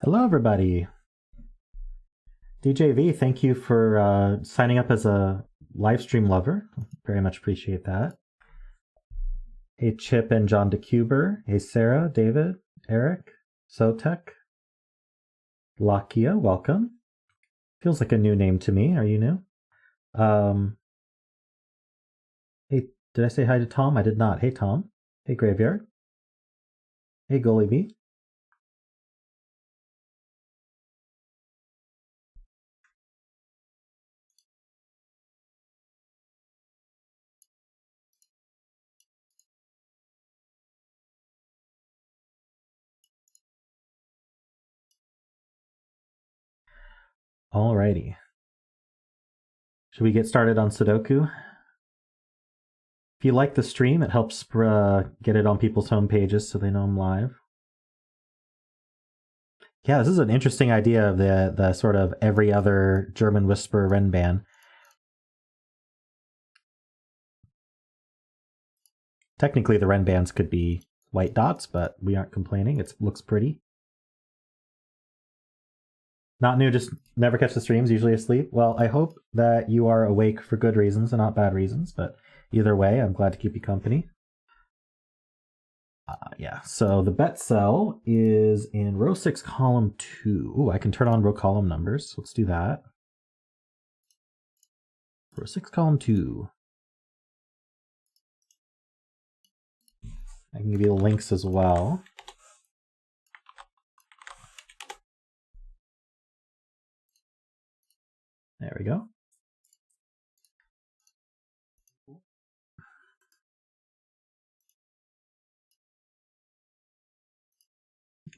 Hello, everybody. DJV, thank you for signing up as a live stream lover. Very much appreciate that. Hey, Chip and John DeCuber. Hey, Sarah, David, Eric, Sotek, Lakia, welcome. Feels like a new name to me. Are you new? Hey, did I say hi to Tom? I did not. Hey, Tom. Hey, Graveyard. Hey, Goalie B. Alrighty. Should we get started on Sudoku? If you like the stream, it helps get it on people's home pages so they know I'm live. Yeah, this is an interesting idea of the sort of every other German whisper Renban. Technically, the Renbans could be white dots, but we aren't complaining. It looks pretty. Not new, just never catch the streams, usually asleep. Well, I hope that you are awake for good reasons and not bad reasons, but either way, I'm glad to keep you company. Yeah, so the bet cell is in row 6, column 2. Ooh, I can turn on row column numbers. Let's do that. Row 6, column 2. I can give you the links as well. There we go.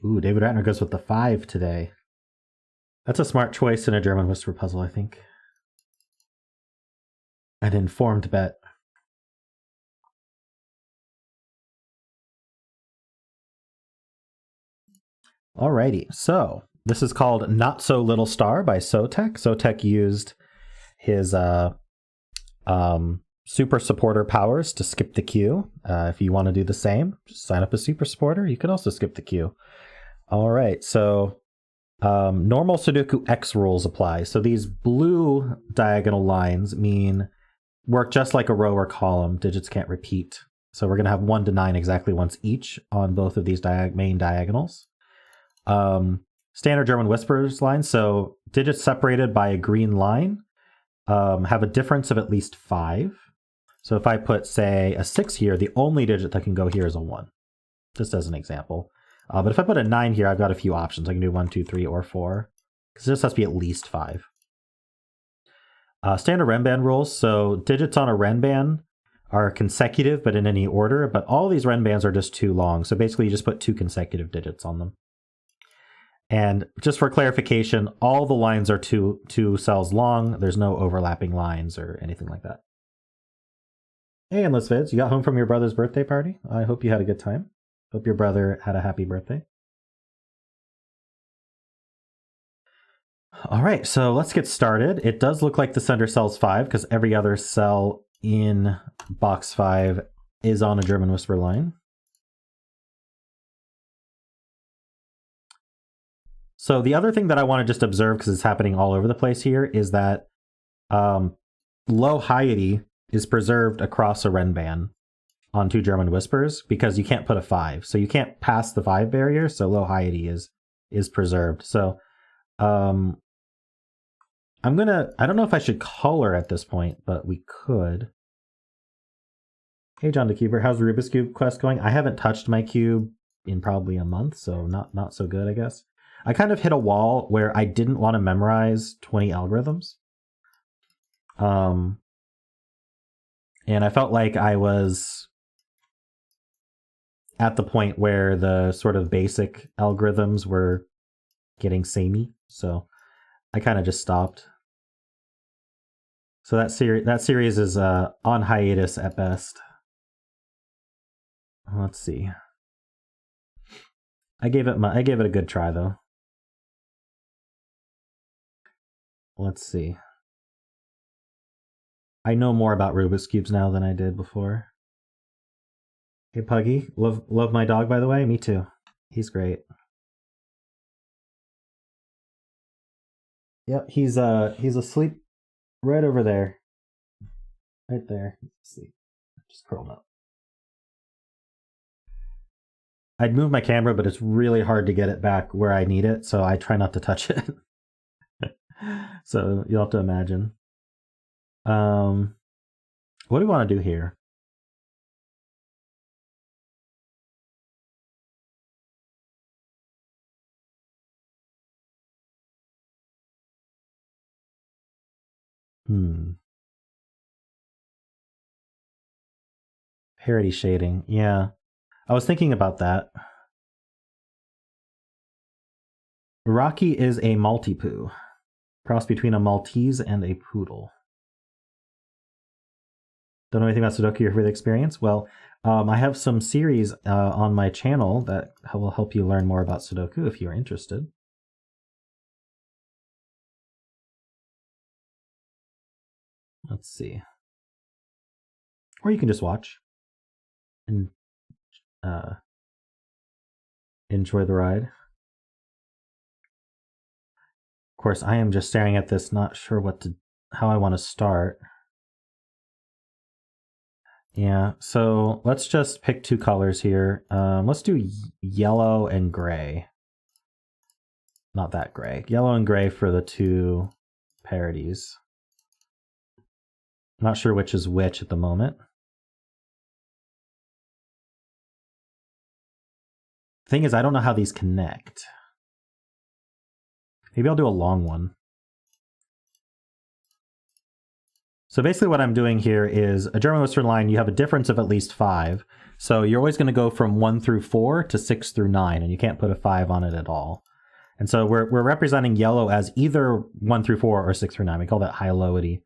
Ooh, David Ratner goes with the 5 today. That's a smart choice in a German whisper puzzle, I think. An informed bet. Alrighty, so this is called Not So Little Star by Sotek. Sotek used his super supporter powers to skip the queue. If you want to do the same, just sign up as super supporter. You can also skip the queue. All right, so normal Sudoku X rules apply. So these blue diagonal lines work just like a row or column. Digits can't repeat. So we're going to have 1 to 9 exactly once each on both of these main diagonals. Standard German whispers lines. So digits separated by a green line have a difference of at least 5. So if I put, say, a 6 here, the only digit that can go here is a 1, just as an example. But if I put a 9 here, I've got a few options. I can do 1, 2, 3, or 4, because this has to be at least 5. Standard Renban rules. So digits on a Renban are consecutive, but in any order. But all these Renbans are just too long. So basically, you just put 2 consecutive digits on them. And just for clarification, all the lines are two cells long. There's no overlapping lines or anything like that. Hey, Endless Vids, you got home from your brother's birthday party? I hope you had a good time. Hope your brother had a happy birthday. All right, so let's get started. It does look like the center cell's 5 because every other cell in box 5 is on a German whisper line. So the other thing that I want to just observe, because it's happening all over the place here, is that low hiety is preserved across a Renban on 2 German whispers because you can't put a 5. So you can't pass the 5 barrier, so low hiety is preserved. So I don't know if I should color at this point, but we could. Hey, John DeCuber, how's the Rubik's Cube quest going? I haven't touched my cube in probably a month, so not so good, I guess. I kind of hit a wall where I didn't want to memorize 20 algorithms. And I felt like I was at the point where the sort of basic algorithms were getting samey, so I kind of just stopped. So that series is on hiatus at best. Let's see. I gave it a good try though. Let's see. I know more about Rubik's Cubes now than I did before. Hey, Puggy. Love my dog, by the way. Me too. He's great. Yep, he's asleep right over there. Right there. He's asleep. Just curled up. I'd move my camera, but it's really hard to get it back where I need it, so I try not to touch it. So you'll have to imagine. What do we want to do here? Parity shading. Yeah. I was thinking about that. Rocky is a Maltipoo. Cross between a Maltese and a Poodle. Don't know anything about Sudoku or the experience? Well, I have some series on my channel that will help you learn more about Sudoku if you're interested. Let's see. Or you can just watch and enjoy the ride. Of course, I am just staring at this, not sure how I want to start. Yeah, so let's just pick two colors here. Let's do yellow and gray. Not that gray. Yellow and gray for the two parodies. Not sure which is which at the moment. Thing is, I don't know how these connect. Maybe I'll do a long one. So basically what I'm doing here is a German Western line, you have a difference of at least 5. So you're always going to go from 1 through 4 to 6 through 9, and you can't put a 5 on it at all. And so we're representing yellow as either 1 through 4 or 6 through 9. We call that high-lowity.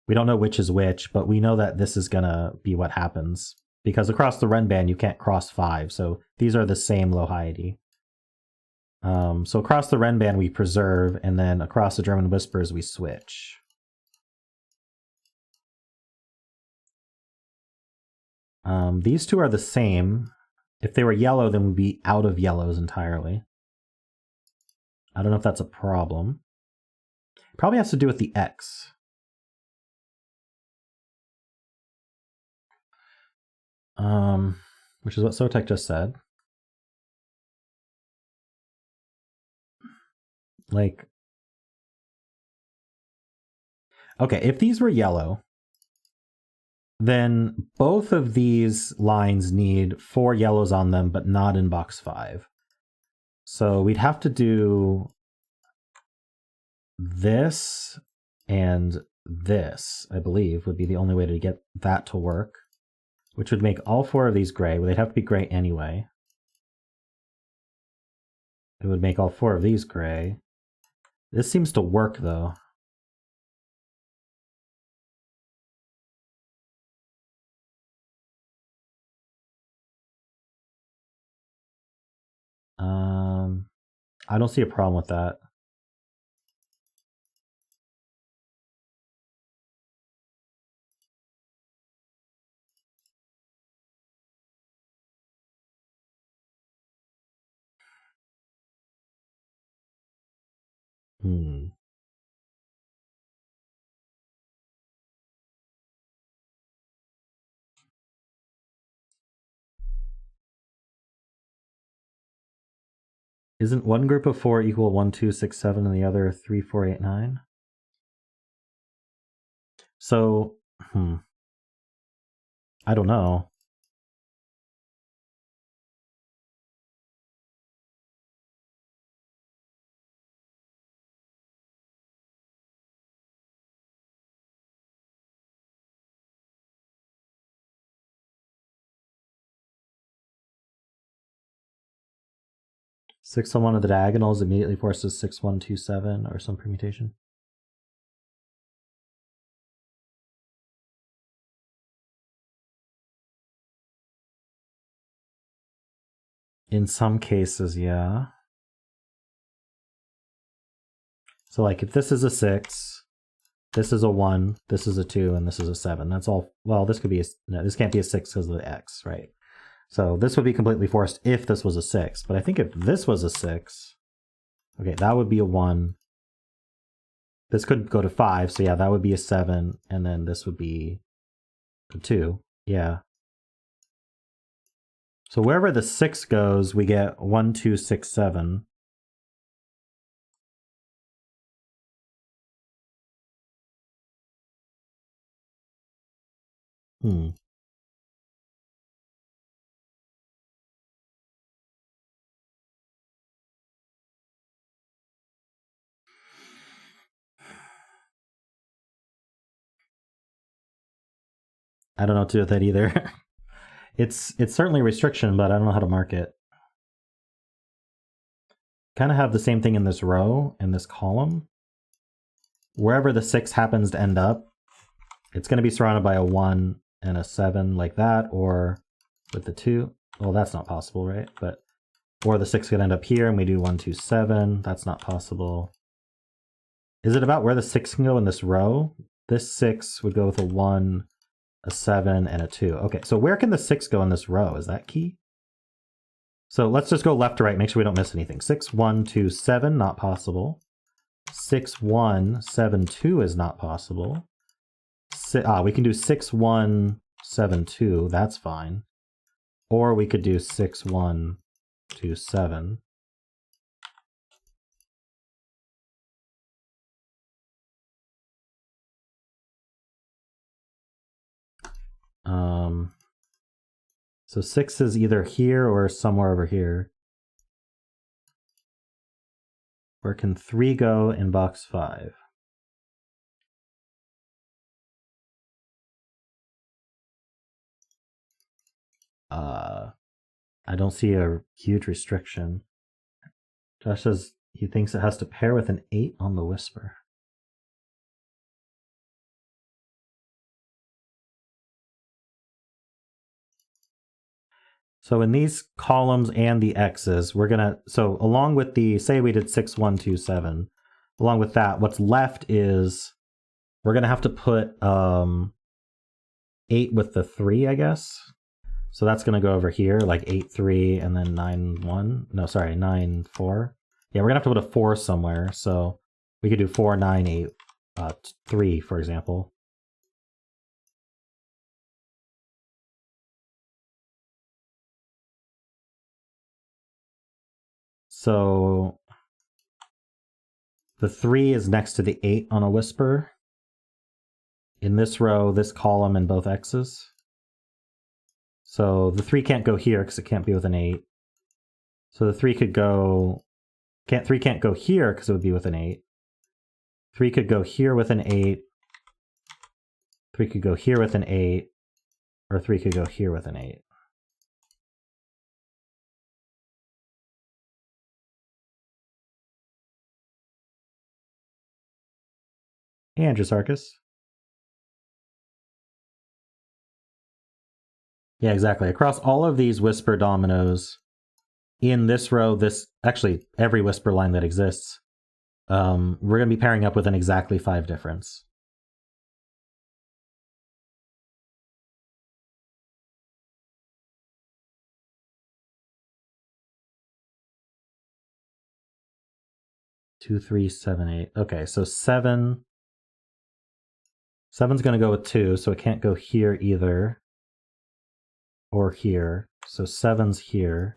We don't know which is which, but we know that this is going to be what happens. Because across the Renban, you can't cross 5, so these are the same low-hiety. So across the Renban, we preserve, and then across the German Whispers, we switch. These two are the same. If they were yellow, then we'd be out of yellows entirely. I don't know if that's a problem. Probably has to do with the X. Which is what Sotek just said. Like, okay, if these were yellow, then both of these lines need 4 yellows on them, but not in box 5. So we'd have to do this and this, I believe, would be the only way to get that to work, which would make all 4 of these gray. Well, they'd have to be gray anyway. It would make all 4 of these gray. This seems to work, though. I don't see a problem with that. Isn't one group of 4 equal 1, 2, 6, 7, and the other 3, 4, 8, 9? So, I don't know. Six on one of the diagonals immediately forces 6, 1, 2, 7, or some permutation. In some cases, yeah. So like if this is a 6, this is a 1, this is a 2, and this is a 7. That's all. Well, this could be no, this can't be a 6 because of the X, right? So this would be completely forced if this was a 6. But I think if this was a 6, okay, that would be a 1. This could go to 5, so yeah, that would be a 7, and then this would be a 2. Yeah. So wherever the 6 goes, we get 1, 2, 6, 7. I don't know what to do with that either. It's certainly a restriction, but I don't know how to mark it. Kind of have the same thing in this row, in this column. Wherever the 6 happens to end up, it's going to be surrounded by a 1 and a 7 like that, or with the 2. Well, that's not possible, right? But or the 6 could end up here and we do 1, 2, 7. That's not possible. Is it about where the 6 can go in this row? This 6 would go with a 1, a 7, and a 2. Okay, so where can the 6 go in this row? Is that key? So let's just go left to right, make sure we don't miss anything. 6, 1, 2, 7, not possible. 6, 1, 7, 2 is not possible. We can do 6, 1, 7, 2, that's fine. Or we could do 6, 1, 2, 7. So 6 is either here or somewhere over here. Where can 3 go in box 5? I don't see a huge restriction. Josh says he thinks it has to pair with an 8 on the whisper. So in these columns and the X's, we're gonna, so along with the, say we did 6, 1, 2, 7, along with that, what's left is we're gonna have to put 8 with the 3, I guess. So that's gonna go over here, like 8, 3, and then 9, 1. No, sorry, 9, 4. Yeah, we're gonna have to put a 4 somewhere. So we could do 4, 9, 8, 3, for example. So the 3 is next to the 8 on a whisper. In this row, this column, and both X's. So the 3 can't go here because it can't be with an 8. So the 3 could go... 3 can't go here because it would be with an 8. 3 could go here with an 8. 3 could go here with an 8. Or 3 could go here with an 8. Hey, Androsarchus. Yeah, exactly. Across all of these whisper dominoes, in this row, actually every whisper line that exists, we're going to be pairing up with an exactly 5 difference. Two, 3, 7, 8. Okay, so 7. 7's going to go with 2, so it can't go here either. Or here. So 7's here.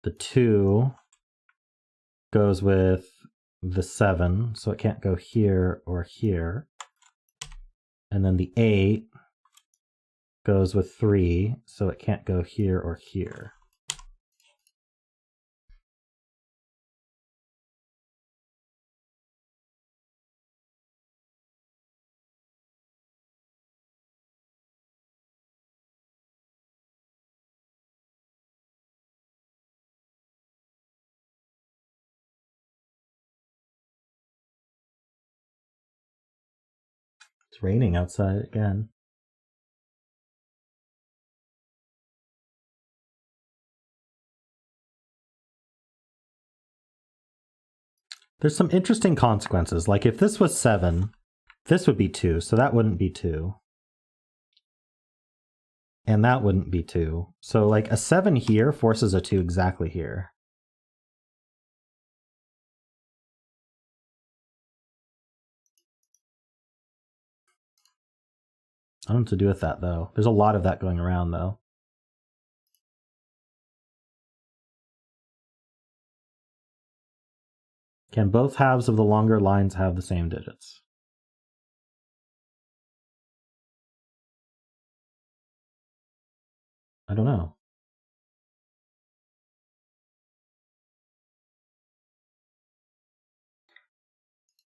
The 2 goes with the 7, so it can't go here or here. And then the 8 goes with 3, so it can't go here or here. It's raining outside again. There's some interesting consequences. Like if this was 7, this would be 2, so that wouldn't be 2. And that wouldn't be 2. So like a 7 here forces a 2 exactly here. I don't know what to do with that, though. There's a lot of that going around, though. Can both halves of the longer lines have the same digits? I don't know.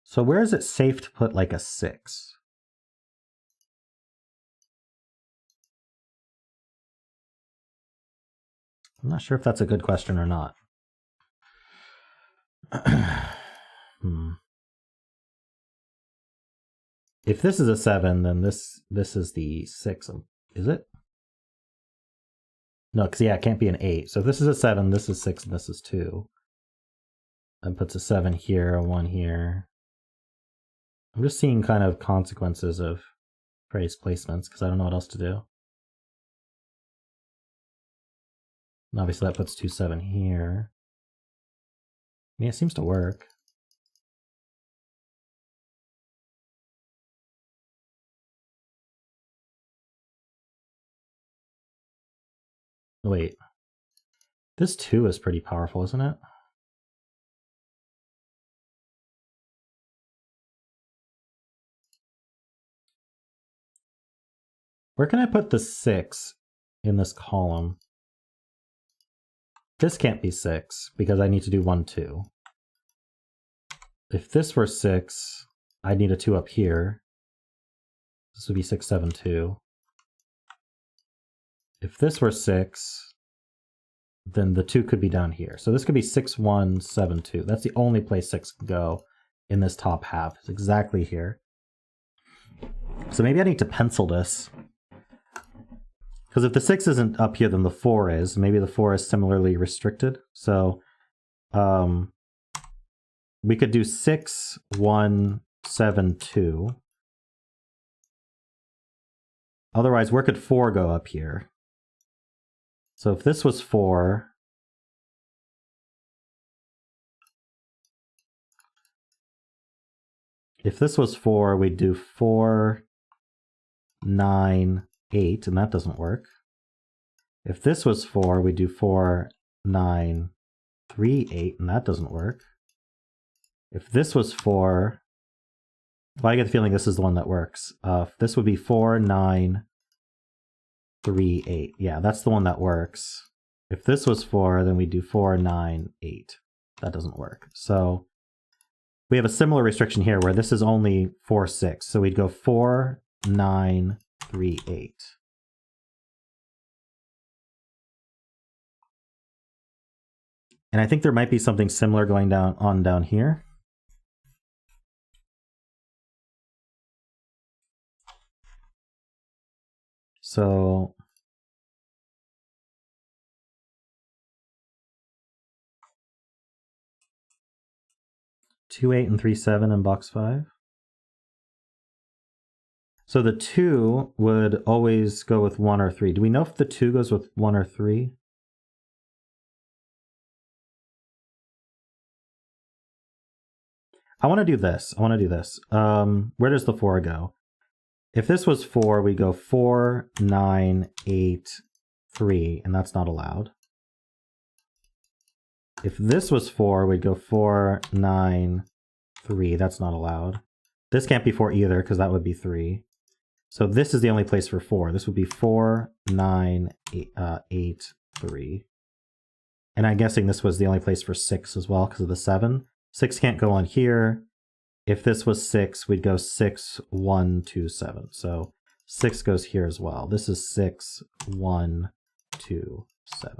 So where is it safe to put like a 6? I'm not sure if that's a good question or not. If this is a 7, then this is the 6. Is it? No, because yeah, it can't be an 8. So if this is a 7, this is 6, and this is 2. And puts a 7 here, a 1 here. I'm just seeing kind of consequences of phrase placements because I don't know what else to do. And obviously that puts 2, 7 here. I mean, it seems to work. Wait. This 2 is pretty powerful, isn't it? Where can I put the 6 in this column? This can't be 6 because I need to do 1, 2. If this were 6, I'd need a 2 up here. This would be 6, 7, 2. If this were 6, then the 2 could be down here. So this could be 6, 1, 7, 2. That's the only place 6 can go in this top half. It's exactly here. So maybe I need to pencil this. Because if the 6 isn't up here, then the 4 is. Maybe the 4 is similarly restricted. So we could do 6, 1, 7, 2. Otherwise, where could 4 go up here? So if this was 4, we'd do 4, 9, 8, and that doesn't work. If this was 4, we'd do 4, 9, 3, 8, and that doesn't work. If this was 4, well, I get the feeling this is the one that works. This would be 4, 9, 3, 8. Yeah, that's the one that works. If this was 4, then we'd do 4, 9, 8. That doesn't work. So we have a similar restriction here where this is only 4, 6. So we'd go 4, 9, 3, 8. And I think there might be something similar going down here. So two, 8, and 3, 7 in box 5. So the 2 would always go with 1 or 3. Do we know if the 2 goes with 1 or 3? I want to do this. Where does the 4 go? If this was 4, we go 4, 9, 8, 3, and that's not allowed. If this was 4, we'd go 4, 9, 3. That's not allowed. This can't be 4 either because that would be 3. So this is the only place for 4. This would be 4, 9, 8, 3. And I'm guessing this was the only place for 6 as well because of the 7. 6 can't go on here. If this was 6, we'd go 6, 1, 2, 7. So 6 goes here as well. This is 6, 1, 2, 7.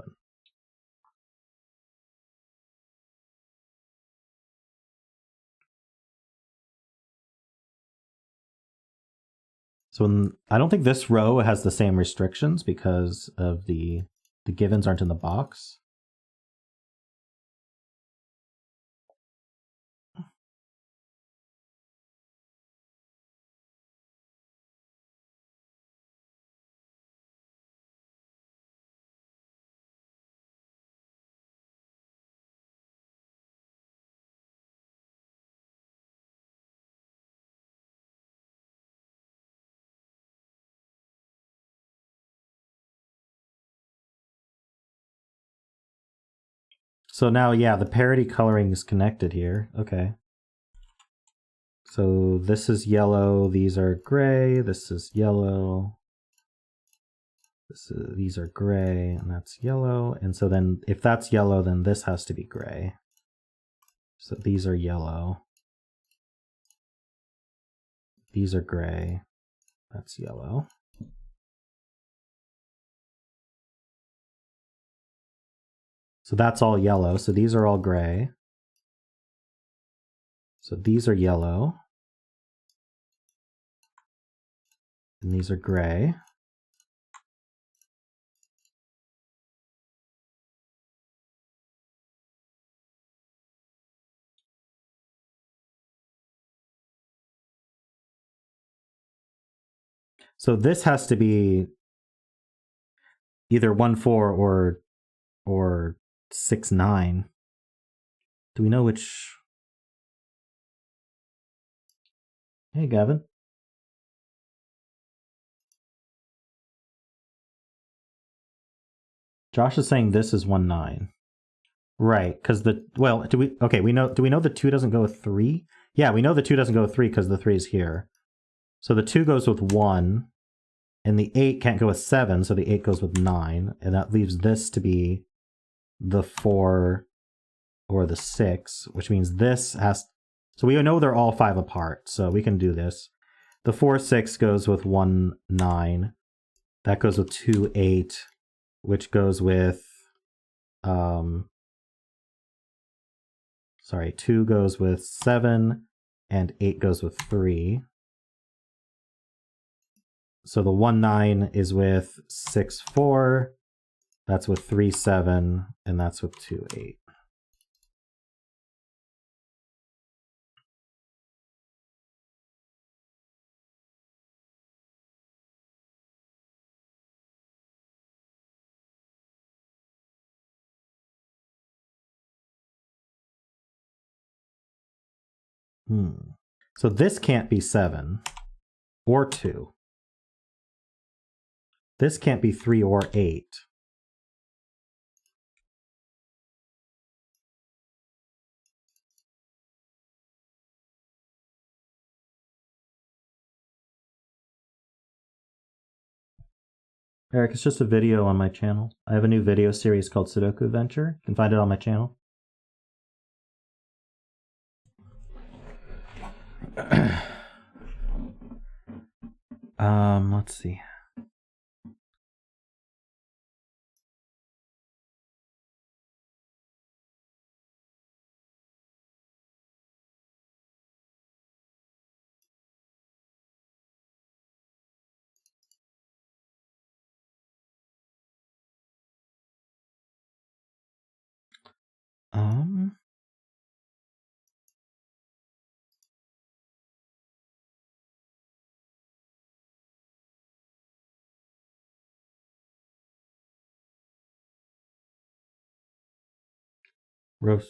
So I don't think this row has the same restrictions because of the givens aren't in the box. So now, yeah, the parity coloring is connected here. Okay. So this is yellow, these are gray, this is yellow. These are gray, and that's yellow. And so then if that's yellow, then this has to be gray. So these are yellow. These are gray. That's yellow. So that's all yellow. So these are all gray. So these are yellow. And these are gray. So this has to be either 1-4 or 6-9. Do we know which? Hey, Gavin. Josh is saying this is 1-9. Right, because do we know the 2 doesn't go with 3? Yeah, we know the 2 doesn't go with 3 because the 3 is here. So the 2 goes with 1, and the 8 can't go with 7, so the 8 goes with 9, and that leaves this to be the 4 or the 6, which means this has... So we know they're all 5 apart, so we can do this. The 4-6 goes with 1-9. That goes with 2-8, which goes with... 2 goes with 7, and 8 goes with 3. So the 1-9 is with 6-4, that's with 3-7, and that's with 2-8. So this can't be 7 or 2. This can't be 3 or 8. Eric, it's just a video on my channel. I have a new video series called Sudoku Adventure. You can find it on my channel. Let's see. Roast.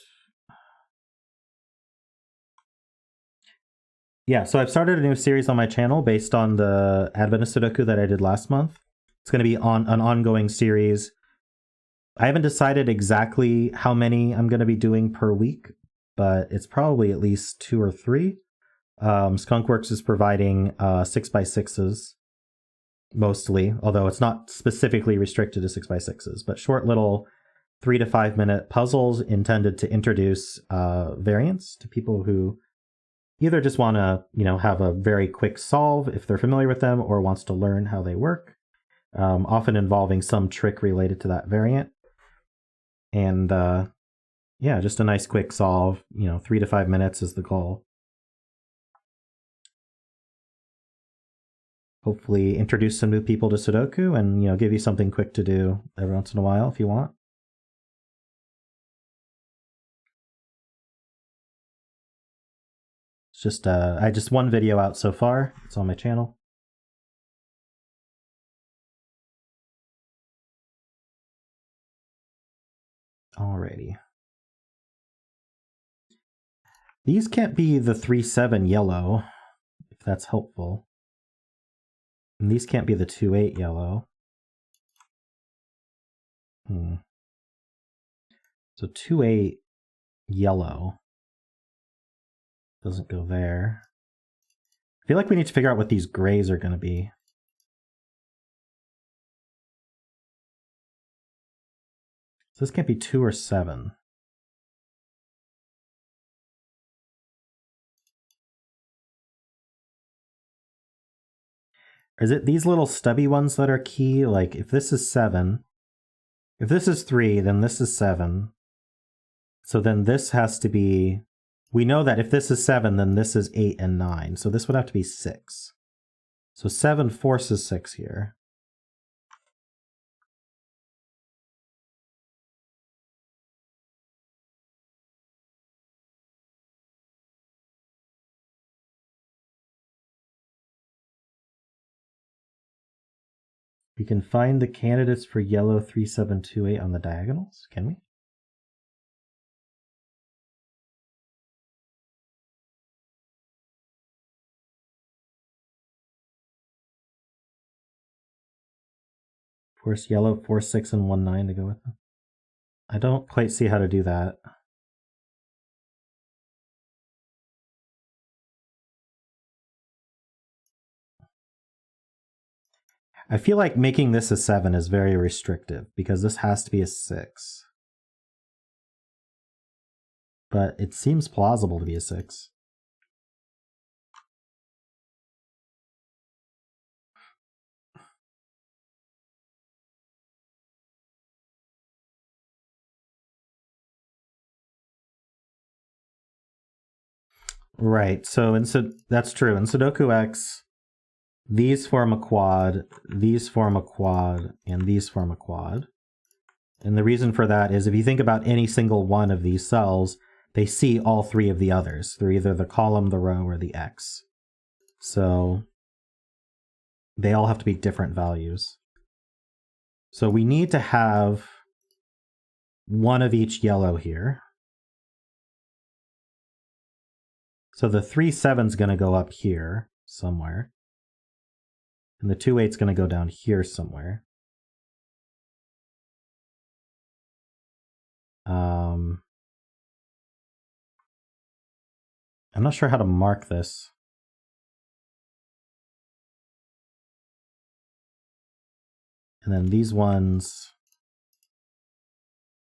Yeah, so I've started a new series on my channel based on the Adventist Sudoku that I did last month. It's going to be on an ongoing series. I haven't decided exactly how many I'm going to be doing per week, but it's probably at least 2 or 3. Skunkworks is providing 6x6s mostly, although it's not specifically restricted to 6x6s, but short little 3 to 5 minute puzzles intended to introduce variants to people who either just want to, have a very quick solve if they're familiar with them, or wants to learn how they work, often involving some trick related to that variant. And yeah, just a nice quick solve, 3 to 5 minutes is the goal. Hopefully introduce some new people to Sudoku and, give you something quick to do every once in a while if you want. It's just, I just one video out so far. It's on my channel. Alrighty. These can't be the 3-7 yellow, if that's helpful. And these can't be the 2-8 yellow. So 2-8 yellow doesn't go there. I feel like we need to figure out what these grays are going to be. So this can't be 2 or 7. Is it these little stubby ones that are key? Like if this is 7, if this is 3, then this is 7. So then this has to be, we know that if this is 7, then this is 8 and 9. So this would have to be 6. So 7 forces 6 here. We can find the candidates for yellow 3, 7, 2, 8 on the diagonals, can we? Force yellow, 4, 6, and 1, 9 to go with them. I don't quite see how to do that. I feel like making this a 7 is very restrictive because this has to be a 6. But it seems plausible to be a 6. Right, so that's true. In Sudoku X, these form a quad, these form a quad, and these form a quad. And the reason for that is if you think about any single one of these cells, they see all 3 of the others. They're either the column, the row, or the X. So they all have to be different values. So we need to have one of each yellow here. So the 3, 7's going to go up here somewhere. And the 2, 8's going to go down here somewhere. I'm not sure how to mark this. And then these ones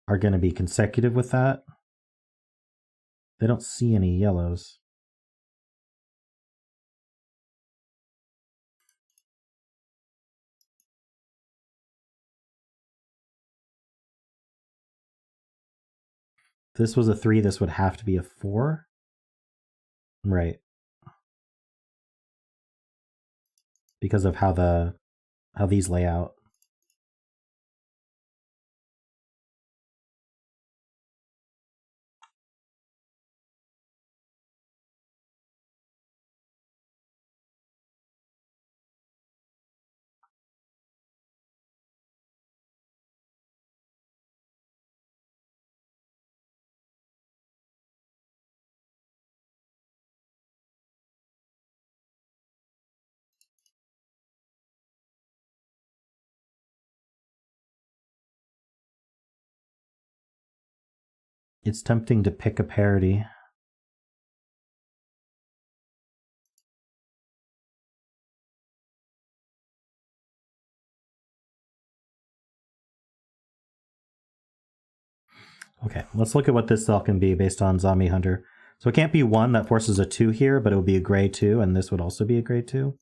are going to be consecutive with that. They don't see any yellows. If this was a 3, this would have to be a 4. Right. Because of how these lay out. It's tempting to pick a parity. Okay, let's look at what this cell can be based on Zombie Hunter. So it can't be 1 that forces a 2 here, but it would be a gray 2, and this would also be a gray 2.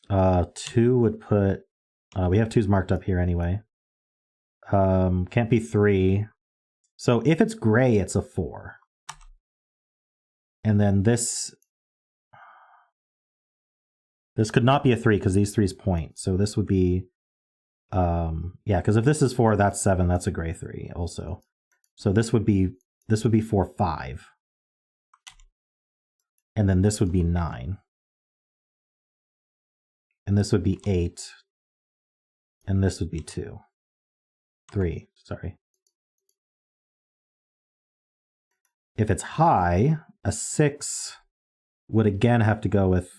2 would put... we have 2's marked up here anyway. Can't be 3. So if it's gray, it's a 4. And then this could not be a 3 because these 3's point. So this would be... yeah, because if this is 4, that's 7, that's a gray 3 also. So this would be 4, 5. And then this would be 9. And this would be 8. And this would be 2. 3, sorry. If it's high, a 6 would again have to go with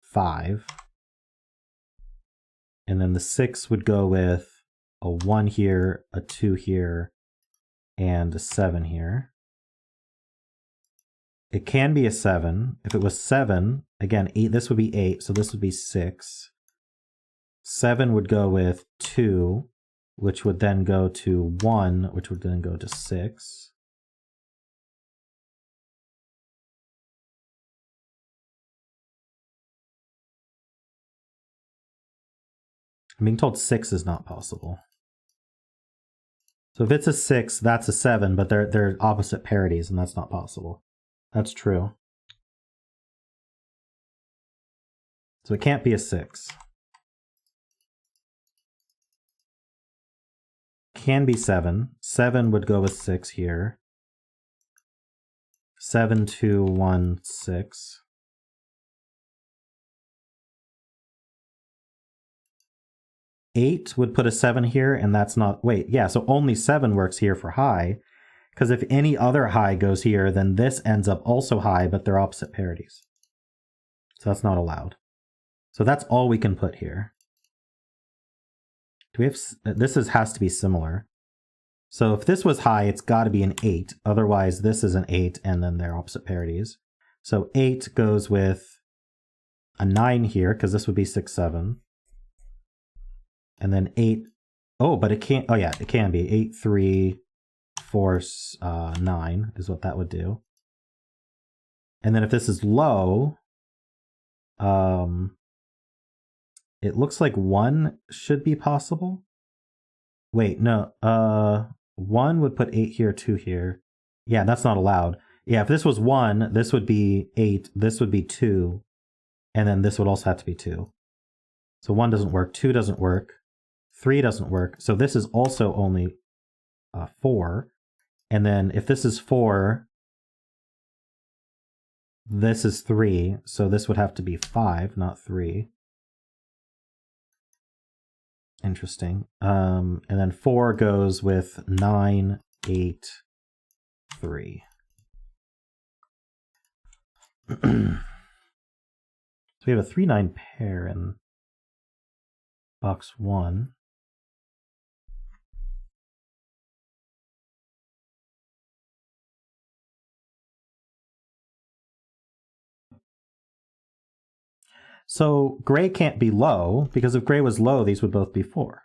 5. And then the 6 would go with a 1 here, a 2 here, and a 7 here. It can be a 7. If it was 7, again, 8, this would be 8, so this would be 6. 7 would go with 2, which would then go to 1, which would then go to 6. I'm being told 6 is not possible. So if it's a 6, that's a 7, but they're opposite parities, and that's not possible. That's true. So it can't be a 6. Can be 7. 7 would go with 6 here. 7, 2, 1, 6. Eight would put a 7 here, and that's not... Wait, yeah, so only 7 works here for high, because if any other high goes here, then this ends up also high, but they're opposite parities. So that's not allowed. So that's all we can put here. Do we have... This has to be similar. So if this was high, it's got to be an 8. Otherwise, this is an 8, and then they're opposite parities. So 8 goes with a 9 here, because this would be 6, 7. And then 8, oh, but it can't, oh yeah, it can be 8, 3, 4, 9 is what that would do. And then if this is low, it looks like 1 should be possible. Wait, no, 1 would put 8 here, 2 here. Yeah, that's not allowed. Yeah, if this was 1, this would be 8, this would be 2, and then this would also have to be 2. So 1 doesn't work, 2 doesn't work. 3 doesn't work, so this is also only 4. And then if this is 4, this is 3, so this would have to be 5, not 3. Interesting. And then 4 goes with 9, 8, 3. So we have a 3-9 pair in box 1. So gray can't be low, because if gray was low, these would both be 4.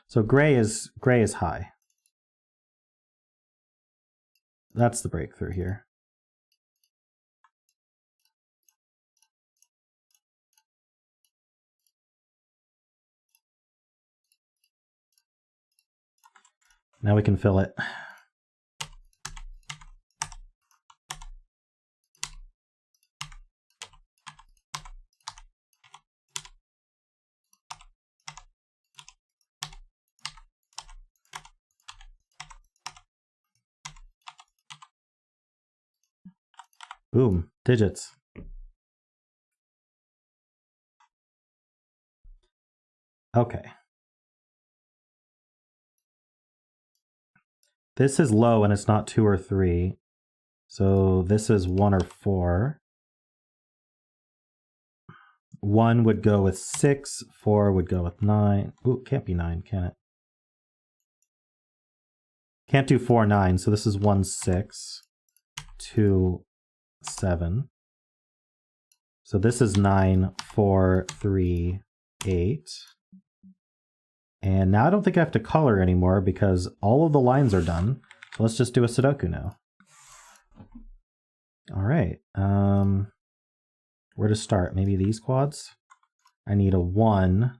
So gray is high. That's the breakthrough here. Now we can fill it. Boom, digits. Okay. This is low and it's not 2 or 3. So this is 1 or 4. 1 would go with 6, 4 would go with 9. Ooh, can't be 9, can it? Can't do 4, 9, so this is 1, 6, 2, 7. So this is 9, 4, 3, 8. And now I don't think I have to color anymore because all of the lines are done. So let's just do a Sudoku now. All right. Where to start? Maybe these quads? I need a 1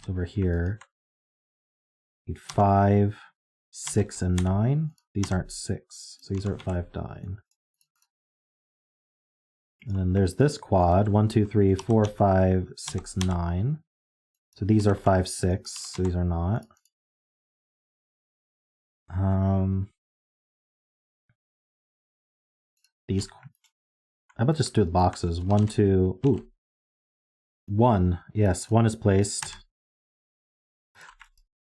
over here. Need 5, 6, and 9. These aren't 6, so these are at 5, 9. And then there's this quad, 1, 2, 3, 4, 5, 6, 9. So these are 5, 6, so these are not. These, how about just do the boxes? 1, 2, ooh. 1, yes, 1 is placed.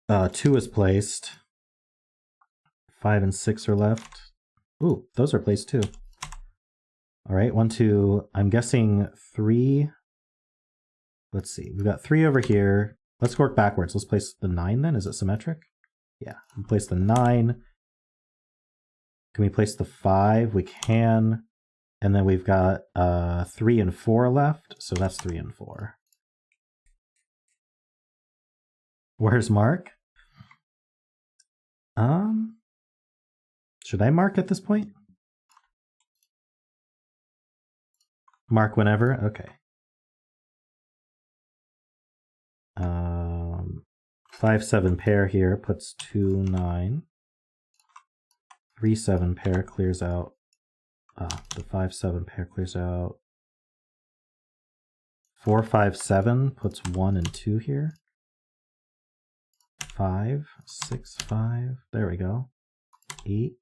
2 is placed. 5 and 6 are left. Ooh, those are placed too. All right, 1, 2, I'm guessing 3 let's see. We've got 3 over here. Let's work backwards. Let's place the 9 then. Is it symmetric? Yeah. We place the 9. Can we place the 5? We can. And then we've got 3 and 4 left. So that's 3 and 4. Where's Mark? Should I mark at this point? Mark whenever? Okay. 5-7 pair here puts 2 9. 3-7 pair clears out. The 5-7 pair clears out. 4-5-7 puts 1 and 2 here. 5, 6, 5. There we go. 8.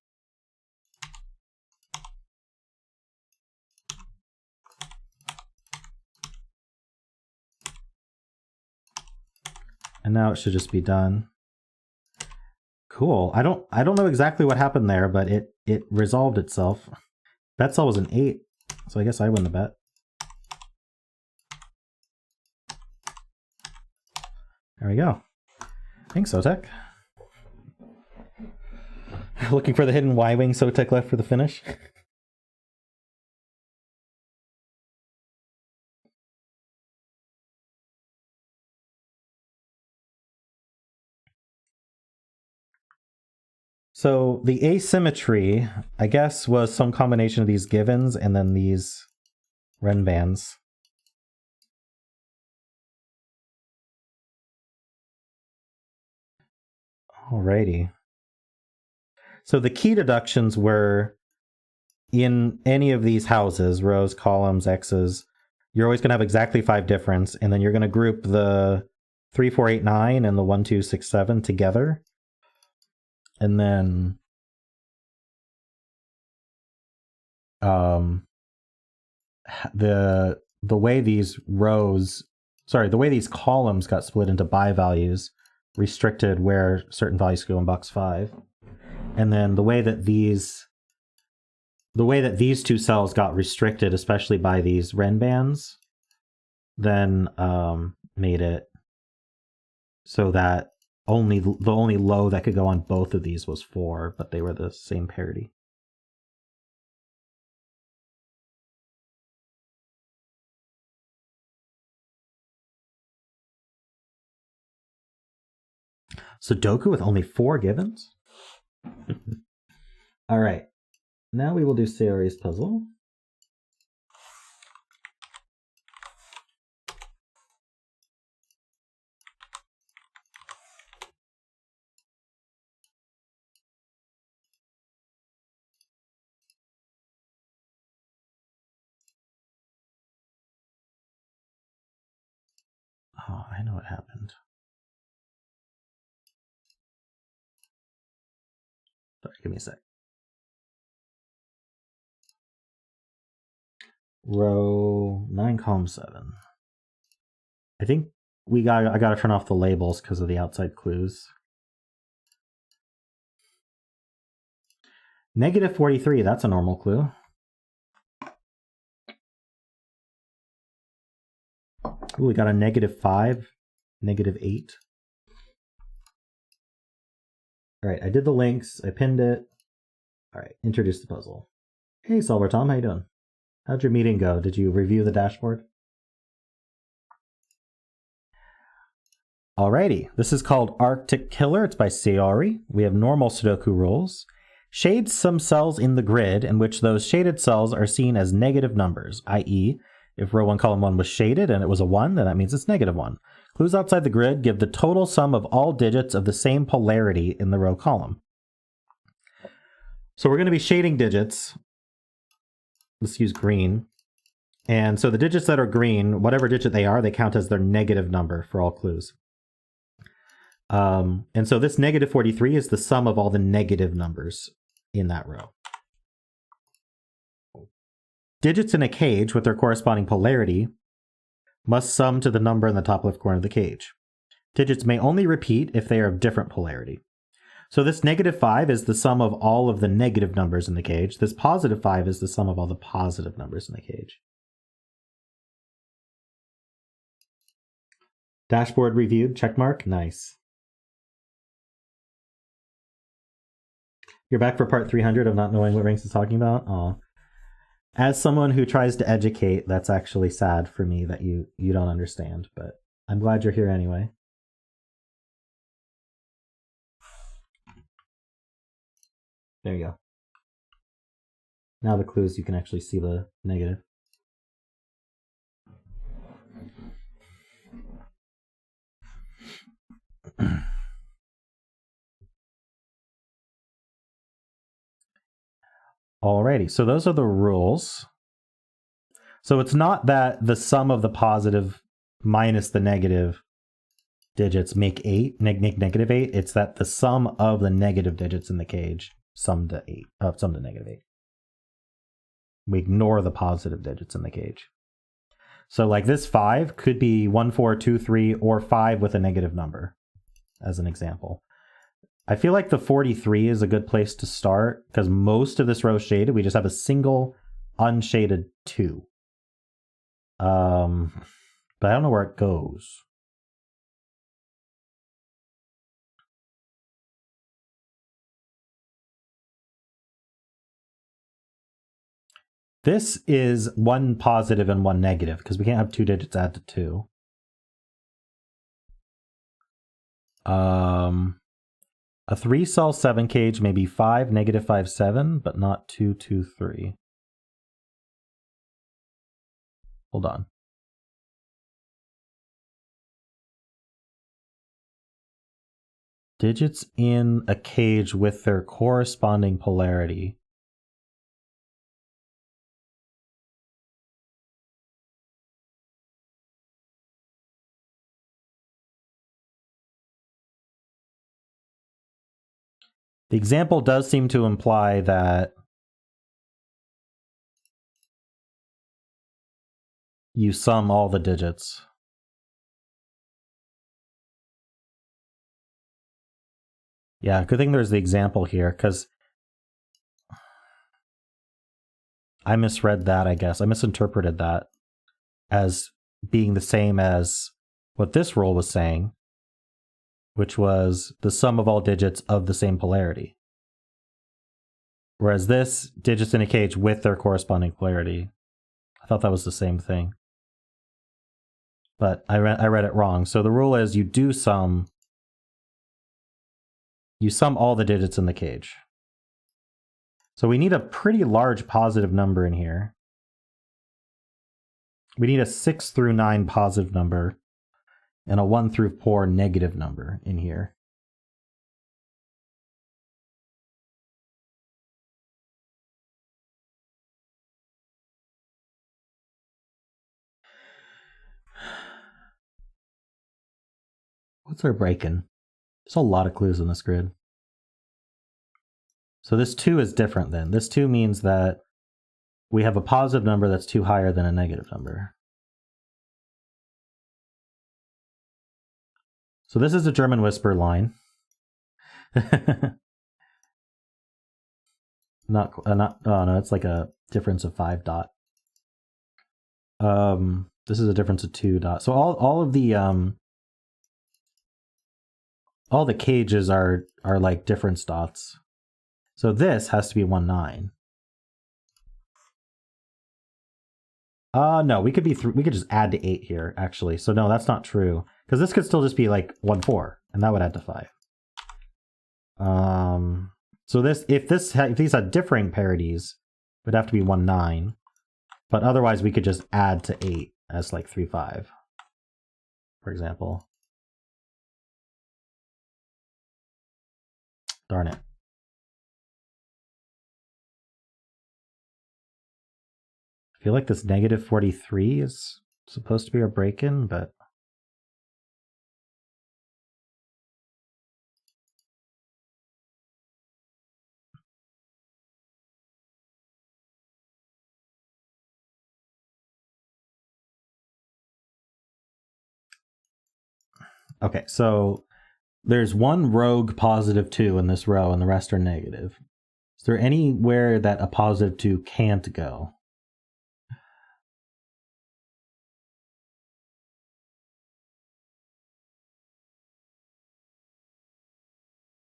And now it should just be done. Cool. I don't know exactly what happened there, but it resolved itself. Bet cell was an 8, so I guess I win the bet. There we go. Thanks, Sotek. Looking for the hidden Y-wing Sotek left for the finish. So the asymmetry, I guess, was some combination of these givens and then these Renbans. Alrighty. So the key deductions were in any of these houses, rows, columns, X's, you're always going to have exactly 5 difference, and then you're going to group the 3, 4, 8, 9 and the 1, 2, 6, 7 together. And then the way these rows, sorry, the way these columns got split into by values restricted where certain values go in box 5. And then the way that these two cells got restricted, especially by these Renbans, then made it so that the only low that could go on both of these was 4, but they were the same parity. Sudoku with only 4 givens? All right. Now we will do Sayori's puzzle. Oh, I know what happened. Sorry, give me a sec. Row 9, column 7. I think I gotta turn off the labels because of the outside clues. -43, that's a normal clue. Ooh, we got a -5, -8. All right, I did the links, I pinned it. All right, introduce the puzzle. Hey, Solver Tom, how you doing? How'd your meeting go? Did you review the dashboard? Alrighty, this is called Arctic Killer. It's by Sayori. We have normal Sudoku rules. Shade some cells in the grid in which those shaded cells are seen as negative numbers, i.e., if row 1, column 1 was shaded and it was a 1, then that means it's -1. Clues outside the grid give the total sum of all digits of the same polarity in the row column. So we're going to be shading digits. Let's use green. And so the digits that are green, whatever digit they are, they count as their negative number for all clues. And so this -43 is the sum of all the negative numbers in that row. Digits in a cage with their corresponding polarity must sum to the number in the top left corner of the cage. Digits may only repeat if they are of different polarity. So this -5 is the sum of all of the negative numbers in the cage. This +5 is the sum of all the positive numbers in the cage. Dashboard reviewed, check mark. Nice. You're back for part 300 of not knowing what Rinks is talking about? Oh. As someone who tries to educate, that's actually sad for me that you don't understand, but I'm glad you're here anyway. There you go. Now the clues, you can actually see the negative. Alrighty, so those are the rules. So it's not that the sum of the positive minus the negative digits make negative 8. It's that the sum of the negative digits in the cage sum to negative 8. We ignore the positive digits in the cage. So like this 5 could be 1, 4, 2, 3, or 5 with a negative number, as an example. I feel like the 43 is a good place to start because most of this row is shaded. We just have a single unshaded 2. But I don't know where it goes. This is 1 positive and 1 negative because we can't have 2 digits add to 2. A 3 cell 7 cage may be 5, negative 5, 7, but not 2, 2, 3. Hold on. Digits in a cage with their corresponding polarity. The example does seem to imply that you sum all the digits. Yeah, good thing there's the example here, because I misread that, I guess. I misinterpreted that as being the same as what this rule was saying, which was the sum of all digits of the same polarity. Whereas this, digits in a cage with their corresponding polarity. I thought that was the same thing. But I read it wrong. So the rule is you sum all the digits in the cage. So we need a pretty large positive number in here. We need a 6 through 9 positive number and a 1 through 4 negative number in here. What's our break-in? There's a lot of clues in this grid. So this 2 is different then. This 2 means that we have a positive number that's 2 higher than a negative number. So this is a German whisper line. Oh no, it's like a difference of 5 dot. This is a difference of 2 dot. So all the cages are like difference dots. So this has to be 1, 9. No, we could just add to 8 here, actually. So no, that's not true. Because this could still just be like 1, 4, and that would add to 5. So if these had differing parities, it would have to be 1, 9. But otherwise, we could just add to 8 as like 3, 5, for example. Darn it. I feel like this negative 43 is supposed to be our break-in, but... Okay, so there's one rogue positive 2 in this row, and the rest are negative. Is there anywhere that a positive 2 can't go?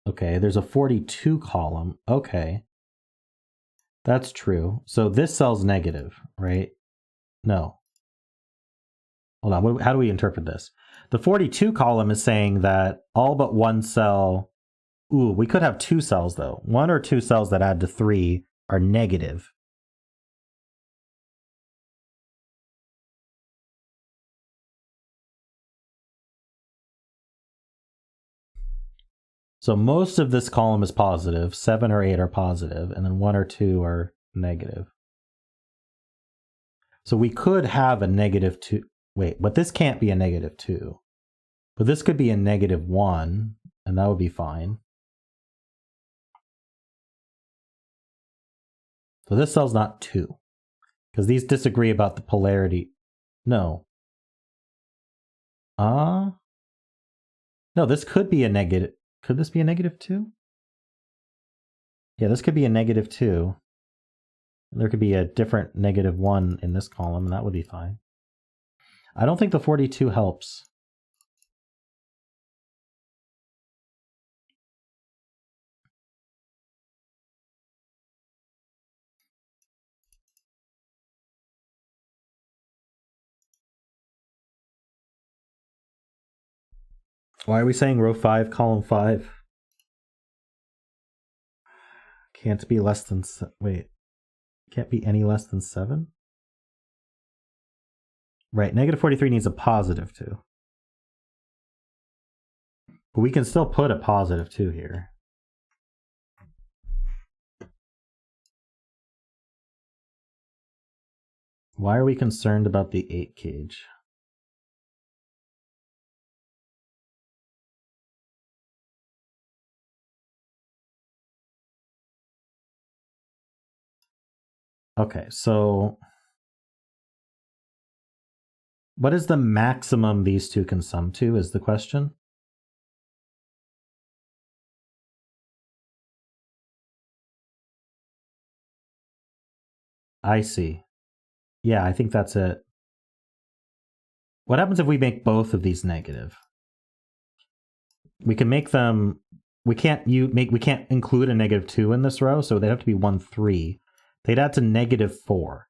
Okay, there's a 42 column. Okay. That's true. So this cell's negative, right? No. Hold on. How do we interpret this? The 42 column is saying that all but one cell... Ooh, we could have two cells, though. One or two cells that add to 3 are negative. So most of this column is positive. 7 or 8 are positive, and then 1 or 2 are negative. So we could have a negative 2. Wait, but this can't be a negative 2. But this could be a negative 1, and that would be fine. So this cell's not 2, because these disagree about the polarity. No. No, this could be a negative. Could this be a negative 2? Yeah, this could be a negative 2. There could be a different negative 1 in this column, and that would be fine. I don't think the 42 helps. Why are we saying row 5, column 5? Can't be less than... Wait. Can't be any less than 7? Right, negative 43 needs a positive 2. But we can still put a positive 2 here. Why are we concerned about the 8 cage? Okay, so what is the maximum these two can sum to is the question. I see. Yeah, I think that's it. What happens if we make both of these negative? We can make them... We can't include a negative 2 in this row, so they'd have to be 1, 3. They'd add to negative 4.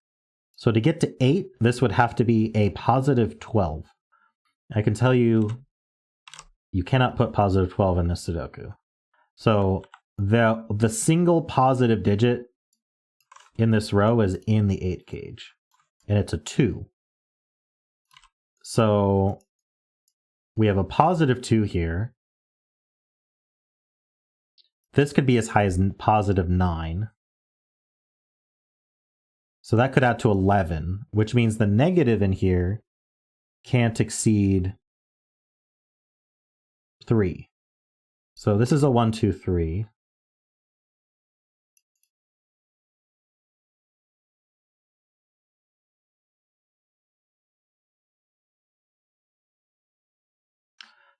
So to get to 8, this would have to be a positive 12. I can tell you, you cannot put positive 12 in this Sudoku. So the single positive digit in this row is in the 8 cage, and it's a 2. So we have a positive 2 here. This could be as high as positive 9. So that could add to 11, which means the negative in here can't exceed 3. So this is a 1, 2, 3.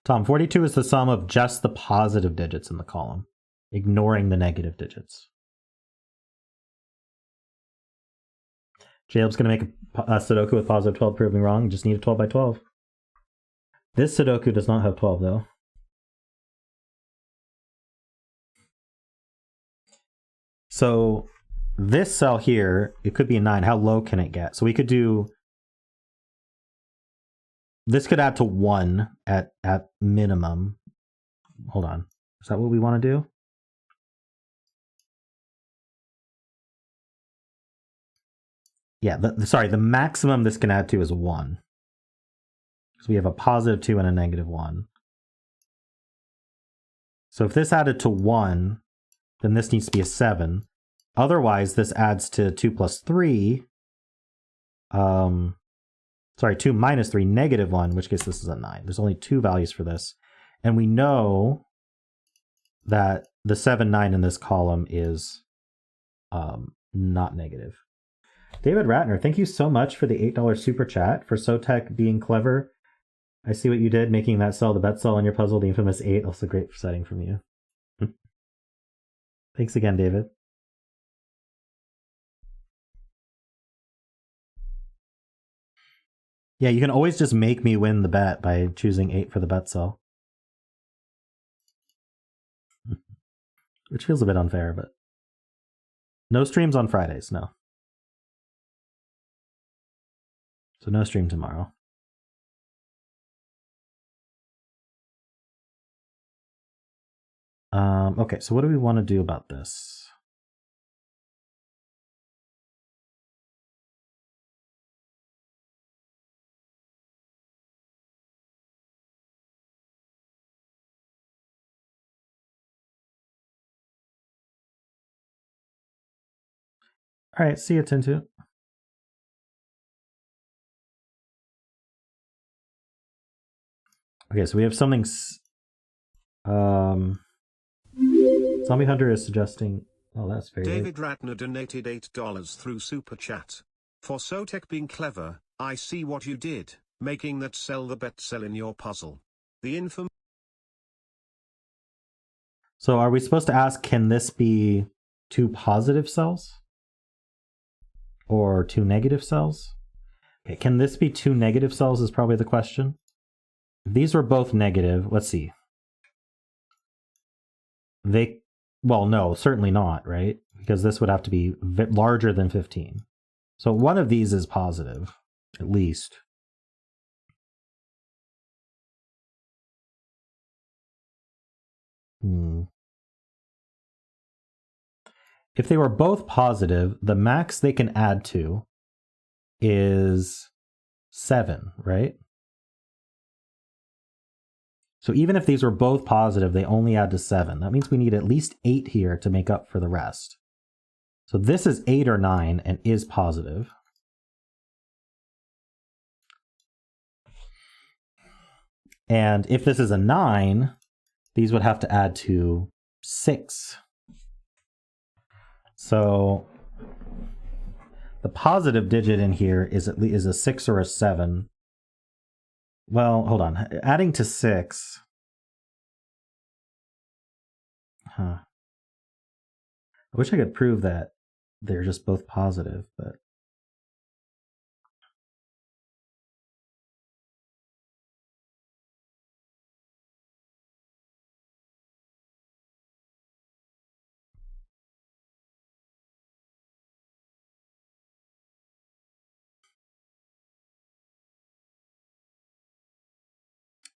Tom, 42 is the sum of just the positive digits in the column, ignoring the negative digits. Jacob's going to make a Sudoku with positive 12, proving wrong. You just need a 12 by 12. This Sudoku does not have 12, though. So this cell here, it could be a 9. How low can it get? So we could do... This could add to 1 at minimum. Hold on. Is that what we want to do? Yeah, the maximum this can add to is 1. So we have a positive 2 and a negative 1. So if this added to 1, then this needs to be a 7. Otherwise, this adds to 2 plus 3. Sorry, 2 minus 3, negative 1, in which case this is a 9. There's only 2 values for this. And we know that the 7, 9 in this column is not negative. David Ratner, thank you so much for the $8 super chat for Sotek being clever. I see what you did, making that cell the bet cell on your puzzle, the infamous 8. Also great setting from you. Thanks again, David. Yeah, you can always just make me win the bet by choosing 8 for the bet cell. which feels a bit unfair, but no streams on Fridays, no. So no stream tomorrow. Okay, so what do we want to do about this? All right, see you, Tintu. Okay, so we have something. Zombie Hunter is suggesting. Oh, that's very David Ratner donated $8 through Super Chat. For Sotek being clever, I see what you did, making that cell the bet cell in your puzzle. The info. So are we supposed to ask, can this be 2 positive cells? Or 2 negative cells? Okay, can this be 2 negative cells is probably the question. If these were both negative, let's see. Well, no, certainly not, right? Because this would have to be larger than 15. So one of these is positive, at least. If they were both positive, the max they can add to is 7, right? So even if these were both positive, they only add to 7. That means we need at least 8 here to make up for the rest. So this is 8 or 9 and is positive. And if this is a 9, these would have to add to 6. So the positive digit in here is a 6 or a 7. Well, hold on. Adding to 6. I wish I could prove that they're just both positive, but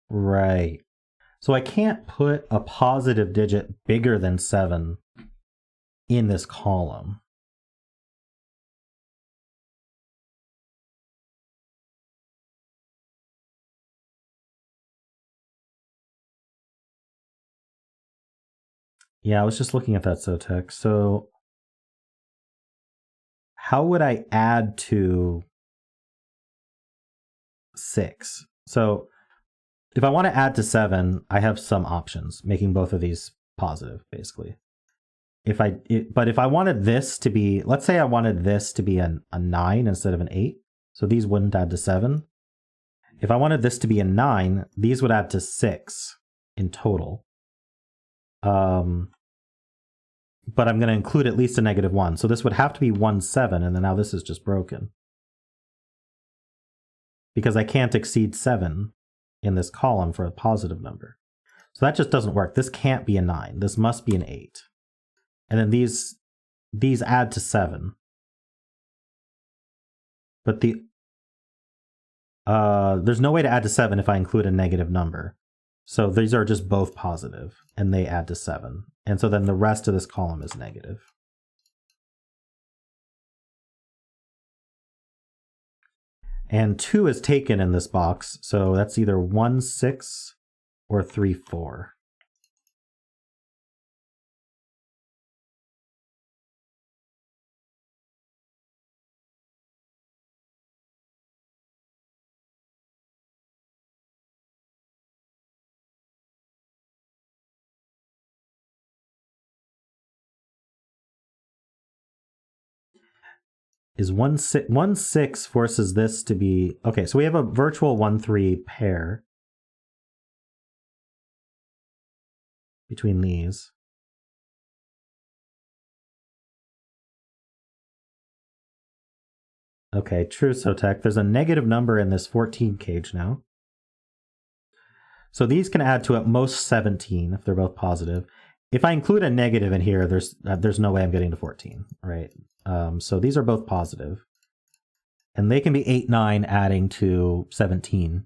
right. So I can't put a positive digit bigger than 7 in this column. Yeah, I was just looking at that, Sotek. So how would I add to 6? So if I want to add to 7, I have some options, making both of these positive, basically. But if I wanted this to be, let's say I wanted this to be a 9 instead of an 8, so these wouldn't add to 7. If I wanted this to be a 9, these would add to 6 in total. But I'm going to include at least a -1. So this would have to be 1, 7, and then now this is just broken. Because I can't exceed 7 in this column for a positive number. So that just doesn't work. This can't be a 9. This must be an 8. And then these add to 7. But there's no way to add to 7 if I include a negative number. So these are just both positive, and they add to 7. And so then the rest of this column is negative. And 2 is taken in this box, so that's either 1, 6 or 3, 4. Is 1, 6 forces this to be... Okay, so we have a virtual 1, 3 pair between these. Okay, true, Sotek. There's a negative number in this 14 cage now. So these can add to at most 17 if they're both positive. if I include a negative in here, there's no way I'm getting to 14, right? So these are both positive. And they can be 8, 9 adding to 17,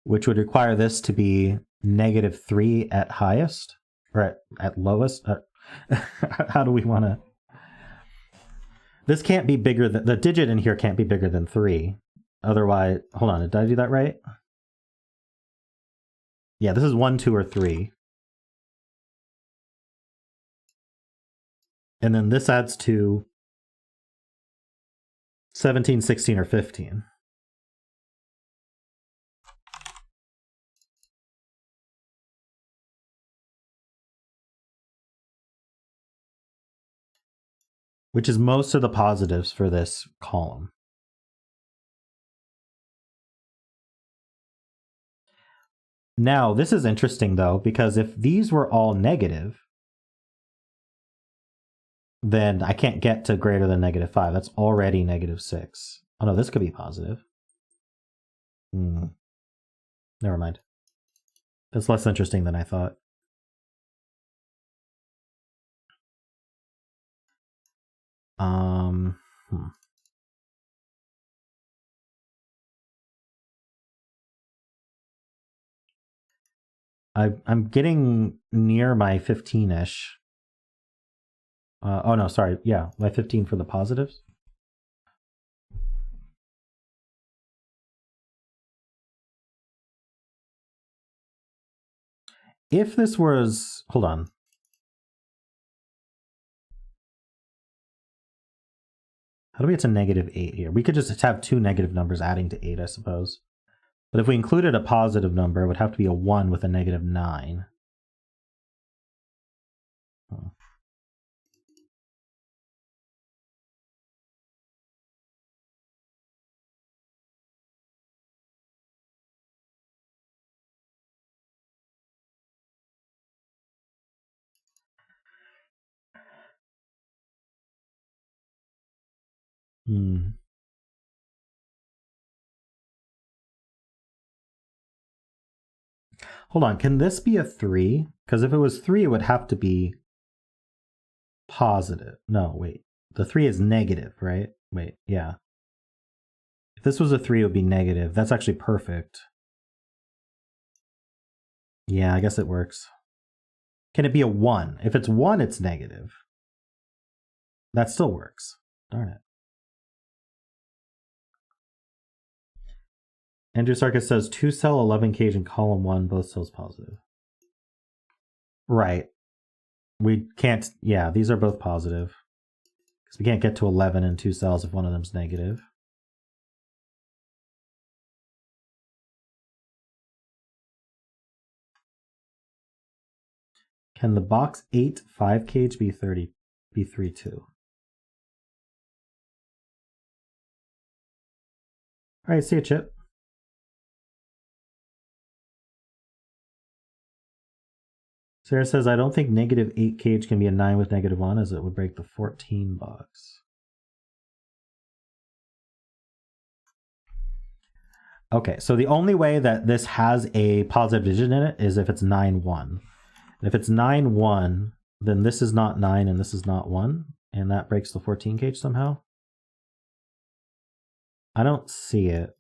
which would require this to be -3 at highest, or at lowest. How do we want to... This can't be bigger than... The digit in here can't be bigger than 3. Otherwise... Hold on, did I do that right? Yeah, this is 1, 2, or 3. And then this adds to 17, 16, or 15. Which is most of the positives for this column. Now, this is interesting, though, because if these were all negative, then I can't get to greater than -5. That's already -6. Oh, no, this could be positive. Never mind. That's less interesting than I thought. I'm getting near my 15-ish. Oh, no, sorry. Yeah, my 15 for the positives. If this was... Hold on. How do we get to -8 here? We could just have 2 negative numbers adding to 8, I suppose. But if we included a positive number, it would have to be a 1 with a -9. Oh. Hold on, can this be a 3? Because if it was 3, it would have to be positive. No, wait. The 3 is negative, right? Wait, yeah. If this was a 3, it would be negative. That's actually perfect. Yeah, I guess it works. Can it be a 1? If it's 1, it's negative. That still works. Darn it. Andrew Sarkis says 2 cell, 11 cage, and column 1, both cells positive. Right. We can't, yeah, these are both positive. Because we can't get to 11 in 2 cells if one of them's negative. Can the box 8 5 cage be 3 2? Alright, see you, Chip. Sarah says, I don't think -8 cage can be a 9 with -1, as it would break the 14 box. Okay, so the only way that this has a positive digit in it is if it's 9 1. And if it's 9 1, then this is not 9 and this is not 1, and that breaks the 14 cage somehow. I don't see it.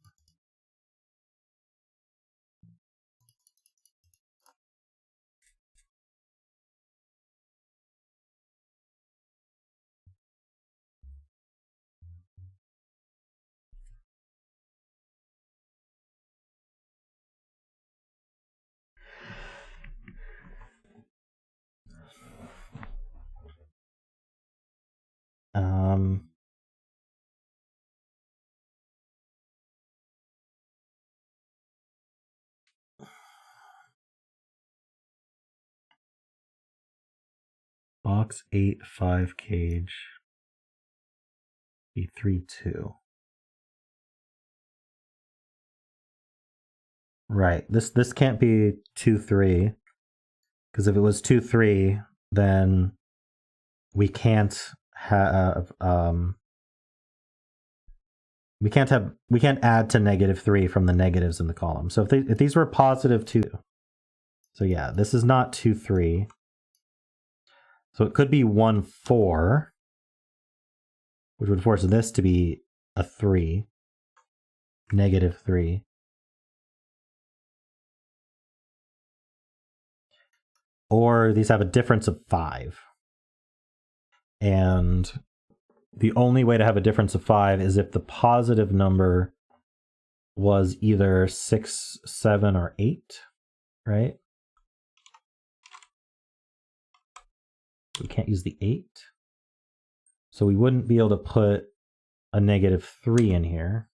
Box 8 5 cage be 3 2. Right. This can't be 2 3, because if it was 2 3, then we can't have we can't add to -3 from the negatives in the column. So if these were positive 2, so yeah, this is not 2 3. So it could be 1, 4, which would force this to be a 3, -3. Or these have a difference of 5. And the only way to have a difference of 5 is if the positive number was either 6, 7, or 8, right? We can't use the 8. So we wouldn't be able to put a -3 in here.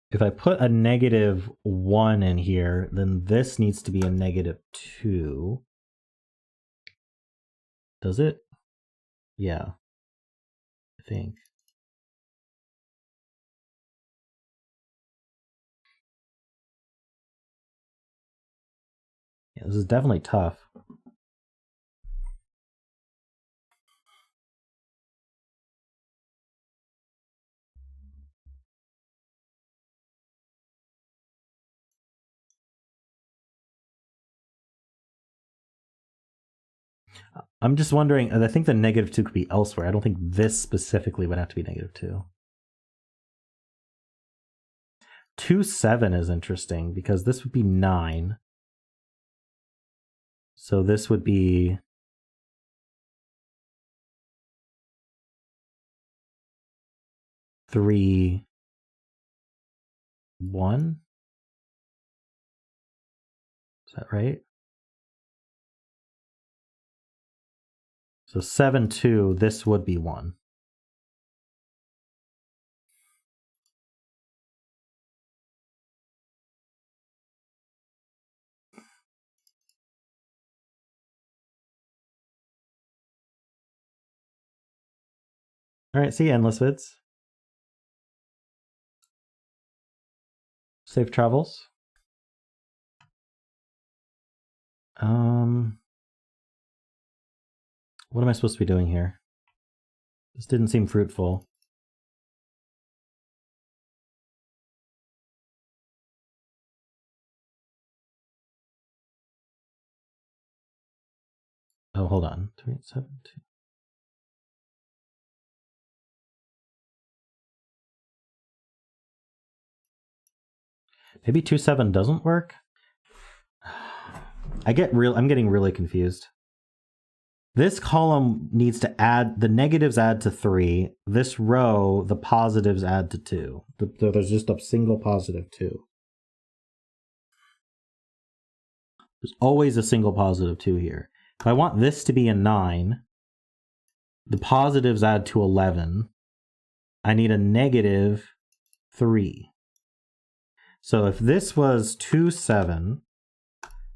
If I put a -1 in here, then this needs to be a -2. Does it? Yeah, I think. Yeah, this is definitely tough. I'm just wondering, I think the -2 could be elsewhere. I don't think this specifically would have to be -2. 2, 7 is interesting because this would be 9. So this would be 3, 1. Is that right? So 7, 2, this would be 1. All right, see you, Endless Vids. Safe travels. What am I supposed to be doing here? This didn't seem fruitful. Oh, hold on. 3, 7, 2. Maybe 2, 7 doesn't work? I'm getting really confused. This column needs to add, the negatives add to 3. This row, the positives add to 2. So there's just a single positive 2. There's always a single positive 2 here. If I want this to be a 9, the positives add to 11. I need a -3. So if this was 2, 7,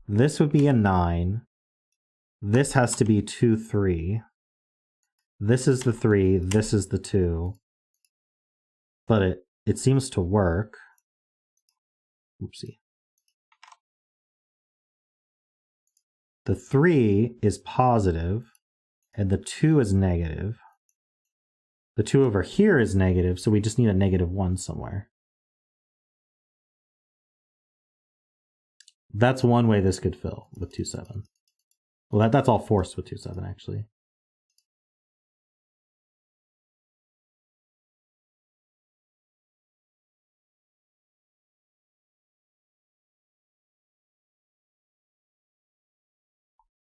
this would be a 9. This has to be 2, 3. This is the 3. This is the 2. But it seems to work. Oopsie. The 3 is positive, and the 2 is negative. The 2 over here is negative, so we just need a -1 somewhere. That's one way this could fill with 2, 7. Well, that's all forced with 2, 7, actually.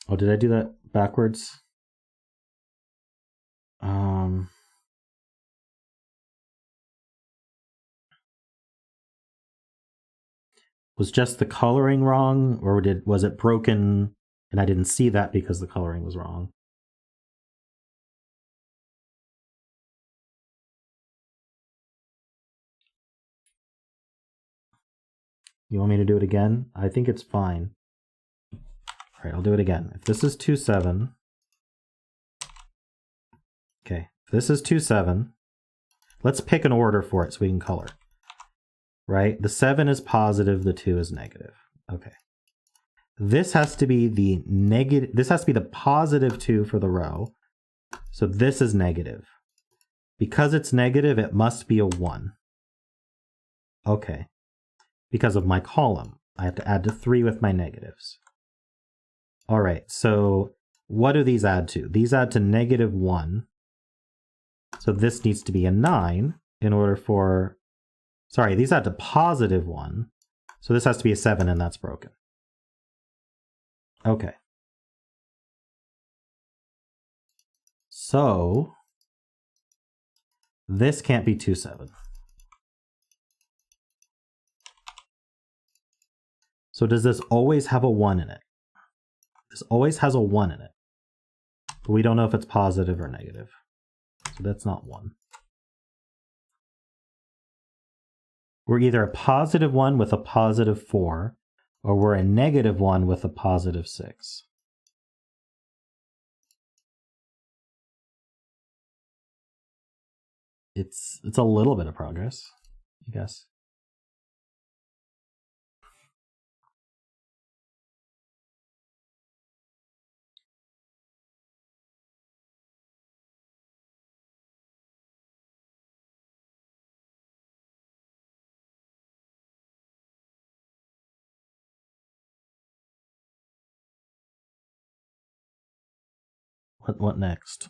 Oh, did I do that backwards? Was just the coloring wrong, or was it broken and I didn't see that because the coloring was wrong? You want me to do it again? I think it's fine. All right, I'll do it again. If this is 2, 7. Okay, if this is 2, 7. Let's pick an order for it so we can color. Right? The 7 is positive, the 2 is negative. Okay. This has to be the negative, this has to be the positive 2 for the row. So this is negative. Because it's negative, it must be a 1. Okay. Because of my column, I have to add to 3 with my negatives. All right, so what do these add to? These add to -1. So this needs to be a 9 in order for... Sorry, these add to +1. So this has to be a 7, and that's broken. Okay. So this can't be 2, 7. So does this always have a 1 in it? This always has a 1 in it. But we don't know if it's positive or negative. So that's not 1. We're either a +1 with a +4, or we're a -1 with a +6. It's a little bit of progress, I guess. What next?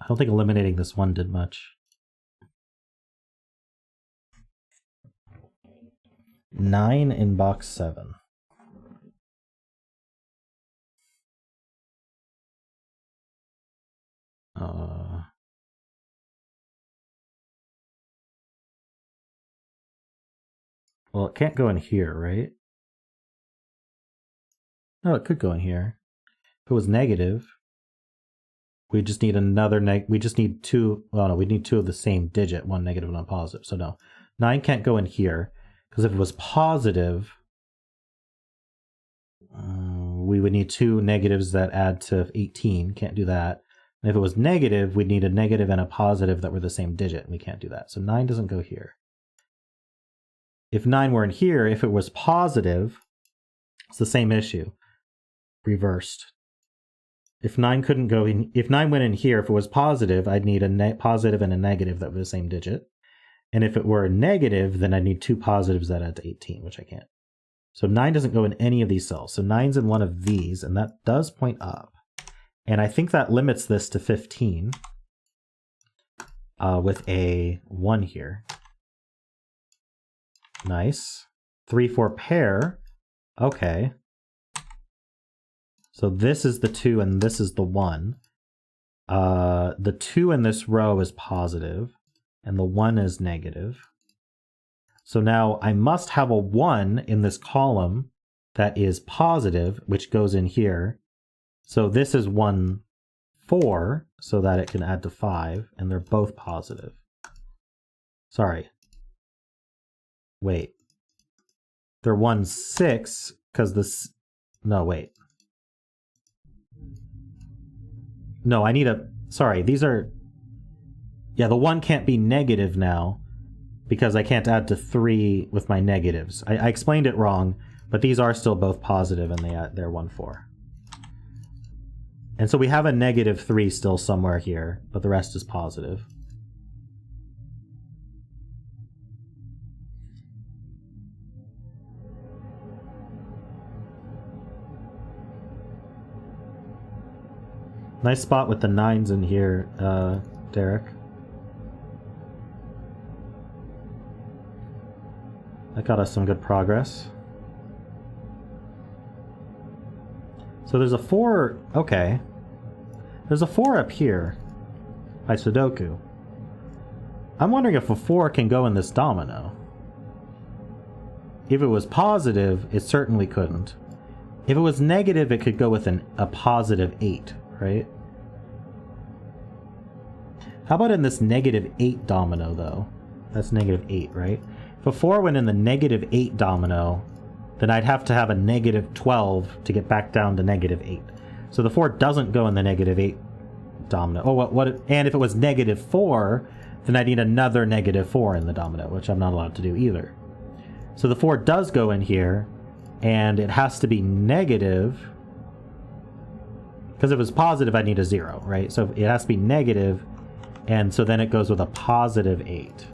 I don't think eliminating this one did much. 9 in box 7. Well, it can't go in here, right? No, it could go in here. If it was negative, we just need another we just need 2. Oh no, we need 2 of the same digit, one negative and one positive. So no, 9 can't go in here, because if it was positive, we would need 2 negatives that add to 18. Can't do that. And if it was negative, we'd need a negative and a positive that were the same digit. We can't do that. So 9 doesn't go here. If 9 were in here, if it was positive, it's the same issue. Reversed. If 9 couldn't go in, if 9 went in here, if it was positive, I'd need a positive and a negative that were the same digit. And if it were negative, then I need 2 positives that add to 18, which I can't. So 9 doesn't go in any of these cells. So 9's in one of these, and that does point up. And I think that limits this to 15 with a 1 here. Nice. 3, 4 pair. Okay. So this is the 2 and this is the 1. The 2 in this row is positive and the 1 is negative. So now I must have a 1 in this column that is positive, which goes in here. So this is 1, 4, so that it can add to 5, and they're both positive. Sorry. Wait. They're 1, 6, because this... No, wait. No, I need a... Sorry, these are... Yeah, the 1 can't be negative now, because I can't add to 3 with my negatives. I explained it wrong, but these are still both positive, and they're 1, 4. And so we have a -3 still somewhere here, but the rest is positive. Nice spot with the 9s in here, Derek. That got us some good progress. So there's a 4... Okay. There's a 4 up here by Sudoku. I'm wondering if a 4 can go in this domino. If it was positive, it certainly couldn't. If it was negative, it could go with a positive 8, right? How about in this -8 domino, though? That's -8, right? If a 4 went in the -8 domino, then I'd have to have a -12 to get back down to -8. So the 4 doesn't go in the -8 domino. Oh, and if it was -4, then I need another -4 in the domino, which I'm not allowed to do either. So the 4 does go in here, and it has to be negative, because if it was positive, I need a 0, right? So it has to be negative, and so then it goes with a +8.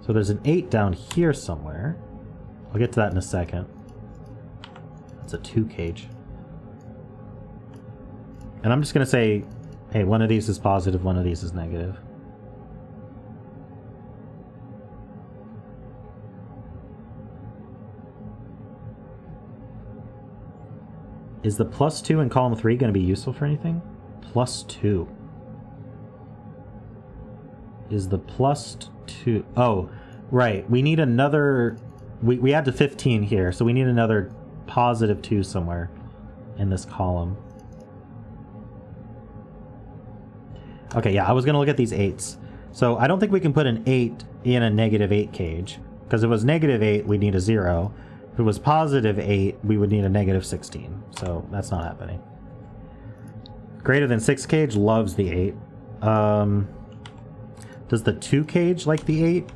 So there's an 8 down here somewhere. I'll get to that in a second. It's a 2 cage. And I'm just going to say, hey, one of these is positive, one of these is negative. Is the +2 in column 3 going to be useful for anything? +2. Is the +2... Oh, right. We need another... We add to 15 here, so we need another +2 somewhere in this column. Okay, yeah, I was going to look at these 8s. So I don't think we can put an 8 in a -8 cage, because if it was -8, we'd need a 0. If it was +8, we would need a -16. So that's not happening. Greater than 6 cage loves the 8. Does the 2 cage like the 8?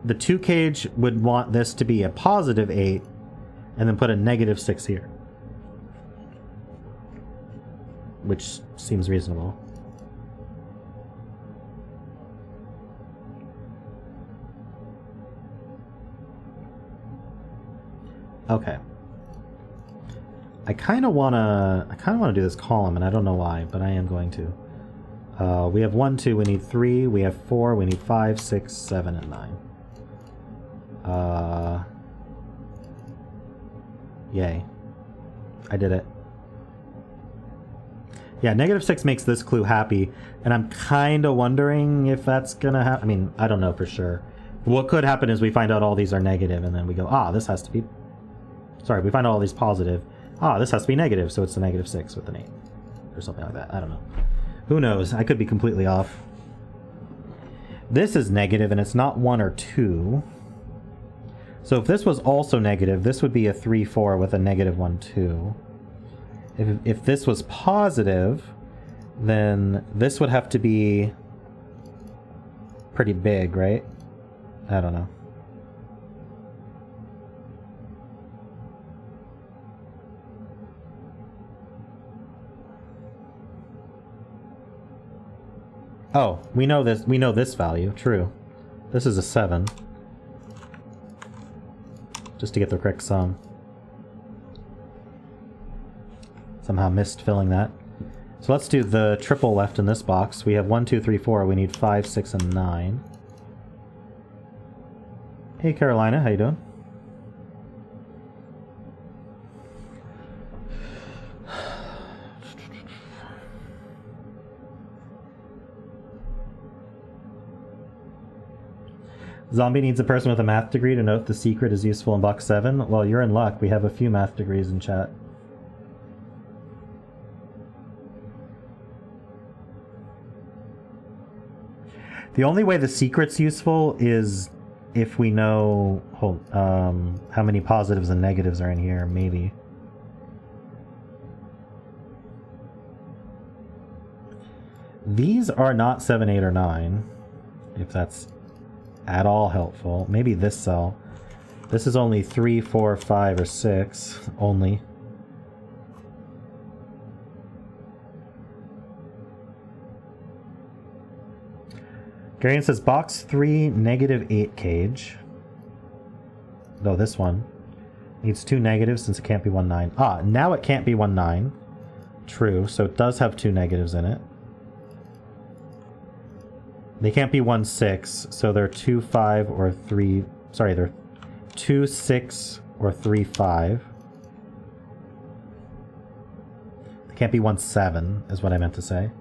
The 2 cage would want this to be a +8 and then put a -6 here, which seems reasonable. Okay. I kind of want to do this column, and I don't know why, but I am going to. We have 1, 2, we need 3, we have 4, we need 5, 6, 7, and 9. Yay. I did it. Yeah, -6 makes this clue happy, and I'm kind of wondering if that's gonna happen. I mean, I don't know for sure. What could happen is we find out all these are negative, and then we go, this has to be... Sorry, we find all these positive. This has to be negative, so it's a -6 with an 8. Or something like that. I don't know. Who knows? I could be completely off. This is negative, and it's not 1 or 2. So if this was also negative, this would be a 3, 4 with a -1, 2. If this was positive, then this would have to be pretty big, right? I don't know. Oh, we know this. We know this value. True. This is a 7. Just to get the correct sum. Somehow missed filling that. So let's do the triple left in this box. We have 1, 2, 3, 4. We need 5, 6, and 9. Hey, Carolina. How you doing? Zombie needs a person with a math degree to know if the secret is useful in box 7. Well, you're in luck. We have a few math degrees in chat. The only way the secret's useful is if we know how many positives and negatives are in here, maybe. These are not 7, 8, or 9, if that's at all helpful. Maybe this cell. This is only 3, 4, 5, or 6 only. Garian says box 3 -8 cage. No, this one needs 2 negatives since it can't be 1, 9. Now it can't be 1, 9. True, so it does have 2 negatives in it. They can't be 1, 6, so they're 2, 5, or 3... Sorry, they're 2, 6, or 3, 5. They can't be 1, 7, is what I meant to say.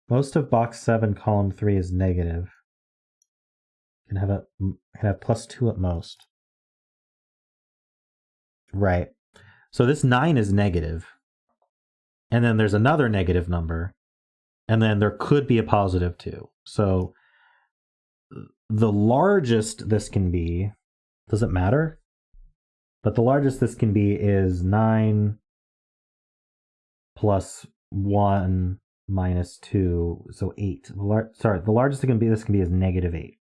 Most of box 7, column 3 is negative. You can have +2 at most. Right. So this 9 is negative. And then there's another negative number. And then there could be a positive too. So the largest this can be, does it matter? But the largest this can be is 9 plus 1 minus 2, so 8. The largest this can be is -8.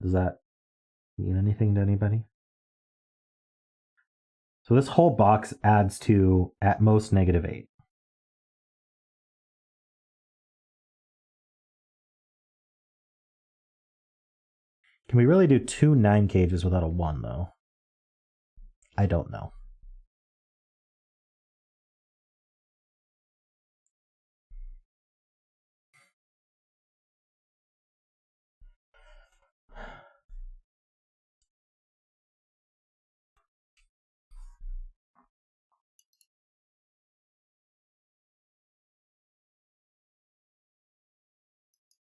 Does that mean anything to anybody? So this whole box adds to, at most, -8. Can we really do 2 9 cages without a 1, though? I don't know.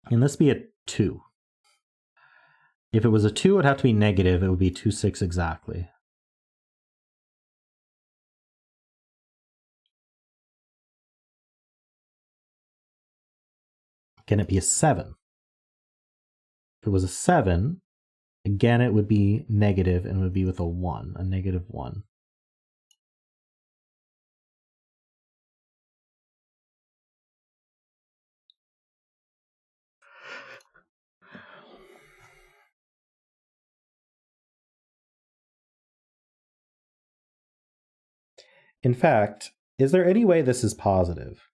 Can this be a 2? If it was a 2, it would have to be negative. It would be 2 6 exactly. Can it be a 7? If it was a 7, again it would be negative and it would be with a 1, a -1. In fact, is there any way this is positive?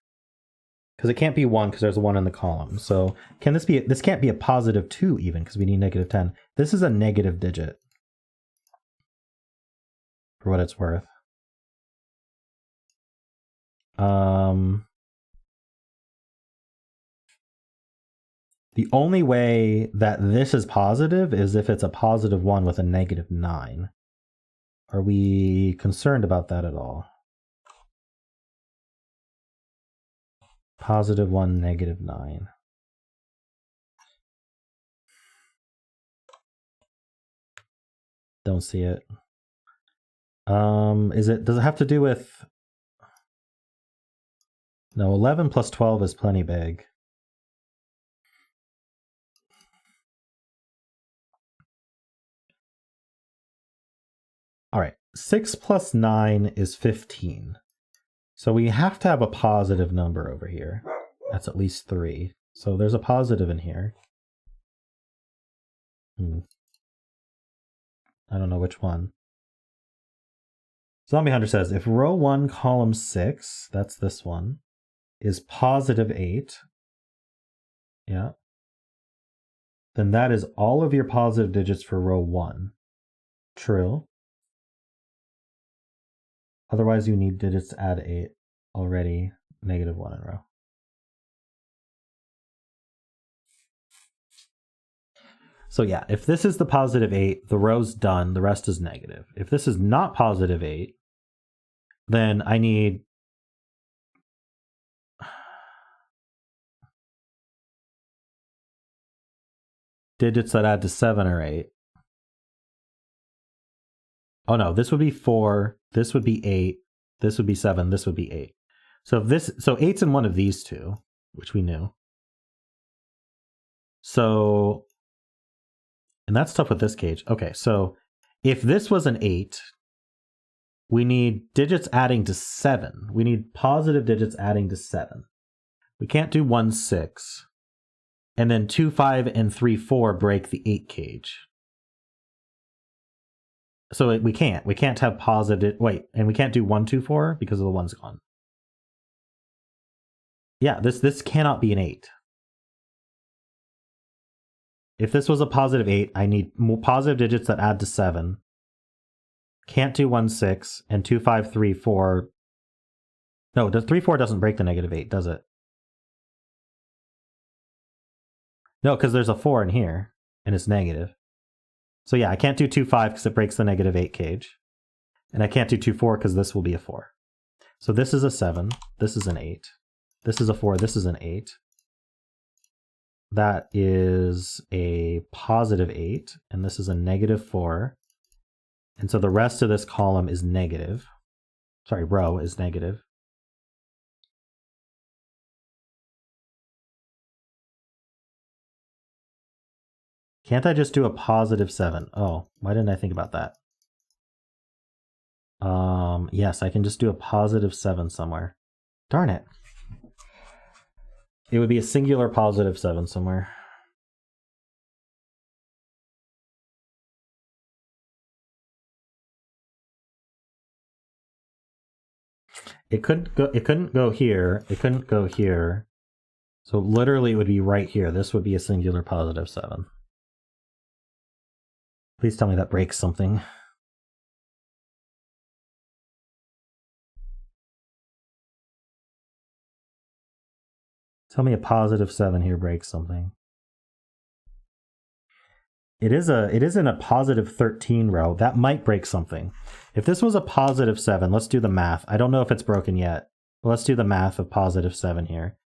Because it can't be 1 because there's a 1 in the column. So can this be, this can't be a positive 2 even because we need -10. This is a negative digit for what it's worth. The only way that this is positive is if it's a +1 with a -9. Are we concerned about that at all? +1, -9. Don't see it. Does it have to do with... No, 11 plus 12 is plenty big. All right, 6 plus 9 is 15. So we have to have a positive number over here. That's at least 3. So there's a positive in here. I don't know which one. Zombie Hunter says, if row 1, column 6, that's this one, is +8, yeah, then that is all of your positive digits for row 1. True. Otherwise, you need digits to add 8 already, -1 in row. So yeah, if this is the +8, the row's done, the rest is negative. If this is not +8, then I need digits that add to 7 or 8. Oh no, this would be 4, this would be 8, this would be 7, this would be 8. So if this, so 8's in one of these two, which we knew. So, and that's tough with this cage. Okay, so if this was an 8, we need digits adding to 7. We need positive digits adding to 7. We can't do 1 6. And then 2 5 and 3 4 break the 8 cage. So we can't have positive, wait, and we can't do 1 2 4 because of the 1's gone. Yeah, this cannot be an 8. If this was a +8, I need more positive digits that add to 7. Can't do 1 6 and 2 5 3 4. No, the 3 4 doesn't break the -8, does it? No, because there's a 4 in here and it's negative. So yeah, I can't do 2 5 because it breaks the -8 cage. And I can't do 2 4 because this will be a 4. So this is a 7, this is an 8. This is a 4, this is an 8. That is a +8, and this is a -4. And so the rest of this column is negative. Sorry, row is negative. Can't I just do a positive 7? Oh, why didn't I think about that? Yes, I can just do a positive 7 somewhere. Darn it. It would be a singular positive 7 somewhere. It couldn't go here. It couldn't go here. So literally it would be right here. This would be a singular positive 7. Please tell me that breaks something. Tell me a positive 7 here breaks something. It is in a positive 13 row. That might break something. If this was a positive 7, let's do the math. I don't know if it's broken yet. But let's do the math of positive 7 here.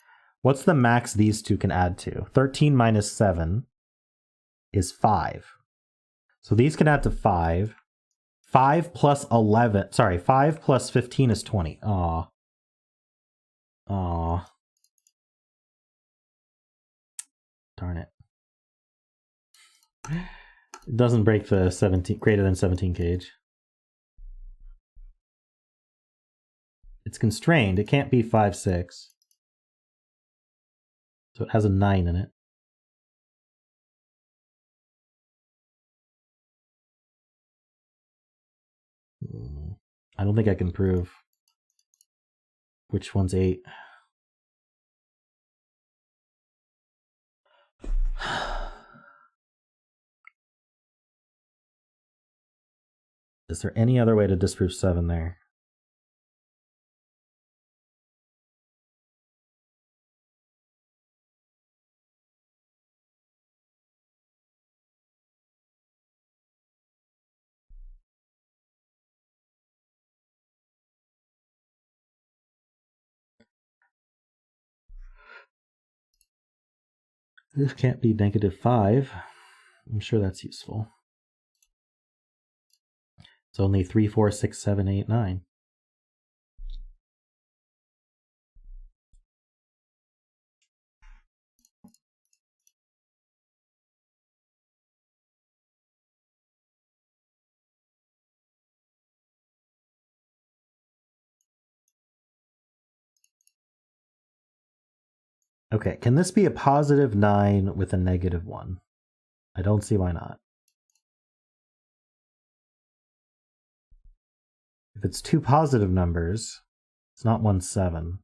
What's the max these two can add to? 13 minus 7 is 5. So these can add to 5. 5 plus 11. Sorry, 5 plus 15 is 20. Aw. Aw. Darn it. It doesn't break the 17 greater than 17 cage. It's constrained. It can't be 5, 6. So it has a 9 in it. I don't think I can prove which one's 8. Is there any other way to disprove 7 there? This can't be negative 5. I'm sure that's useful. It's only 3, 4, 6, 7, 8, 9. Okay, can this be a positive 9 with a negative 1? I don't see why not. If it's two positive numbers, it's not 1, 7.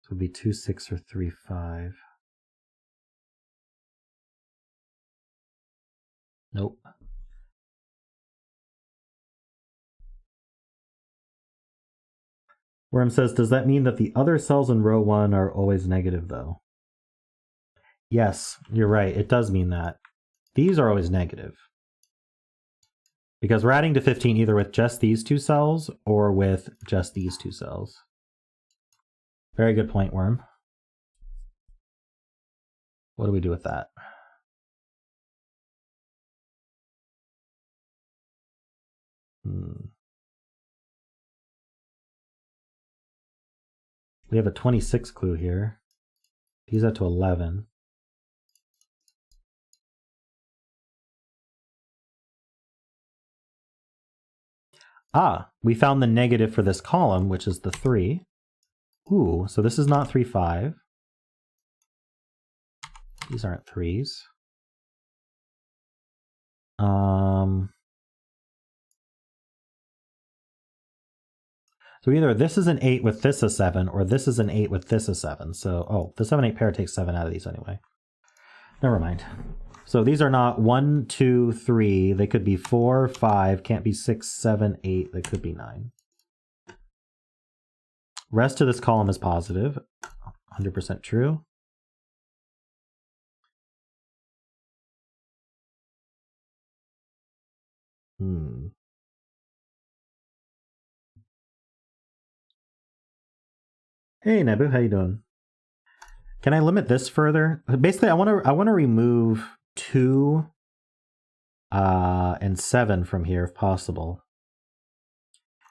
So it would be 2, 6, or 3, 5. Nope. Worm says, does that mean that the other cells in row 1 are always negative, though? Yes, you're right. It does mean that. These are always negative. Because we're adding to 15 either with just these two cells or with just these two cells. Very good point, Worm. What do we do with that? We have a 26 clue here. These are to 11. Ah, we found the negative for this column, which is the 3. Ooh, so this is not 3, 5. These aren't 3s. So either this is an 8 with this a 7, or this is an 8 with this a 7. So, oh, the 7, 8 pair takes 7 out of these anyway. Never mind. So these are not 1, 2, 3. They could be 4, 5. Can't be 6, 7, 8. They could be 9. Rest of this column is positive. 100% true. Hey Nebu, how you doing? Can I limit this further? Basically, I want to remove 2 and 7 from here if possible.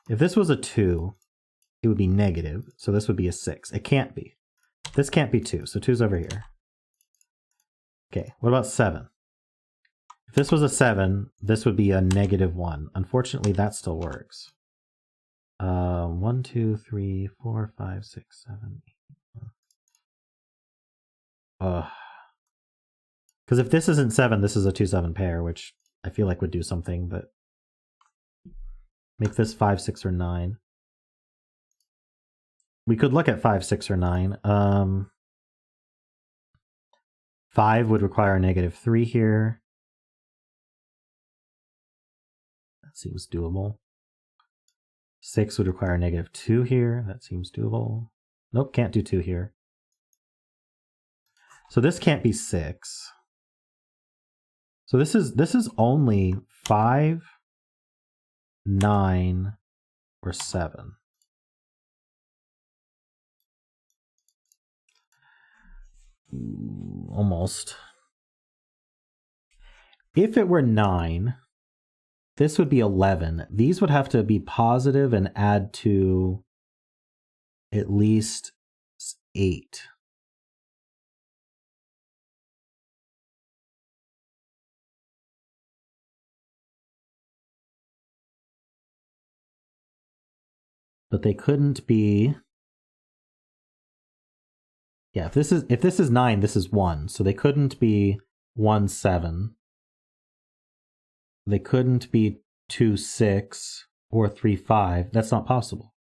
If this was a 2, it would be negative, so this would be a 6. It can't be. This can't be 2, so 2's over here. Okay, what about 7? If this was a 7, this would be a -1. Unfortunately, that still works. 1, 2, 3, 4, 5, 6, 7, 8. Because if this isn't 7, this is a 2-7 pair, which I feel like would do something, but make this 5, 6, or 9. We could look at 5, 6, or 9. 5 would require a -3 here. That seems doable. 6 would require a -2 here. That seems doable. Nope, can't do 2 here. So this can't be 6. So this is only 5, 9, or 7. Almost. If it were 9, this would be 11. These would have to be positive and add to at least 8. But they couldn't be. Yeah, if this is 9, this is 1. So they couldn't be 1, 7. They couldn't be 2, 6 or 3, 5. That's not possible.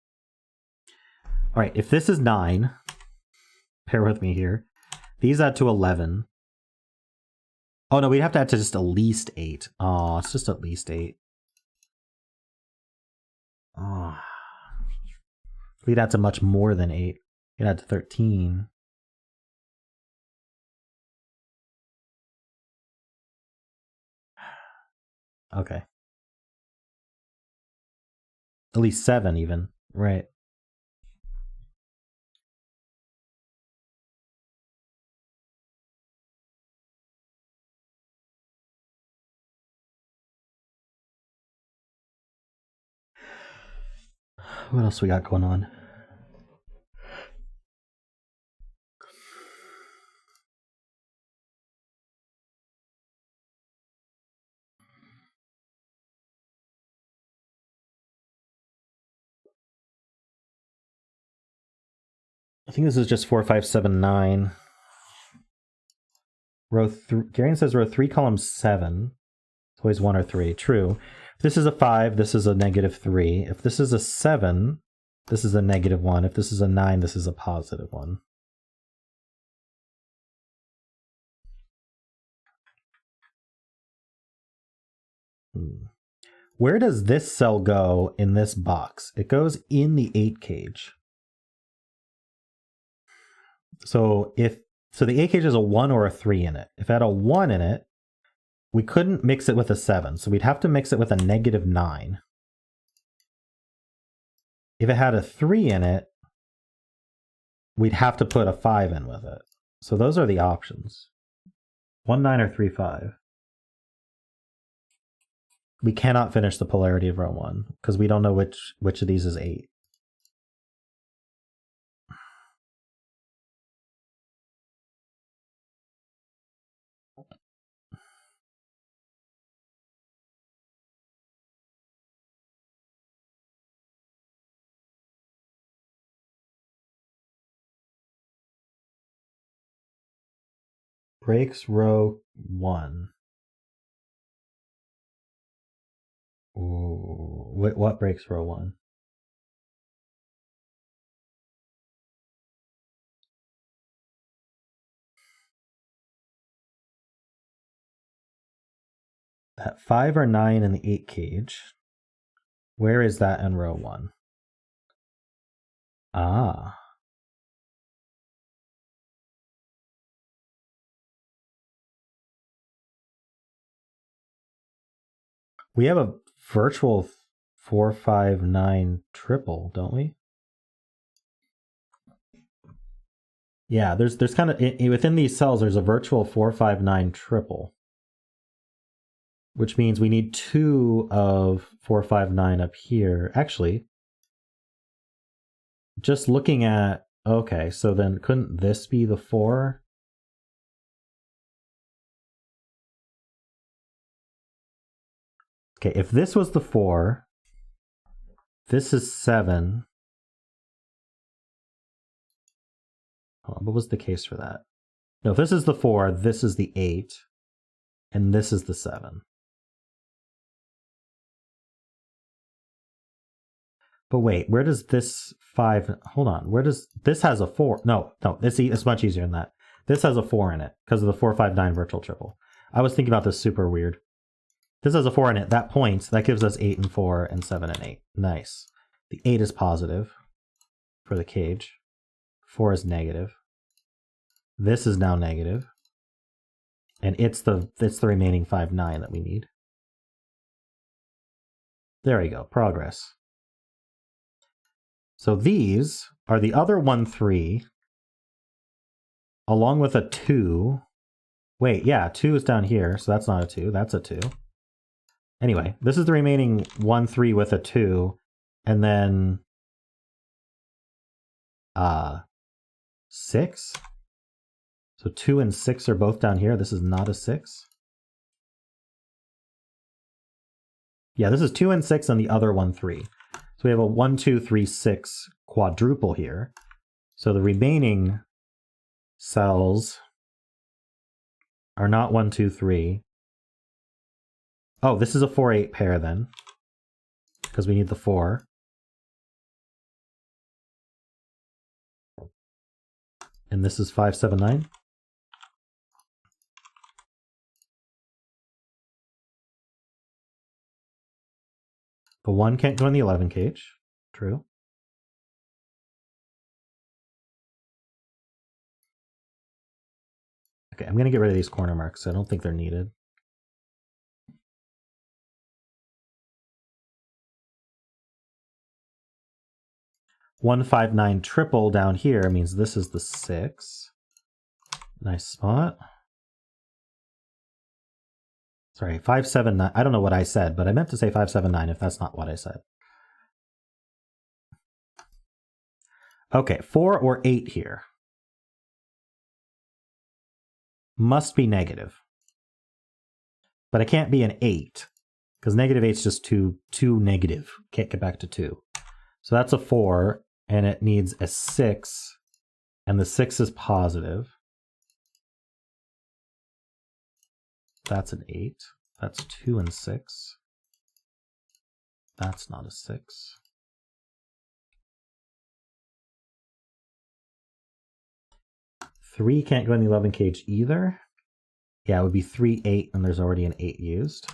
All right, if this is 9, bear with me here. These add to 11. Oh no, we'd have to add to just at least 8. Oh, it's just at least 8. Oh. We'd add to much more than 8. We'd add to 13. Okay. At least 7 even. Right. What else we got going on? I think this is just 4, 5, 7, 9. Row 3. Garion says row 3, column 7. It's always 1 or 3. True. If this is a 5, this is a -3. If this is a 7, this is a -1. If this is a 9, this is a +1. Where does this cell go in this box? It goes in the 8 cage. So the 8 cage has a 1 or a 3 in it. If it had a 1 in it, we couldn't mix it with a 7, so we'd have to mix it with a -9. If it had a 3 in it, we'd have to put a 5 in with it. So those are the options. 1, 9, or 3, 5. We cannot finish the polarity of row 1, because we don't know which of these is 8. Breaks row 1. Ooh, what breaks row 1? That 5 or 9 in the 8 cage. Where is that in row 1? Ah. We have a virtual 4, 5, 9 triple, don't we? Yeah, there's kind of within these cells there's a virtual 4, 5, 9 triple, which means we need 2 of 4, 5, 9 up here. Actually, just looking at, okay, so then couldn't this be the 4? Okay, if this was the 4, this is 7. Hold on, what was the case for that? No, if this is the 4, this is the 8, and this is the 7. But wait, where does this 5... Hold on, where does... This has a 4. No, it's much easier than that. This has a 4 in it because of the 459 virtual triple. I was thinking about this super weird. This has a 4 in it. That points. That gives us 8 and 4 and 7 and 8. Nice. The 8 is positive for the cage. 4 is negative. This is now negative. And it's the remaining 5, 9 that we need. There we go. Progress. So these are the other 1, 3, along with a 2. Wait, yeah, 2 is down here, so that's not a 2. That's a 2. Anyway, this is the remaining 1, 3 with a 2, and then 6. So 2 and 6 are both down here. This is not a 6. Yeah, this is 2 and 6 and the other 1, 3. So we have a 1, 2, 3, 6 quadruple here. So the remaining cells are not 1, 2, 3. Oh, this is a 4, 8 pair then, because we need the 4. And this is 5, 7, 9. The 1 can't go in the 11 cage. True. Okay, I'm going to get rid of these corner marks. I don't think they're needed. One, 5, 9 triple down here means this is the 6. Nice spot. Sorry, 5, 7, 9. I don't know what I said, but I meant to say 5, 7, 9 if that's not what I said. Okay, 4 or 8 here. Must be negative. But it can't be an 8, because negative 8 is just too negative. Can't get back to 2. So that's a 4, and it needs a 6, and the 6 is positive. That's an 8. That's 2 and 6. That's not a 6. Three can't go in the 11 cage either. Yeah, it would be 3, 8, and there's already an 8 used.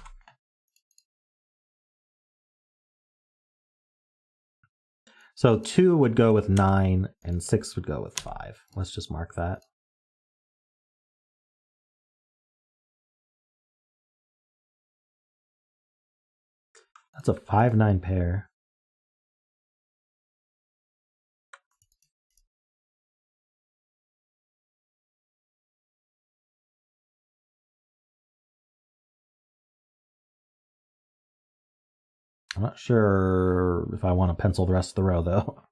So 2 would go with 9, and 6 would go with 5. Let's just mark that. That's a 5, 9 pair. I'm not sure if I want to pencil the rest of the row, though.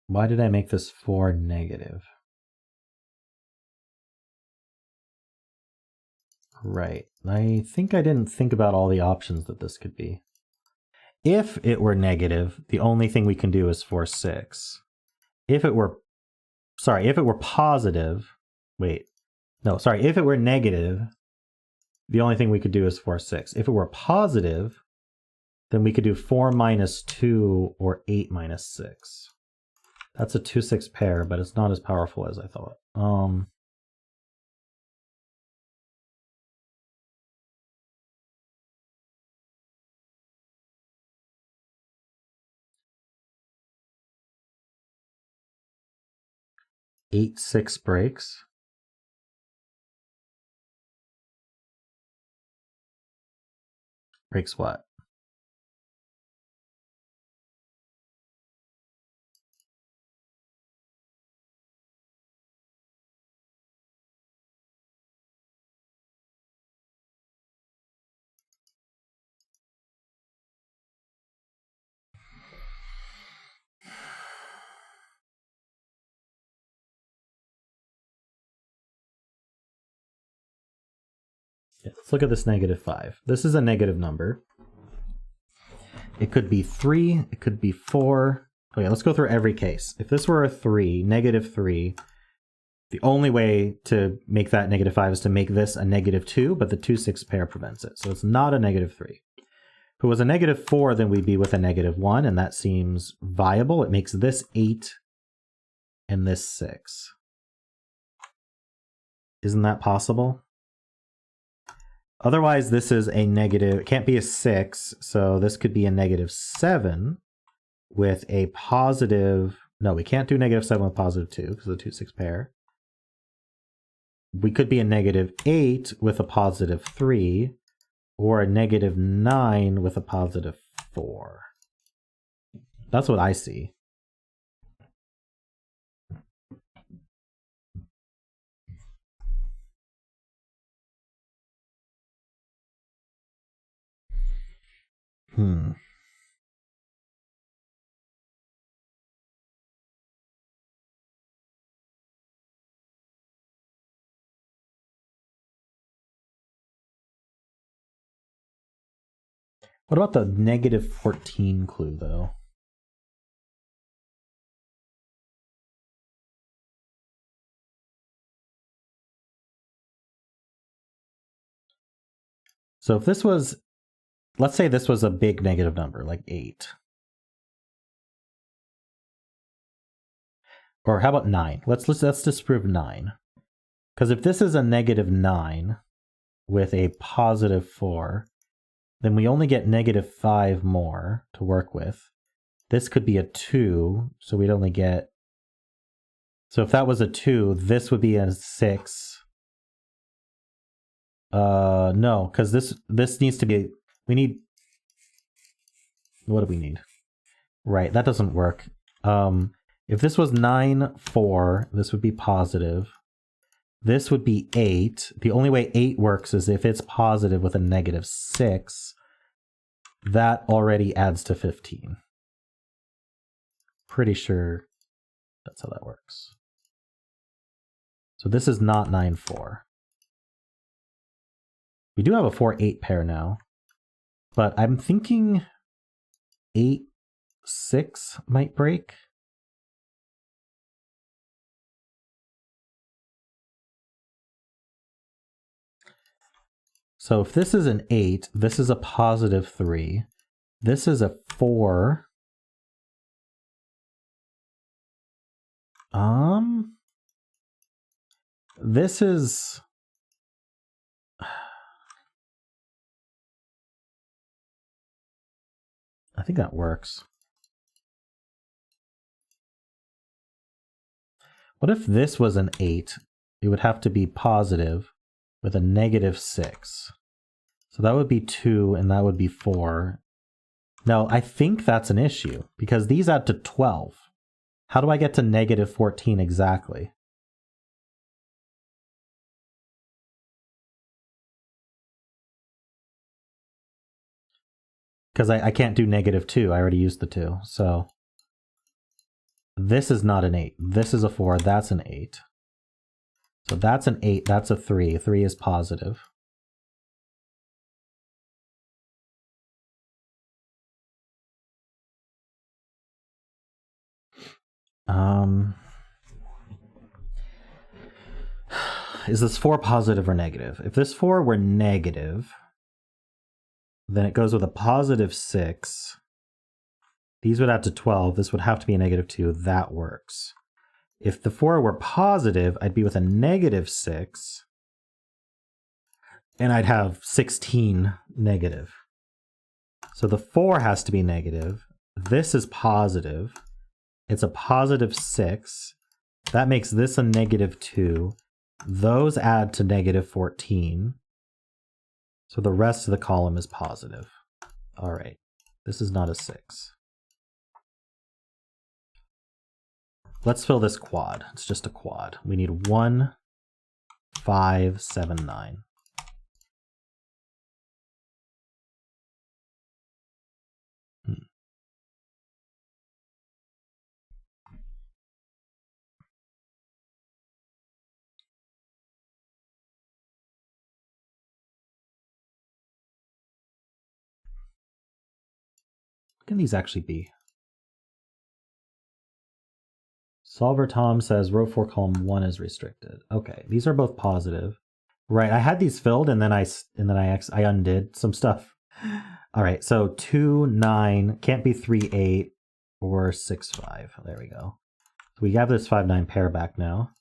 Why did I make this 4 negative? Right. I think I didn't think about all the options that this could be. If it were negative, the only thing we can do is 4, 6. If it were positive, if it were negative, the only thing we could do is 4, 6. If it were positive, then we could do 4 minus 2 or 8 minus 6. That's a 2, 6 pair, but it's not as powerful as I thought. 8, 6 breaks. Breaks what? Yeah, let's look at this -5. This is a negative number. It could be 3, it could be 4. Okay, let's go through every case. If this were a 3, -3, the only way to make that -5 is to make this a -2, but the 2-6 pair prevents it. So it's not a -3. If it was a -4, then we'd be with a -1, and that seems viable. It makes this 8 and this 6. Isn't that possible? Otherwise, this is a negative, it can't be a 6, so this could be a -7 with a positive, no, we can't do -7 with +2 because of the 2-6 pair. We could be a -8 with a +3, or a -9 with a +4. That's what I see. What about the -14 clue, though? So if this was, let's say this was a big negative number, like 8. Or how about 9? Let's disprove 9. Because if this is a -9 with a +4, then we only get -5 more to work with. This could be a 2, so we'd only get... So if that was a 2, this would be a 6. No, because this needs to be... We need... What do we need? Right, that doesn't work. If this was 9, 4, this would be positive. This would be 8. The only way 8 works is if it's positive with a -6. That already adds to 15. Pretty sure that's how that works. So this is not 9, 4. We do have a 4, 8 pair now. But I'm thinking 8, 6 might break. So if this is an 8, this is a +3. This is a 4. This is... I think that works. What if this was an 8? It would have to be positive with a -6. So that would be 2 and that would be 4. Now, I think that's an issue because these add to 12. How do I get to -14 exactly? Because I can't do -2. I already used the 2. So this is not an 8. This is a 4. That's an 8. So that's an 8. That's a 3. 3 is positive. Is this 4 positive or negative? If this 4 were negative, then it goes with a +6. These would add to 12. This would have to be a -2. That works. If the 4 were positive, I'd be with a -6. And I'd have 16 negative. So the 4 has to be negative. This is positive. It's a +6. That makes this a -2. Those add to -14. So the rest of the column is positive. All right. This is not a 6. Let's fill this quad. It's just a quad. We need 1, 5, 7, 9. What can these actually be? Solver Tom says row 4 column 1 is restricted. Okay, these are both positive. Right, I had these filled and then I undid some stuff. All right, so 2, 9, can't be 3, 8 or 6, 5. There we go. So we have this 5, 9 pair back now.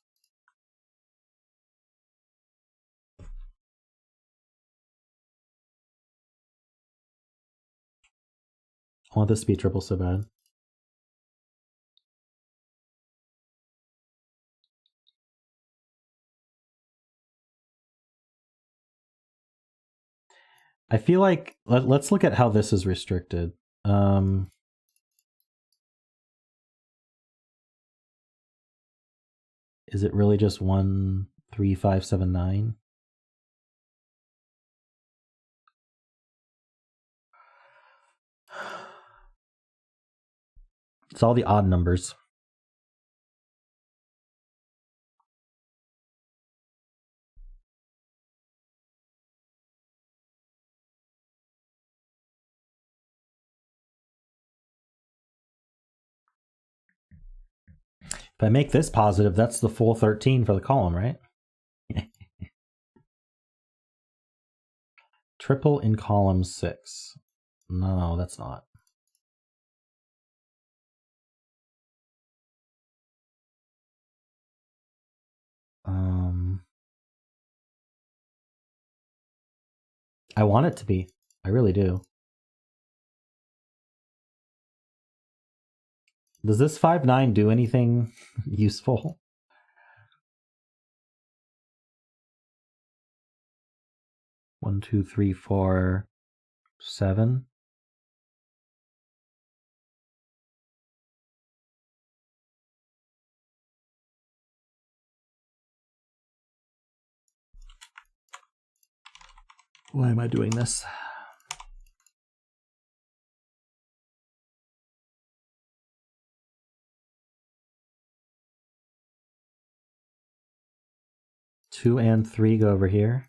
I want this to be triple so bad. I feel like let's look at how this is restricted. Is it really just 1, 3, 5, 7, 9? It's all the odd numbers. If I make this positive, that's the full 13 for the column, right? Triple in column 6. No, that's not. I want it to be. I really do. Does this 5, 9 do anything useful? One, 2, 3, 4, 7. Why am I doing this? Two and 3 go over here.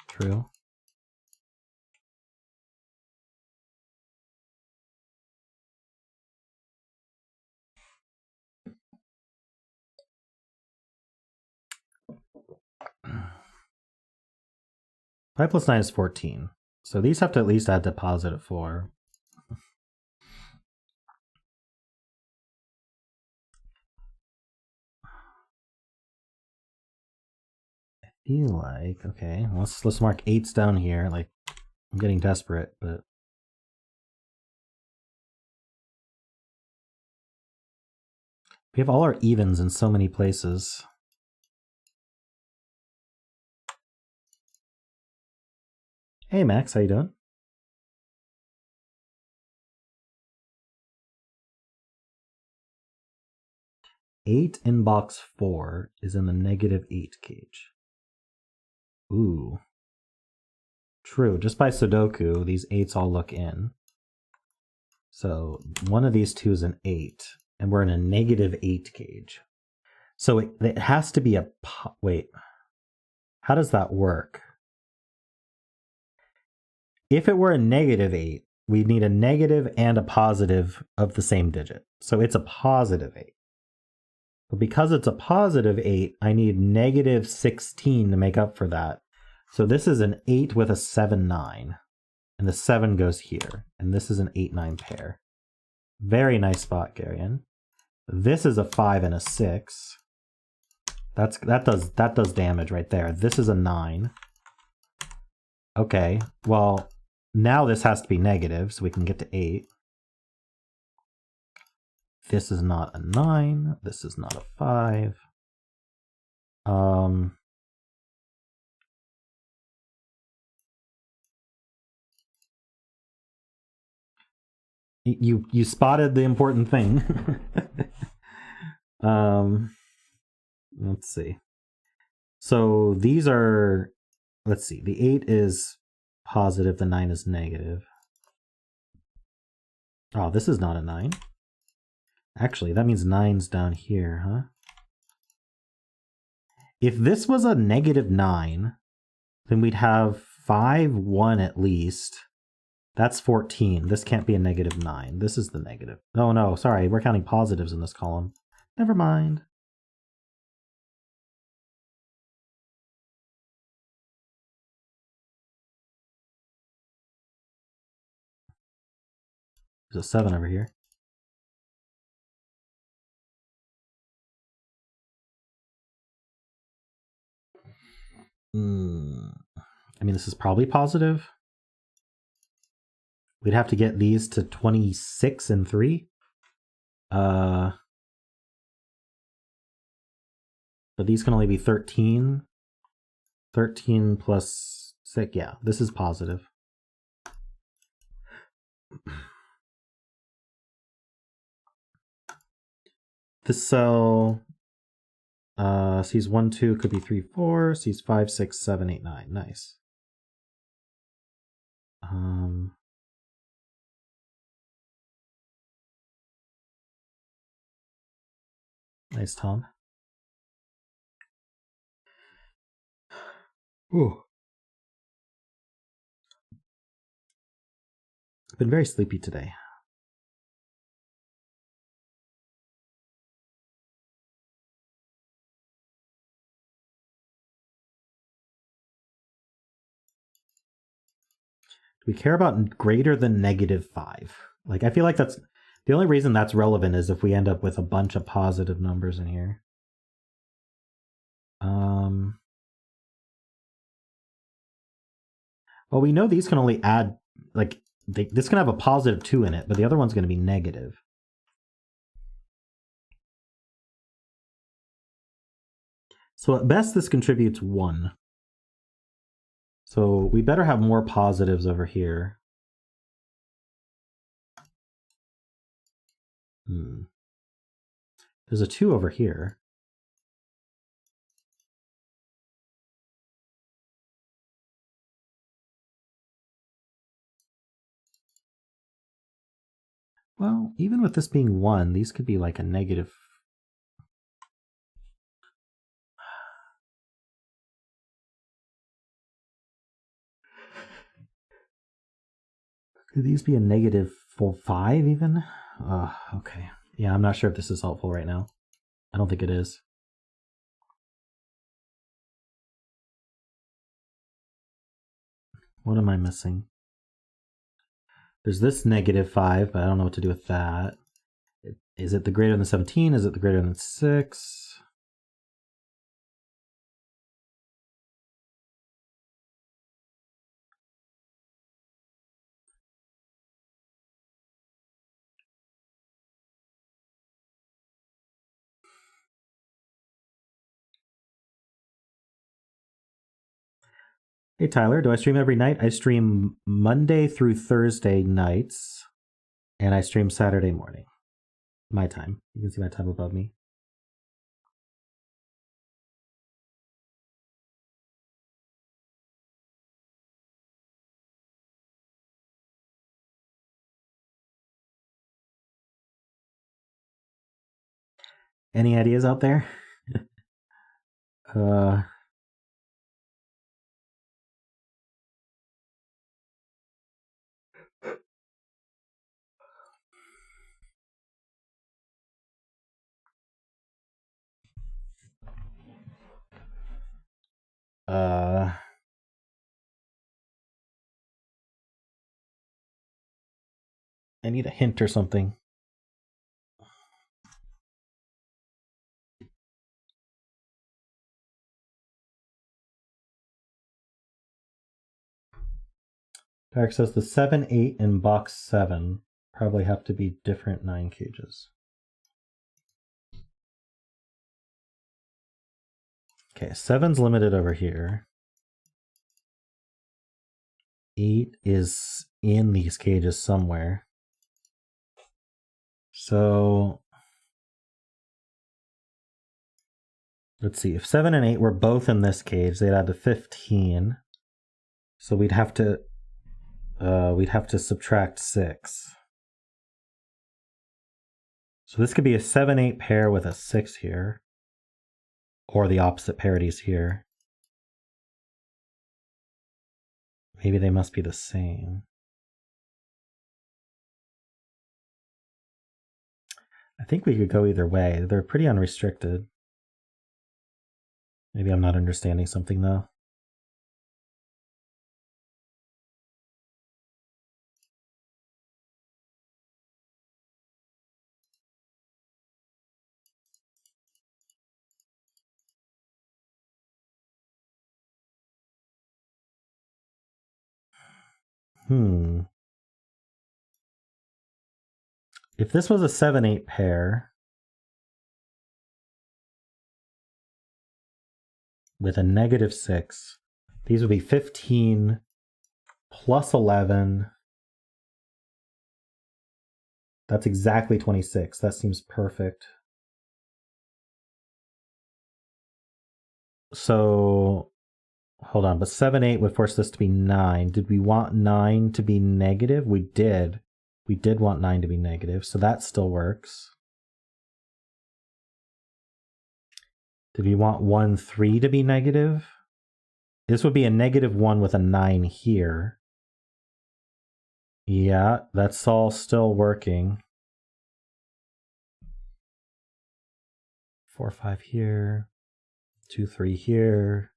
True. Five plus 9 is 14. So these have to at least add to positive 4. I feel like, okay, let's mark 8s down here. Like, I'm getting desperate, but we have all our evens in so many places. Hey Max, how you doing? Eight in box 4 is in the -8 cage. Ooh. True, just by Sudoku, these 8s all look in. So one of these two is an 8, and we're in a -8 cage. So it has to be a... Wait. How does that work? If it were a -8, we'd need a negative and a positive of the same digit. So it's a positive 8. But because it's a positive 8, I need -16 to make up for that. So this is an 8 with a 7, 9. And the 7 goes here. And this is an 8, 9 pair. Very nice spot, Garion. This is a 5 and a 6. That does damage right there. This is a 9. Okay, well, now this has to be negative, so we can get to 8. This is not a 9. This is not a 5. You spotted the important thing. Let's see. So these are, let's see, the 8 is positive, the 9 is negative. Oh, this is not a 9. Actually, that means 9's down here, huh? If this was a negative 9, then we'd have 5, 1 at least. That's 14. This can't be a negative 9. This is the negative. Oh, no, sorry. We're counting positives in this column. Never mind. There's a 7 over here. I mean, this is probably positive. We'd have to get these to 26 and 3. But these can only be 13. 13 plus 6. Yeah, this is positive. This cell sees 1, 2, could be 3, 4, sees 5, 6, 7, 8, 9. Nice. Nice, Tom. Ooh. I've been very sleepy today. Do we care about greater than -5? Like, I feel like that's the only reason that's relevant is if we end up with a bunch of positive numbers in here. Well, we know these can only add, like, this can have a positive 2 in it, but the other one's going to be negative. So at best, this contributes 1. So we better have more positives over here. There's a 2 over here. Well, even with this being 1, these could be like a negative. Could these be a -5 even? Okay. Yeah, I'm not sure if this is helpful right now. I don't think it is. What am I missing? There's this -5, but I don't know what to do with that. Is it the greater than 17? Is it the greater than 6? Hey Tyler, do I stream every night? I stream Monday through Thursday nights, and I stream Saturday morning. My time. You can see my time above me. Any ideas out there? I need a hint or something. Derek says the 7, 8 in box 7 probably have to be different 9 cages. Okay, 7's limited over here. 8 is in these cages somewhere. So let's see. If 7 and 8 were both in this cage, they'd add to 15. So we'd have to subtract 6. So this could be a 7-8 pair with a 6 here. Or the opposite parities here. Maybe they must be the same. I think we could go either way. They're pretty unrestricted. Maybe I'm not understanding something though. If this was a 7-8 pair with a negative 6, these would be 15 plus 11. That's exactly 26. That seems perfect. So, hold on, but 7-8 would force this to be 9. Did we want 9 to be negative? We did. We did want 9 to be negative, so that still works. Did we want 1, 3 to be negative? This would be a negative 1 with a 9 here. Yeah, that's all still working. 4, 5 here. 2, 3 here.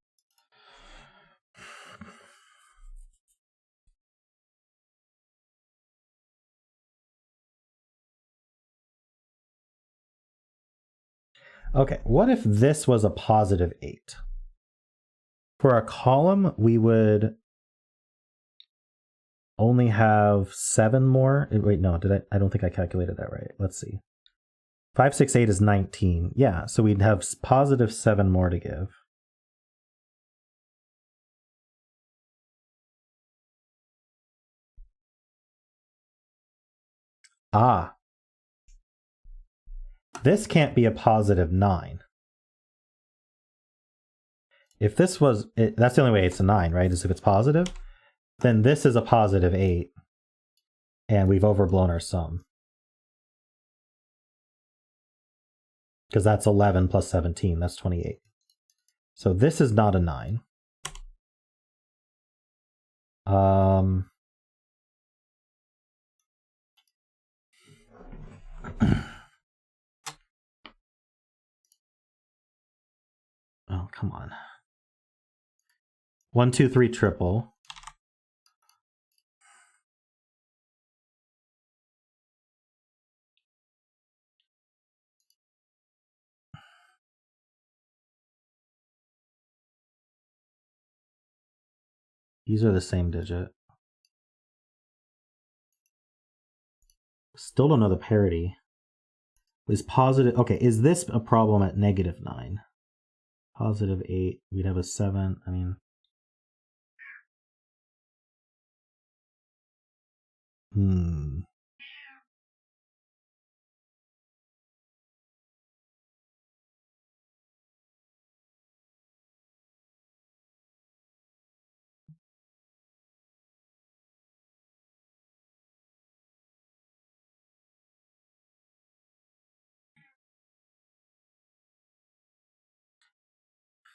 Okay, what if this was a positive 8? For a column, we would only have 7 more. Wait, no, I don't think I calculated that right. Let's see. 5, 6, 8 is 19. Yeah, so we'd have positive 7 more to give. Ah. This can't be a positive 9. If this was, that's the only way it's a 9, right? Is if it's positive. Then this is a positive 8. And we've overblown our sum. Because that's 11 plus 17. That's 28. So this is not a 9. Oh, come on. 1, 2, 3 triple. These are the same digit. Still don't know the parity. Is positive, okay, is this a problem at negative 9? Positive 8, we'd have a 7, I mean.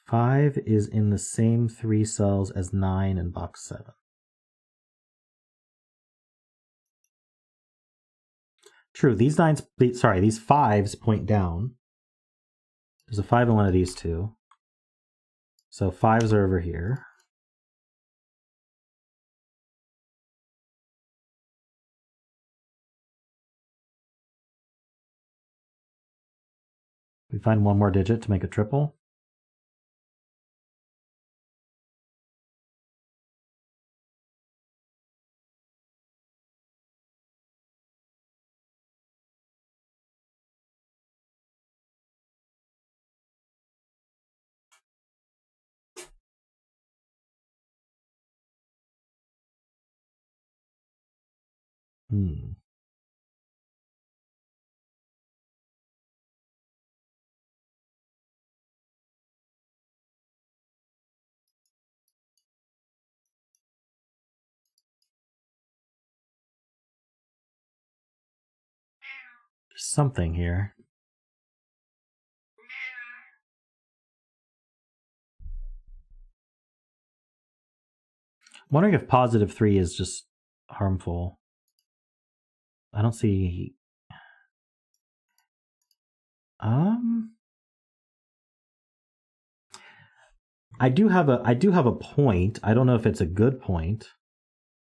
5 is in the same 3 cells as 9 in box 7. True, these 5s point down. There's a 5 in one of these two. So 5s are over here. We find one more digit to make a triple. Hmm. There's something here. I'm wondering if positive 3 is just harmful. I don't see. I do have a point. I don't know if it's a good point.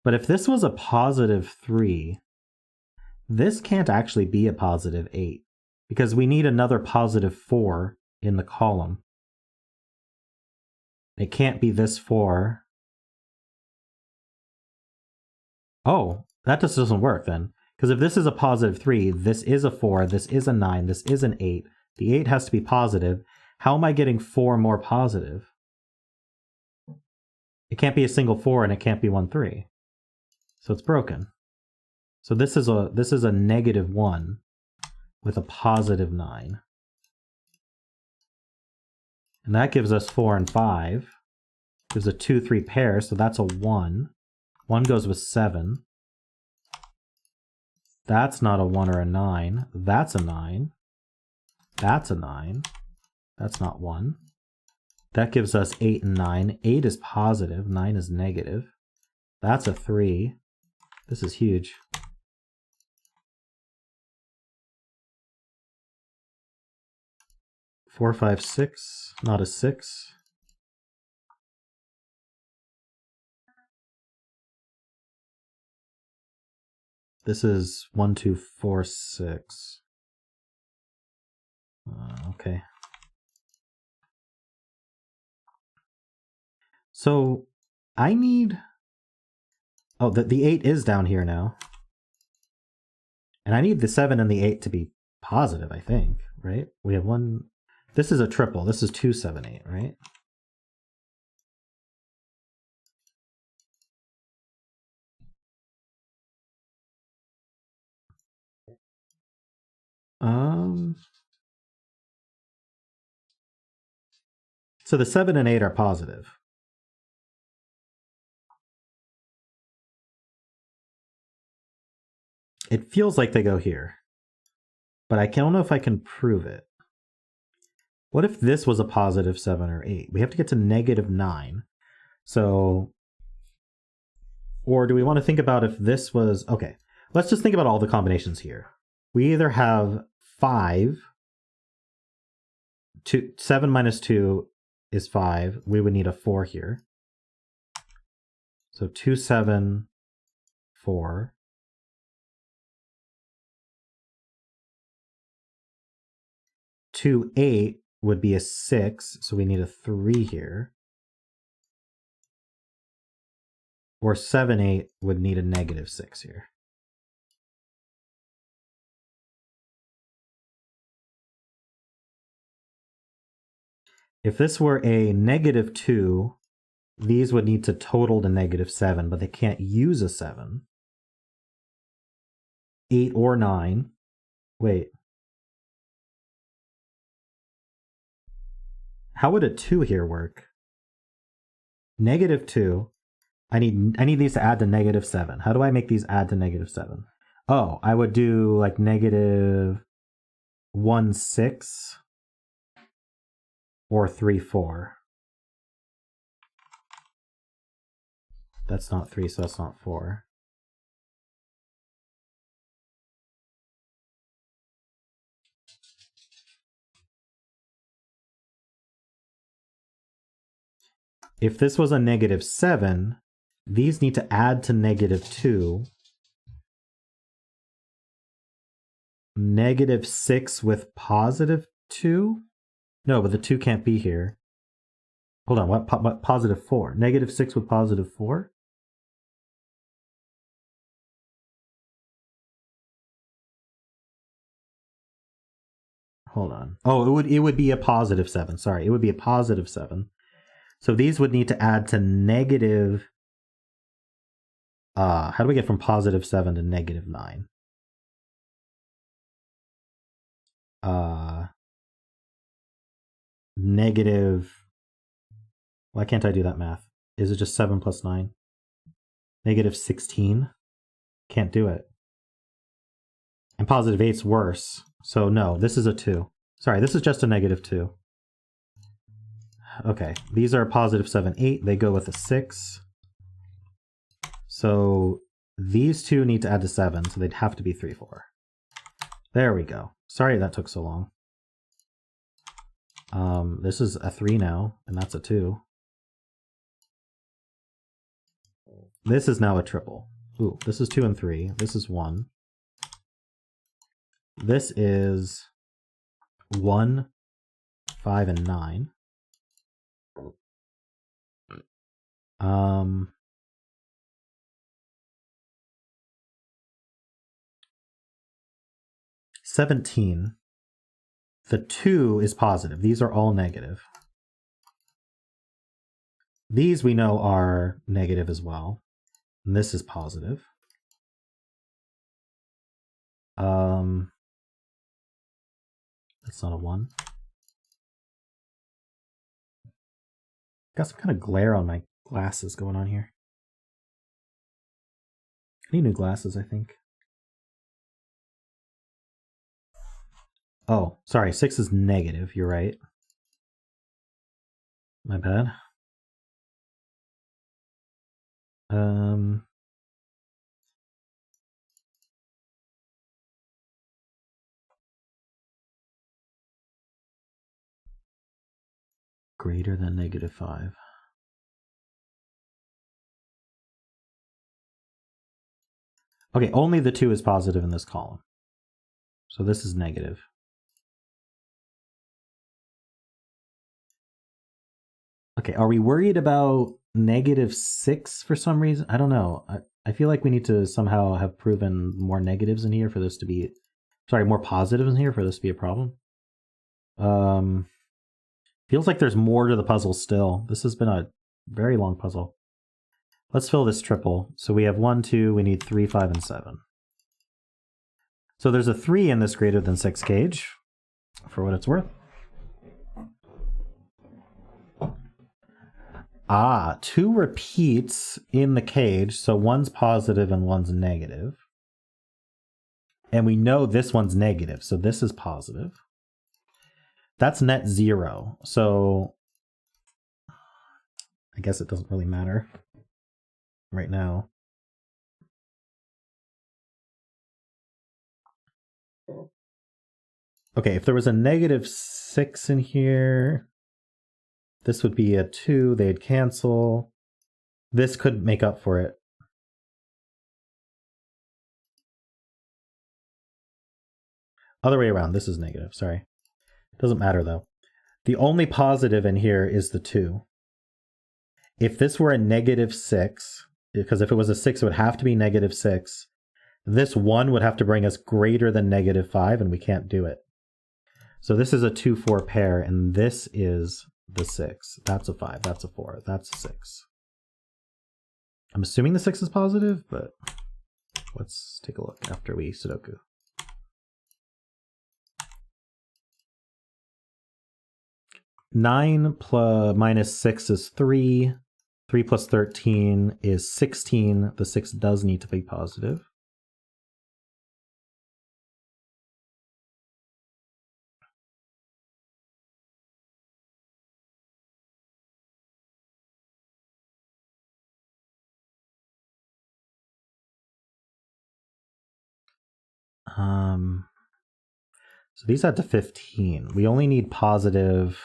But if this was a positive 3, this can't actually be a positive 8 because we need another positive 4 in the column. It can't be this 4. Oh, that just doesn't work then. Because if this is a positive 3, this is a 4, this is a 9, this is an 8. The 8 has to be positive. How am I getting 4 more positive? It can't be a single 4 and it can't be 1 3. So it's broken. So this is a negative 1 with a positive 9. And that gives us 4 and 5. Gives a 2 3 pair, so that's a 1. 1 goes with 7. That's not a 1 or a 9. That's a 9. That's a 9. That's not 1. That gives us 8 and 9. 8 is positive. 9 is negative. That's a 3. This is huge. Four, 5, 6. Not a 6. This is 1, 2, 4, 6. Okay. So I need... Oh, the 8 is down here now. And I need the 7 and the 8 to be positive, I think, right? We have one... This is a triple. This is 2, 7, 8, right? So the 7 and 8 are positive. It feels like they go here. But I don't know if I can prove it. What if this was a positive 7 or 8? We have to get to negative 9. So... Or do we want to think about if this was... Okay, let's just think about all the combinations here. We either have 5... 7 minus 2 is 5. We would need a 4 here. So 2, 7, 4. 2, 8 would be a 6, so we need a 3 here. Or 7, 8 would need a negative 6 here. If this were a negative 2, these would need to total to negative 7, but they can't use a 7. 8 or 9. Wait. How would a 2 here work? Negative 2. I need these to add to negative 7. How do I make these add to negative 7? Oh, I would do like negative 1, 6 or 3, 4. That's not 3, so that's not 4. If this was a negative 7, these need to add to negative 2. Negative 6 with positive 2? No, but the 2 can't be here. Hold on, what positive 4? Negative 6 with positive 4? Hold on. Oh, it would be a positive 7. Sorry, it would be a positive 7. So these would need to add to negative How do we get from positive 7 to negative 9? Negative... Why can't I do that math? Is it just 7 plus 9? Negative 16? Can't do it. And positive 8's worse. So no, this is a 2. Sorry, this is just a negative 2. Okay, these are positive 7, 8. They go with a 6. So these two need to add to 7, so they'd have to be 3, 4. There we go. Sorry that took so long. This is a 3 now, and that's a 2. This is now a triple. Ooh, this is 2 and 3. This is 1. This is 1, 5, and 9. 17. The 2 is positive. These are all negative. These we know are negative as well. And this is positive. That's not a 1. Got some kind of glare on my glasses going on here. I need new glasses, I think. Oh, sorry, 6 is negative, you're right. My bad. Greater than negative 5. Okay, only the 2 is positive in this column. So this is negative. Okay, are we worried about negative 6 for some reason? I don't know. I feel like we need to somehow have proven more negatives in here for this to be... Sorry, more positives in here for this to be a problem. Feels like there's more to the puzzle still. This has been a very long puzzle. Let's fill this triple. So we have 1, 2, we need 3, 5, and 7. So there's a 3 in this greater than 6 cage, for what it's worth. Ah, 2 repeats in the cage, so one's positive and one's negative. And we know this one's negative, so this is positive. That's net 0, so I guess it doesn't really matter right now. Okay, if there was a negative 6 in here, this would be a 2, they'd cancel. This could make up for it. Other way around, this is negative, sorry. Doesn't matter though. The only positive in here is the 2. If this were a negative 6, because if it was a 6, it would have to be negative 6. This 1 would have to bring us greater than negative 5, and we can't do it. So this is a 2-4 pair, and this is the 6. That's a 5, that's a 4, that's a 6. I'm assuming the 6 is positive, but let's take a look after we Sudoku. Nine minus 6 is 3. 3 plus 13 is 16. The 6 does need to be positive. So these add to 15. We only need positive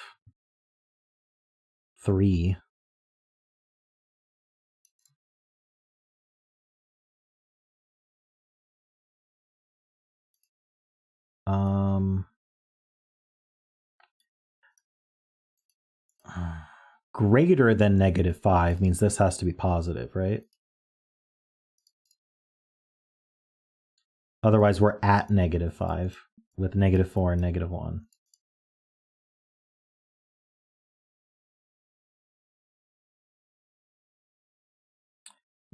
3. Greater than negative 5 means this has to be positive, right? Otherwise, we're at negative 5 with negative 4 and negative 1.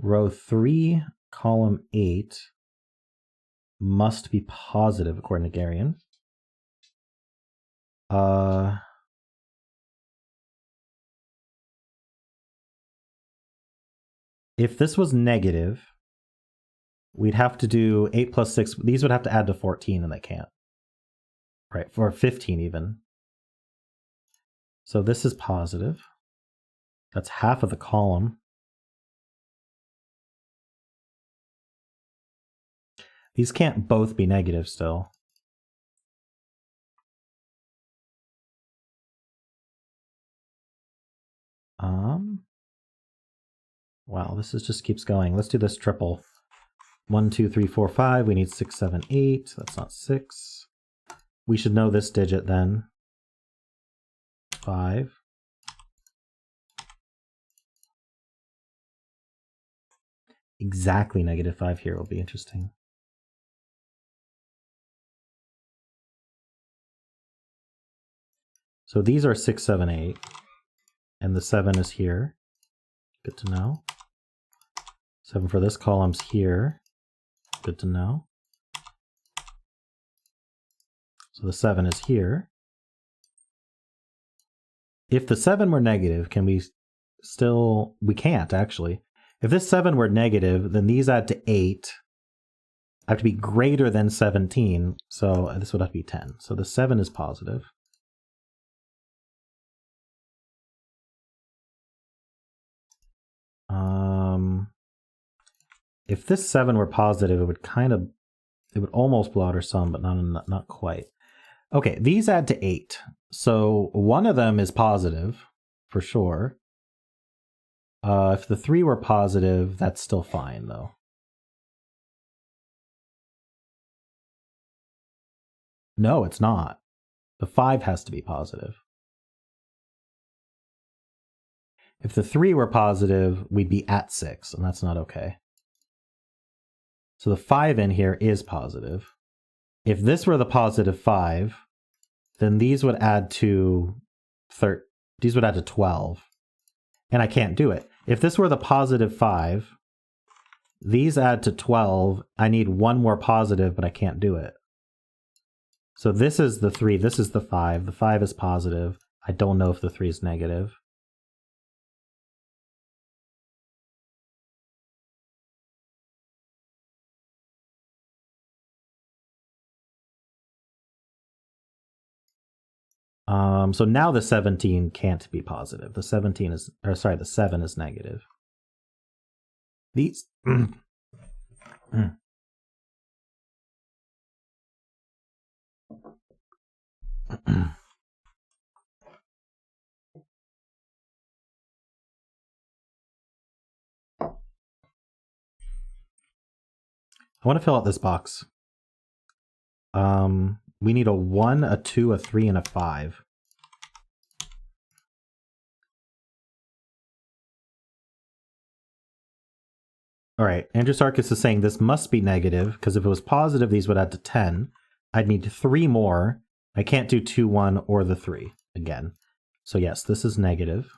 row 3, column 8 must be positive according to Garion. If this was negative, we'd have to do 8 plus 6. These would have to add to 14, and they can't. Right, for 15 even. So this is positive. That's half of the column. These can't both be negative still. Wow, this is just keeps going. Let's do this triple. 1, 2, 3, 4, 5. We need 6, 7, 8. That's not 6. We should know this digit then. 5. Exactly -5 here will be interesting. So these are 6, 7, 8. And the 7 is here. Good to know. 7 for this column's here. Good to know. So the 7 is here. If the 7 were negative, can we still... We can't, actually. If this 7 were negative, then these add to 8. Have to be greater than 17, so this would have to be 10. So the 7 is positive. If this 7 were positive, it would almost blow out our sum, but not quite. Okay, these add to 8. So one of them is positive, for sure. If the 3 were positive, that's still fine, though. No, it's not. The 5 has to be positive. If the 3 were positive, we'd be at 6, and that's not okay. So the 5 in here is positive. If this were the positive 5, then these would add to 12. And I can't do it. If this were the positive 5, these add to 12. I need one more positive, but I can't do it. So this is the 3, this is the 5. The 5 is positive. I don't know if the 3 is negative. So now the 17 can't be positive. The 17 is, or sorry, the 7 is negative. These. I want to fill out this box. We need a 1, a 2, a 3, and a 5. All right, Andrew Sarkis is saying this must be negative, because if it was positive, these would add to 10. I'd need 3 more. I can't do 2, 1, or the 3 again. So yes, this is negative.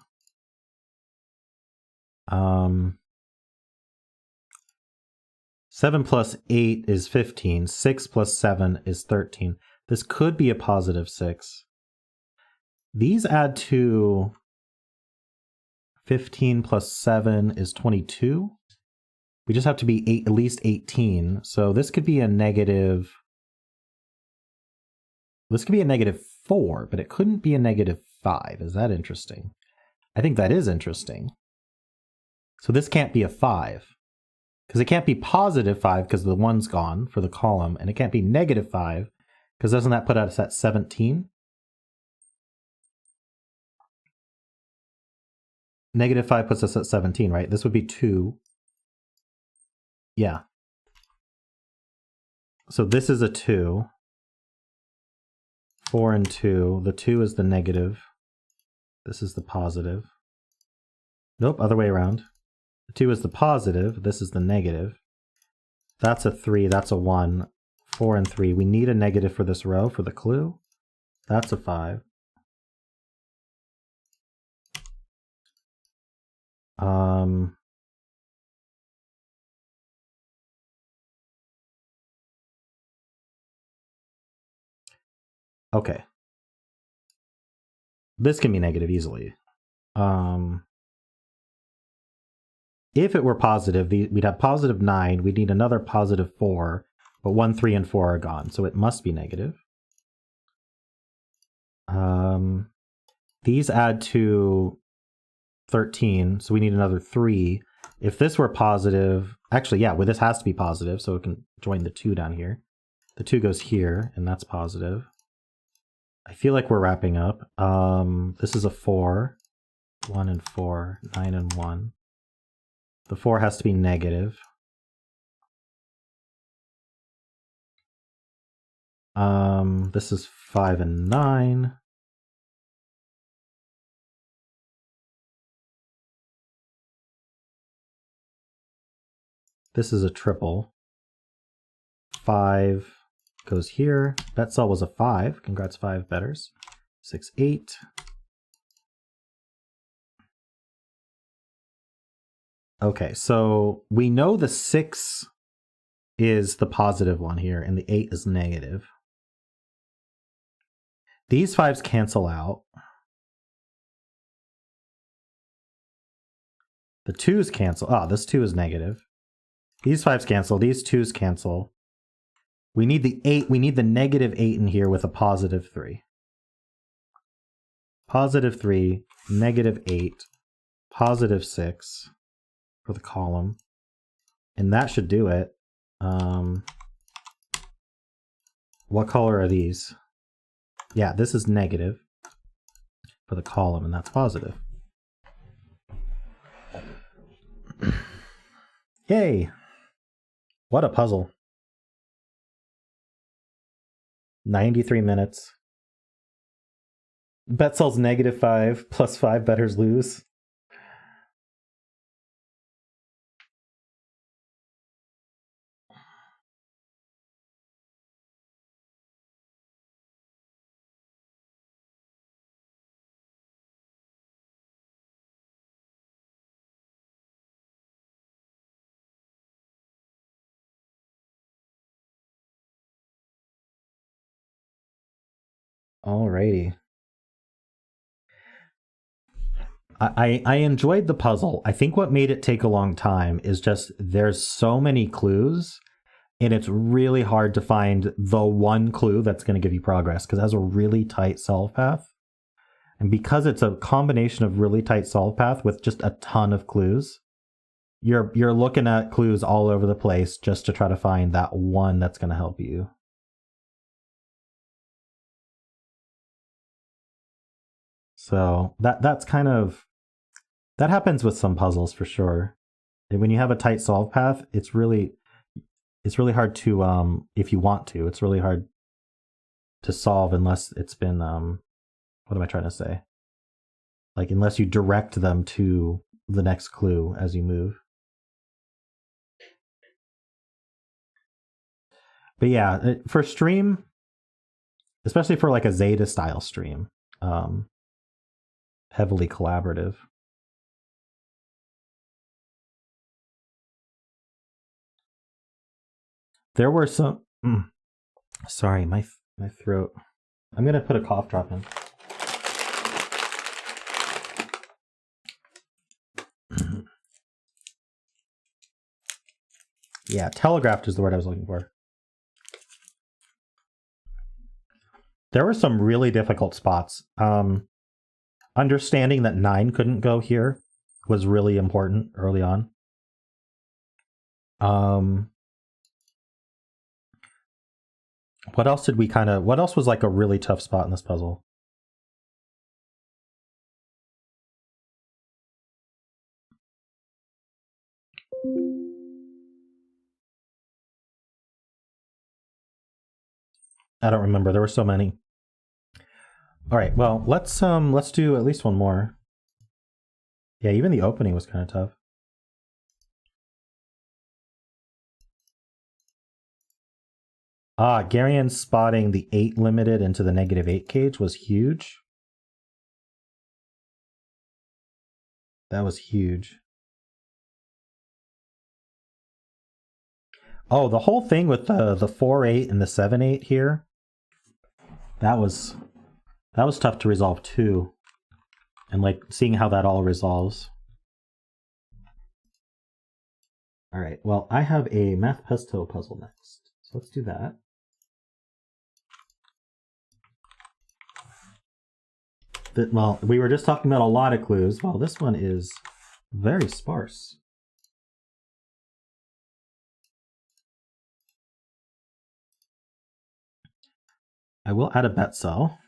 7 plus 8 is 15. 6 plus 7 is 13. This could be a positive 6. These add to 15 plus 7 is 22. We just have to be at least 18. So this could be a negative... This could be a -4, but it couldn't be a -5. Is that interesting? I think that is interesting. So this can't be a 5. Because it can't be positive 5 because the 1's gone for the column. And it can't be -5 because doesn't that put us at 17? -5 puts us at 17, right? This would be 2. Yeah. So this is a 2. 4 and 2. The 2 is the negative. This is the positive. Nope, other way around. The 2 is the positive. This is the negative. That's a 3. That's a 1. 4 and 3. We need a negative for this row for the clue. That's a 5. Okay. This can be negative easily. If it were positive, we'd have positive 9. We'd need another positive 4, but 1, 3, and 4 are gone, so it must be negative. These add to 13, so we need another 3. If this were positive, actually, yeah, well, this has to be positive, so it can join the 2 down here. The 2 goes here, and that's positive. I feel like we're wrapping up. This is a 4. 1 and 4, 9 and 1. The 4 has to be negative. This is 5 and 9. This is a triple. 5 goes here. Bet cell was a 5. Congrats, 5 betters. 6, 8. Okay, so we know the 6 is the positive one here, and the 8 is negative. These 5s cancel out. The 2s cancel. Ah, this 2 is negative. These 5s cancel. These 2s cancel. We need the 8. We need the negative 8 in here with a positive 3. Positive 3, negative 8, positive 6 for the column. And that should do it. What color are these? Yeah, this is negative for the column, and that's positive. Yay! What a puzzle. 93 minutes. Bet sells -5, plus 5 betters lose. Alrighty. I enjoyed the puzzle. I think what made it take a long time is just there's so many clues, and it's really hard to find the one clue that's going to give you progress because it has a really tight solve path. And because it's a combination of really tight solve path with just a ton of clues, you're looking at clues all over the place just to try to find that one that's going to help you. So that's kind of, that happens with some puzzles for sure. And when you have a tight solve path, it's really hard to, if you want to, it's really hard to solve unless it's been, what am I trying to say? Like, unless you direct them to the next clue as you move. But yeah, for stream, especially for like a Zeta style stream, heavily collaborative. There were some, sorry, my throat. I'm gonna put a cough drop in. Yeah, telegraphed is the word I was looking for. There were some really difficult spots. Understanding that 9 couldn't go here was really important early on. What else did we what else was like a really tough spot in this puzzle? I don't remember. There were so many. All right, well, let's do at least one more. Yeah, even the opening was kind of tough. Garian spotting the 8 limited into the -8 cage was huge. That was huge. Oh, the whole thing with the 4-8 and the 7-8 here. That was tough to resolve too. And like seeing how that all resolves. All right, well, I have a Math Pesto puzzle next. So let's do that. Well, we were just talking about a lot of clues. Well, this one is very sparse. I will add a bet cell.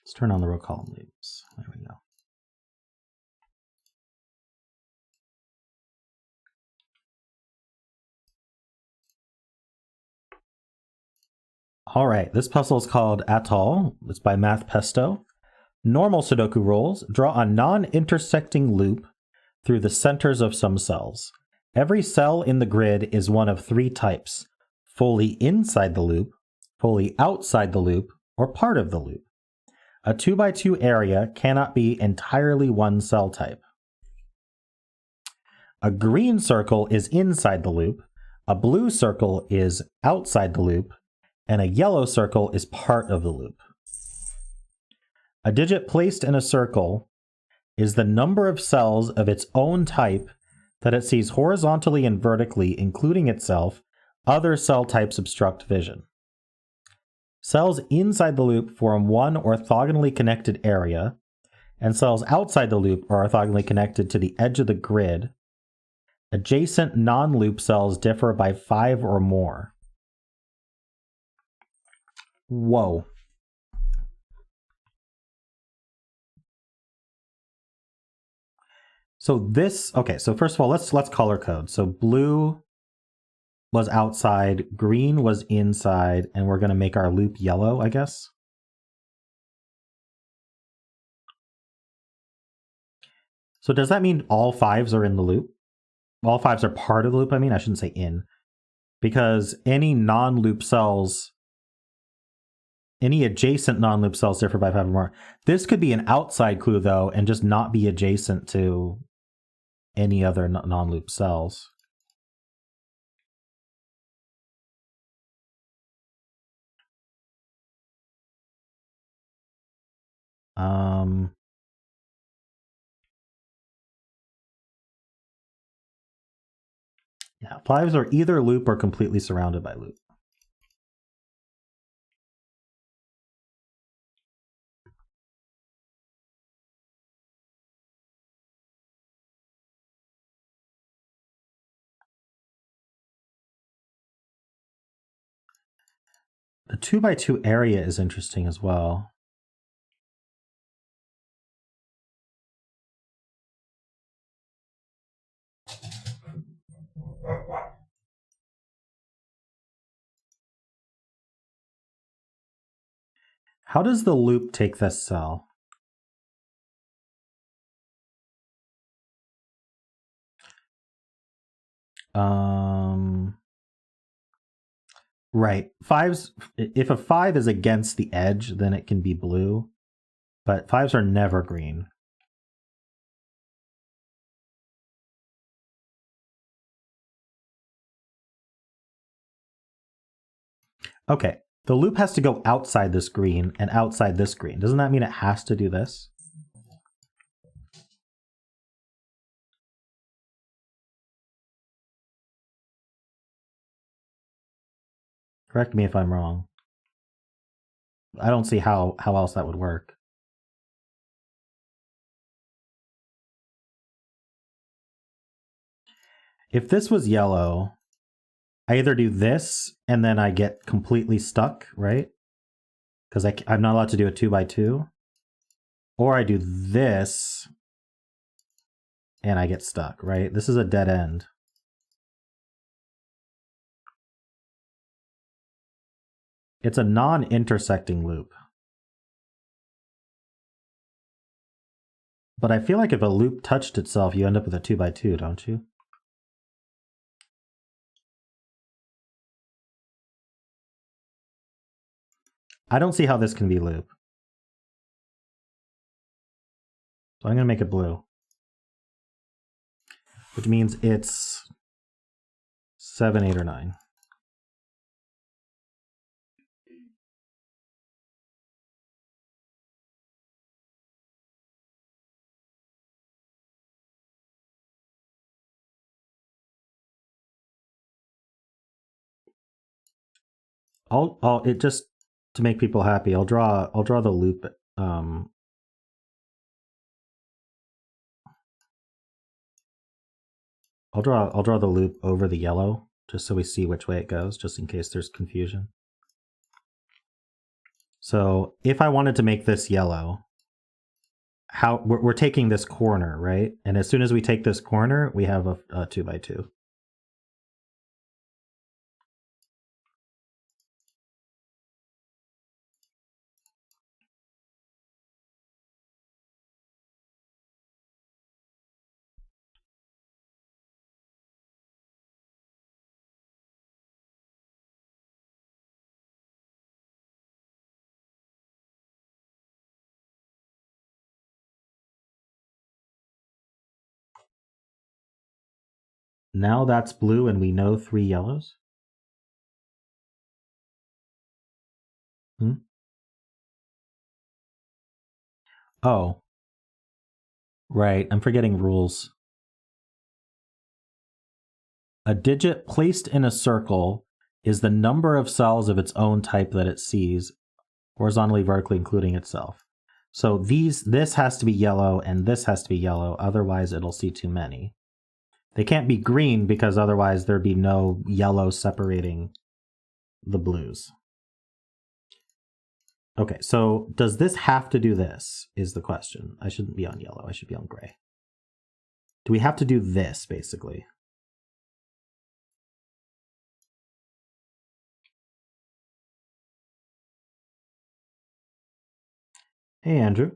Let's turn on the row column labels. There we go. All right, this puzzle is called Atoll. It's by Math Pesto. Normal Sudoku rules: draw a non-intersecting loop through the centers of some cells. Every cell in the grid is one of three types: fully inside the loop, fully outside the loop, or part of the loop. A 2x2 area cannot be entirely one cell type. A green circle is inside the loop, a blue circle is outside the loop, and a yellow circle is part of the loop. A digit placed in a circle is the number of cells of its own type that it sees horizontally and vertically, including itself. Other cell types obstruct vision. Cells inside the loop form one orthogonally connected area, and cells outside the loop are orthogonally connected to the edge of the grid. Adjacent non-loop cells differ by 5 or more. Whoa. So this, okay, so first of all, let's color code. So blue was outside, green was inside, and we're going to make our loop yellow, I guess. So does that mean all 5s are in the loop? All 5s are part of the loop, I mean, I shouldn't say in. Because any non-loop cells, any adjacent non-loop cells differ by 5 or more. This could be an outside clue, though, and just not be adjacent to any other non-loop cells. Yeah, 5s are either loop or completely surrounded by loop. The 2x2 area is interesting as well. How does the loop take this cell? Right. 5s, if a 5 is against the edge, then it can be blue. But 5s are never green. Okay, the loop has to go outside this green and outside this green. Doesn't that mean it has to do this? Correct me if I'm wrong. I don't see how else that would work. If this was yellow, I either do this and then I get completely stuck, right? Because I'm not allowed to do a 2x2. Or I do this and I get stuck, right? This is a dead end. It's a non-intersecting loop. But I feel like if a loop touched itself, you end up with a 2x2, don't you? I don't see how this can be loop. So I'm going to make it blue. Which means it's 7, 8, or 9. I'll it just to make people happy. I'll draw the loop. I'll draw the loop over the yellow just so we see which way it goes, just in case there's confusion. So if I wanted to make this yellow, how we're taking this corner, right? And as soon as we take this corner, we have a 2x2. Now that's blue and we know 3 yellows. Oh, right. I'm forgetting rules. A digit placed in a circle is the number of cells of its own type that it sees, horizontally, vertically, including itself. So this has to be yellow and this has to be yellow, otherwise it'll see too many. They can't be green because otherwise there'd be no yellow separating the blues. Okay, so does this have to do this, is the question. I shouldn't be on yellow, I should be on gray. Do we have to do this, basically? Hey, Andrew.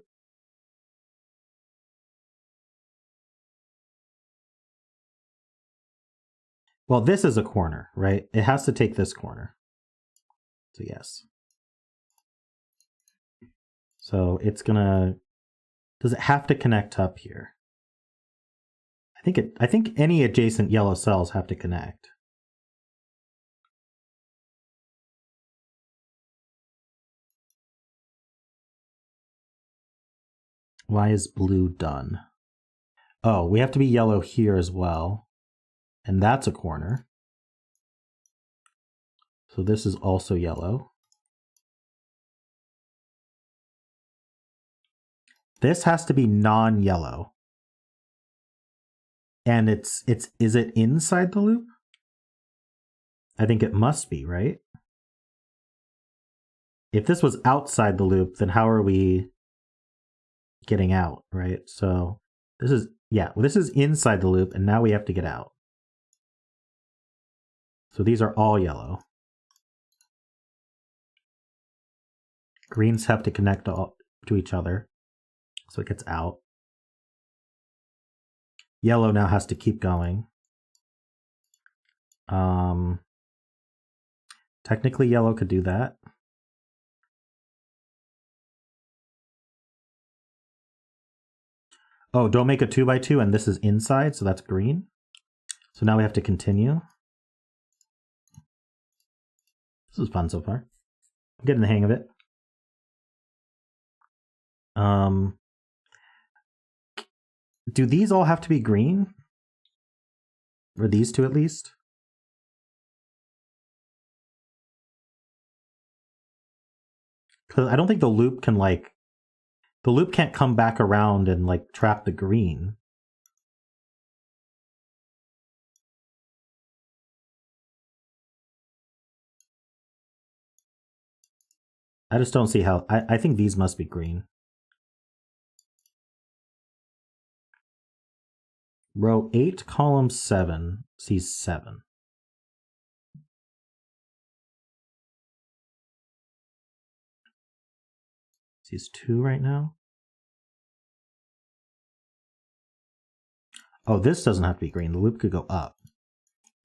Well, this is a corner, right? It has to take this corner. So yes. So it's gonna, does it have to connect up here? I think any adjacent yellow cells have to connect. Why is blue done? Oh, we have to be yellow here as well. And that's a corner. So this is also yellow. This has to be non-yellow. And is it inside the loop? I think it must be, right? If this was outside the loop, then how are we getting out, right? So this is, yeah, well, this is inside the loop, and now we have to get out. So these are all yellow. Greens have to connect to each other, so it gets out. Yellow now has to keep going. Technically, yellow could do that. Oh, don't make a 2x2, and this is inside, so that's green. So now we have to continue. This is fun so far. I'm getting the hang of it. Do these all have to be green? Or these two at least? Because I don't think the loop can, like, the loop can't come back around and, like, trap the green. I just don't see how. I think these must be green. Row 8, column 7 sees 7. Sees 2 right now. Oh, this doesn't have to be green. The loop could go up.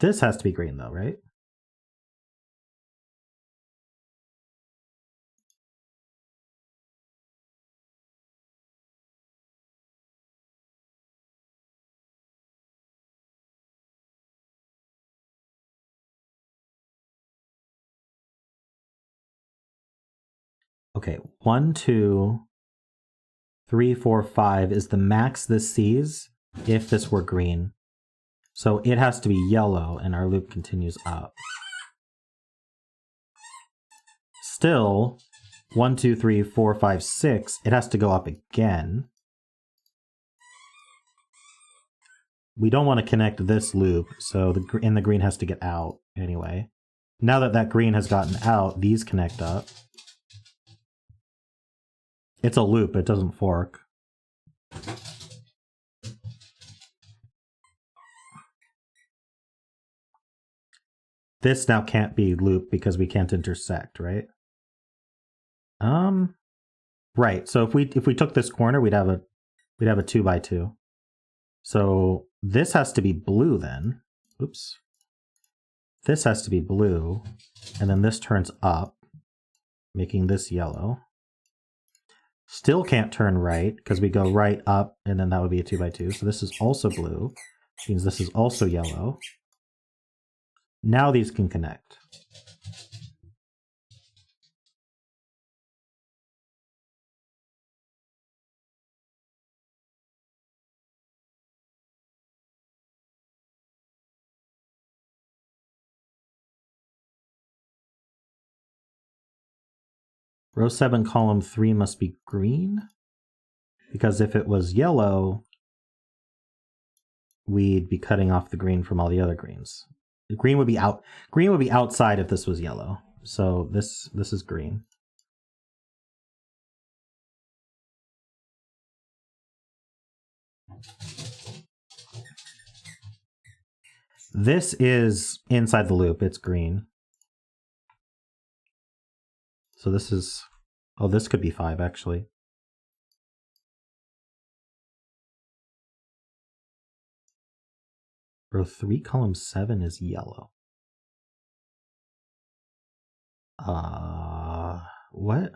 This has to be green though, right? Okay, 1, 2, 3, 4, 5 is the max this sees if this were green. So it has to be yellow and our loop continues up. still 1, 2, 3, 4, 5, 6. It has to go up again. We don't want to connect this loop, so the green has to get out anyway. Now that that green has gotten out, these connect up. It's a loop, it doesn't fork. This now can't be loop because we can't intersect, right? Right. So if we took this corner, we'd have a 2x2. So this has to be blue then. Oops. This has to be blue, and then this turns up, making this yellow. Still can't turn right because we go right up, and then that would be a 2x2. So this is also blue, which means this is also yellow. Now these can connect. Row 7, column 3 must be green, because if it was yellow, we'd be cutting off the green from all the other greens. The green would be out. Green would be outside if this was yellow. So this is green. This is inside the loop. It's green. So this is, oh, this could be 5 actually. Row 3, column 7 is yellow. What?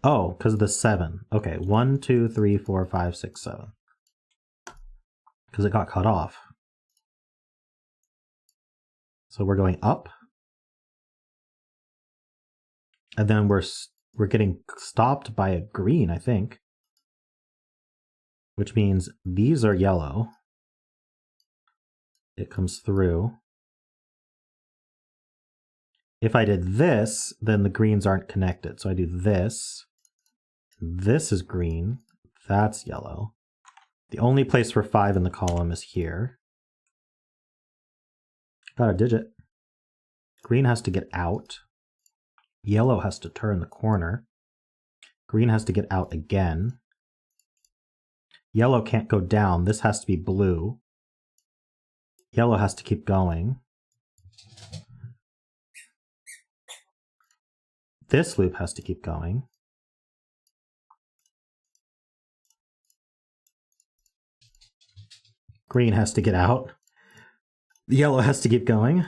Oh, because of the 7. Okay, 1, 2, 3, 4, 5, 6, 7. Because it got cut off. So we're going up. And then we're getting stopped by a green, I think. Which means these are yellow. It comes through. If I did this, then the greens aren't connected. So I do this. This is green. That's yellow. The only place for 5 in the column is here. Got a digit. Green has to get out. Yellow has to turn the corner. Green has to get out again. Yellow can't go down. This has to be blue. Yellow has to keep going. This loop has to keep going. Green has to get out. Yellow has to keep going.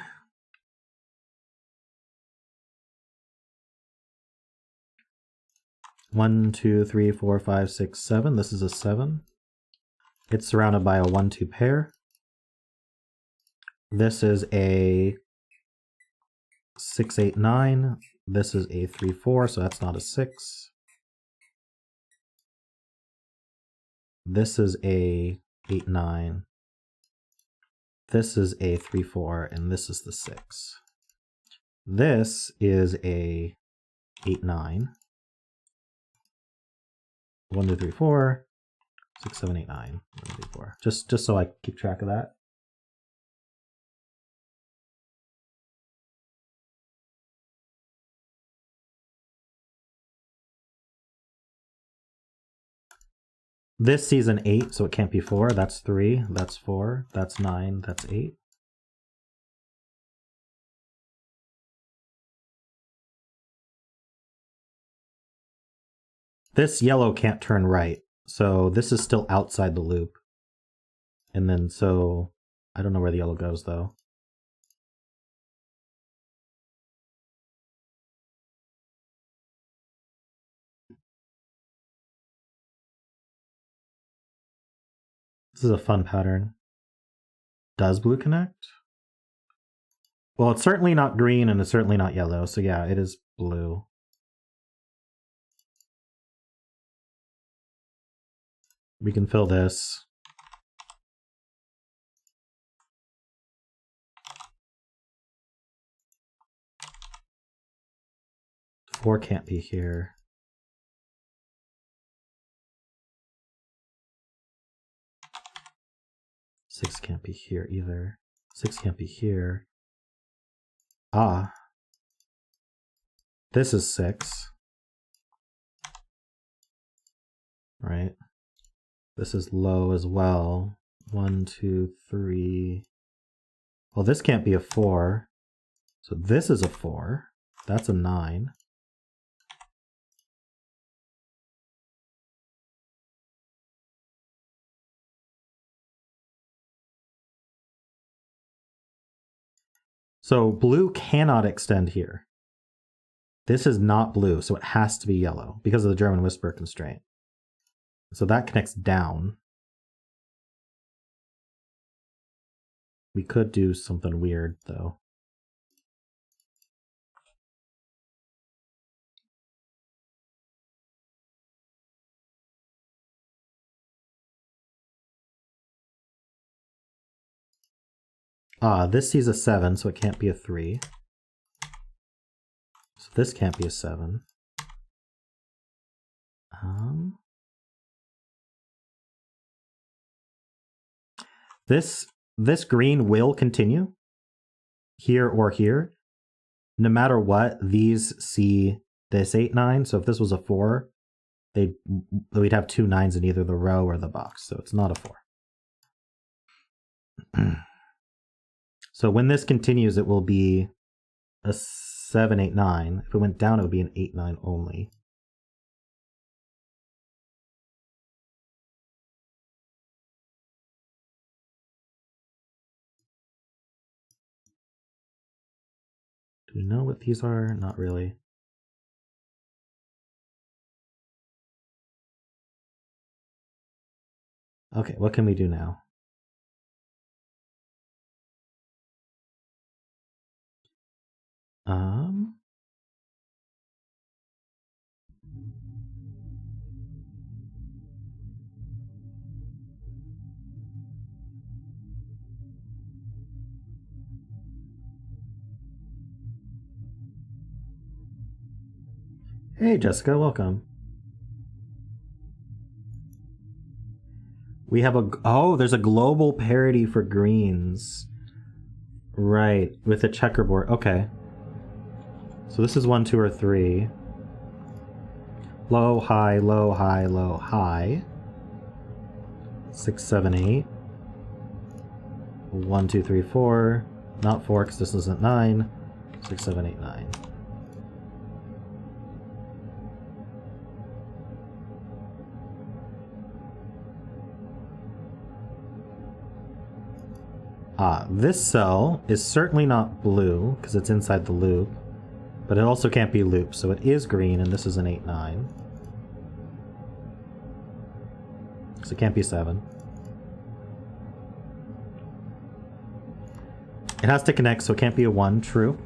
One, 2, 3, 4, 5, 6, 7. This is a 7. It's surrounded by a 1, 2 pair. This is a 6, 8, 9. This is a 3, 4, so that's not a 6. This is a 8, 9. This is a 3, 4, and this is the 6. This is a 8, 9. 1, 2, 3, 4, 6, 7, 8, 9. 1, 2, 3, 4. Just so I keep track of that. This sees an 8, so it can't be 4. That's 3. That's 4. That's 9. That's 8. This yellow can't turn right, so this is still outside the loop. And then so, I don't know where the yellow goes though. This is a fun pattern. Does blue connect? Well, it's certainly not green and it's certainly not yellow, so yeah, it is blue. We can fill this. 4 can't be here. Six can't be here either. 6 can't be here. Ah. This is 6. Right? This is low as well. 1, 2, 3. Well, this can't be a 4. So this is a 4. That's a 9. So blue cannot extend here. This is not blue, so it has to be yellow because of the German whisper constraint. So that connects down. We could do something weird, though. Ah, this sees a 7, so it can't be a 3. So this can't be a 7. This green will continue here or here. No matter what, these see this 8, 9. So if this was a 4, we'd have 2 9s in either the row or the box. So it's not a 4. So when this continues, it will be a 7, 8, 9. If it went down, it would be an 8, 9 only. Do we know what these are? Not really. Okay, what can we do now? Hey Jessica, welcome. We have there's a global parity for greens. Right, with a checkerboard. Okay. So this is 1, 2, or 3. Low, high, low, high, low, high. 6, 7, 8. 1, 2, 3, 4. Not 4 because this isn't 9. 6, 7, 8, 9. This cell is certainly not blue because it's inside the loop, but it also can't be looped, so it is green, and this is an 8, 9. So it can't be 7. It has to connect, so it can't be a 1, true.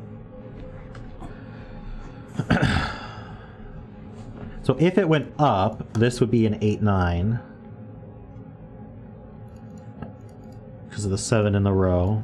So if it went up, this would be an 8, 9. Because of the 7 in the row.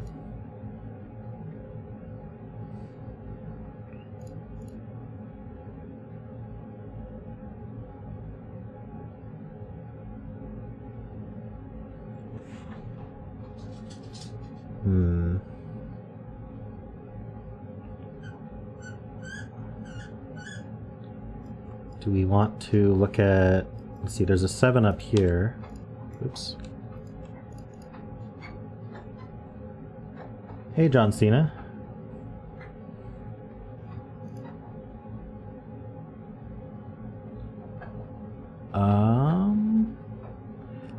Do we want to look at... Let's see, there's a 7 up here. Oops. Hey, John Cena.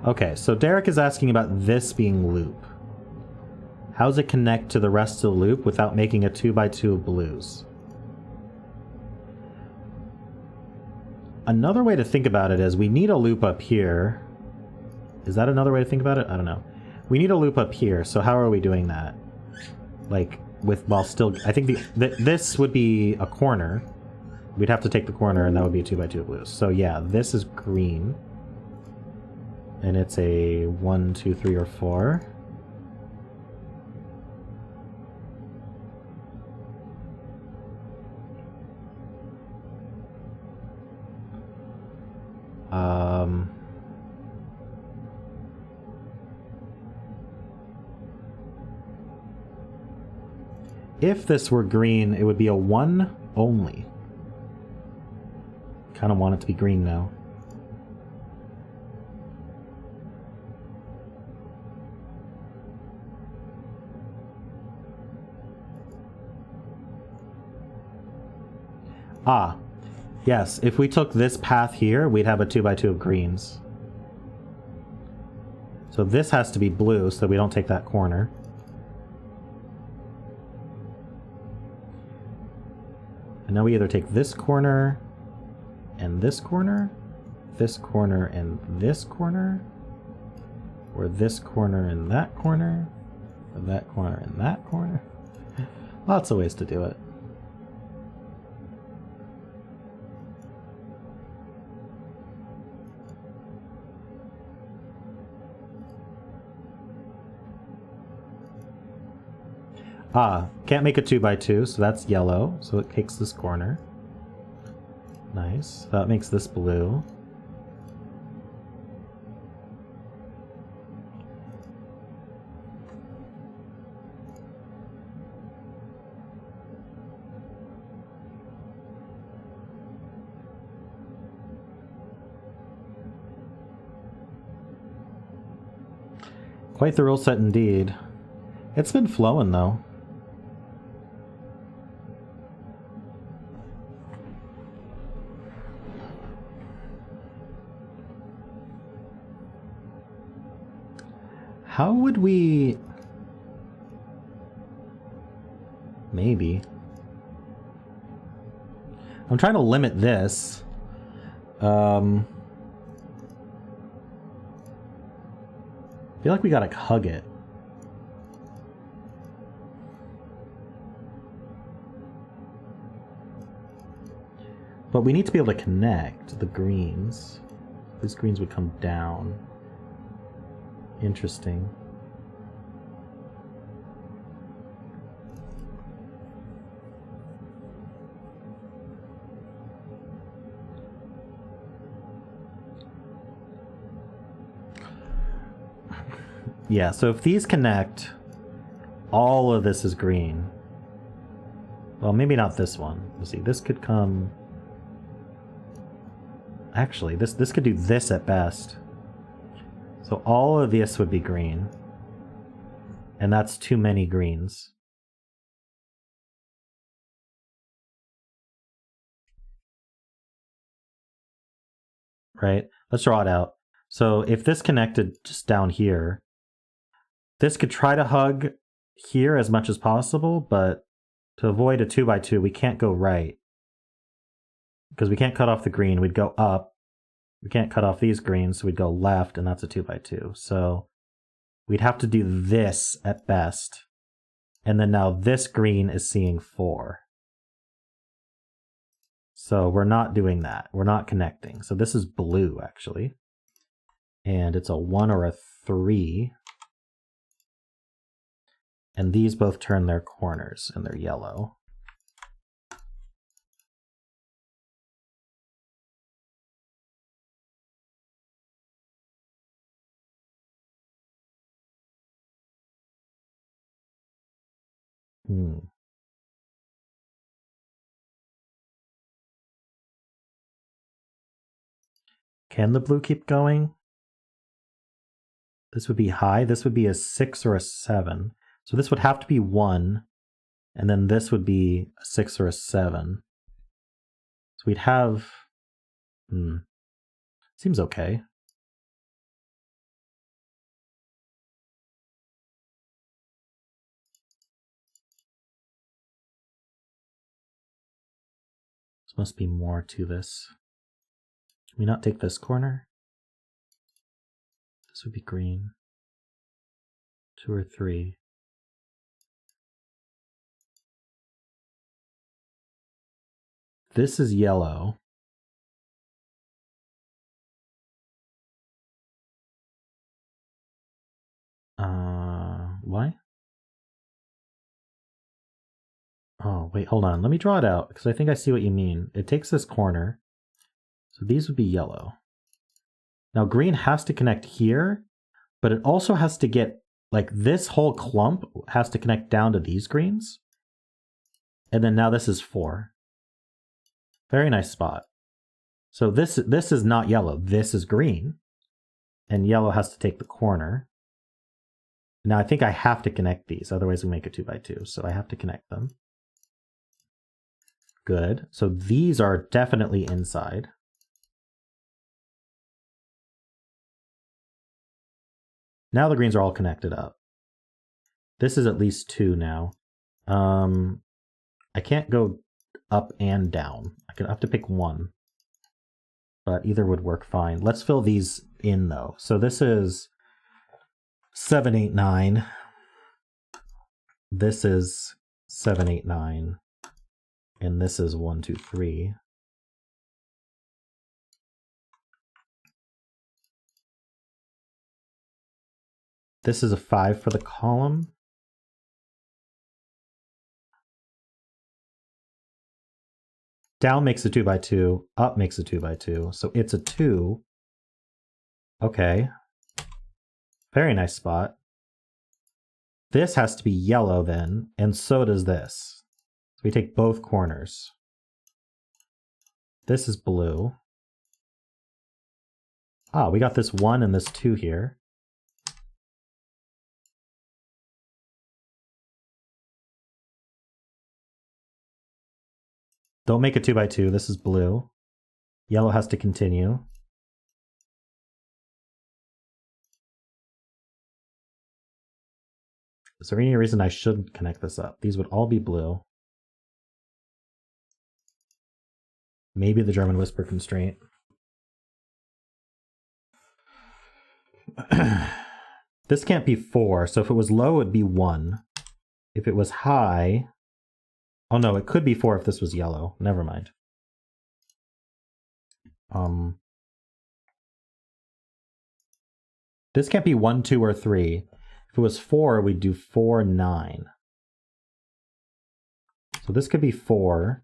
Okay, so Derek is asking about this being loop. How does it connect to the rest of the loop without making a 2x2 of blues? Another way to think about it is we need a loop up here. Is that another way to think about it? I don't know. We need a loop up here, so how are we doing that? Like, while still... I think this would be a corner. We'd have to take the corner, and that would be a 2x2 of blues. So yeah, this is green. And it's a 1, 2, 3, or 4. If this were green, it would be a 1 only. Kind of want it to be green now. Ah, yes, if we took this path here, we'd have a 2x2 of greens. So this has to be blue so we don't take that corner. And now we either take this corner and this corner and this corner, or this corner and that corner, or that corner and that corner. Lots of ways to do it. Ah, can't make a 2x2, so that's yellow, so it takes this corner. Nice. That makes this blue. Quite the rule set indeed. It's been flowing though. How would we... Maybe. I'm trying to limit this. I feel like we gotta hug it. But we need to be able to connect the greens. These greens would come down. Interesting. Yeah, so if these connect, all of this is green. Well, maybe not this one. Let's see, this could come... Actually, this could do this at best. So all of this would be green. And that's too many greens. Right? Let's draw it out. So if this connected just down here, this could try to hug here as much as possible, but to avoid a 2x2, we can't go right. Because we can't cut off the green, we'd go up. We can't cut off these greens, so we'd go left, and that's a 2x2. So we'd have to do this at best. And then now this green is seeing 4. So we're not doing that. We're not connecting. So this is blue, actually. And it's a 1 or a 3. And these both turn their corners, and they're yellow. Can the blue keep going? This would be high. This would be a 6 or a 7. So this would have to be 1. And then this would be a 6 or a 7. So we'd have... Seems okay. There must be more to this. Can we not take this corner? This would be green. 2 or 3. This is yellow. Why? Oh, wait, hold on. Let me draw it out, because I think I see what you mean. It takes this corner. So these would be yellow. Now green has to connect here, but it also has to get, like, this whole clump has to connect down to these greens. And then now this is 4. Very nice spot. So this is not yellow. This is green. And yellow has to take the corner. Now I think I have to connect these, otherwise we make a 2x2. So I have to connect them. Good. So these are definitely inside. Now the greens are all connected up. This is at least 2 now. I can't go up and down. I have to pick one. But either would work fine. Let's fill these in though. So this is 7, 8, 9. This is 7, 8, 9. And this is 1, 2, 3. This is a 5 for the column. Down makes a 2x2, up makes a 2x2, so it's a 2. Okay. Very nice spot. This has to be yellow then, and so does this. So we take both corners. This is blue. Ah, we got this 1 and this 2 here. Don't make a 2x2, this is blue. Yellow has to continue. Is there any reason I should connect this up? These would all be blue. Maybe the German whisper constraint. This can't be 4, so if it was low, it'd be 1. If it was high... Oh no, it could be 4 if this was yellow. Never mind. This can't be 1, 2, or 3. If it was 4, we'd do 4, 9. So this could be 4.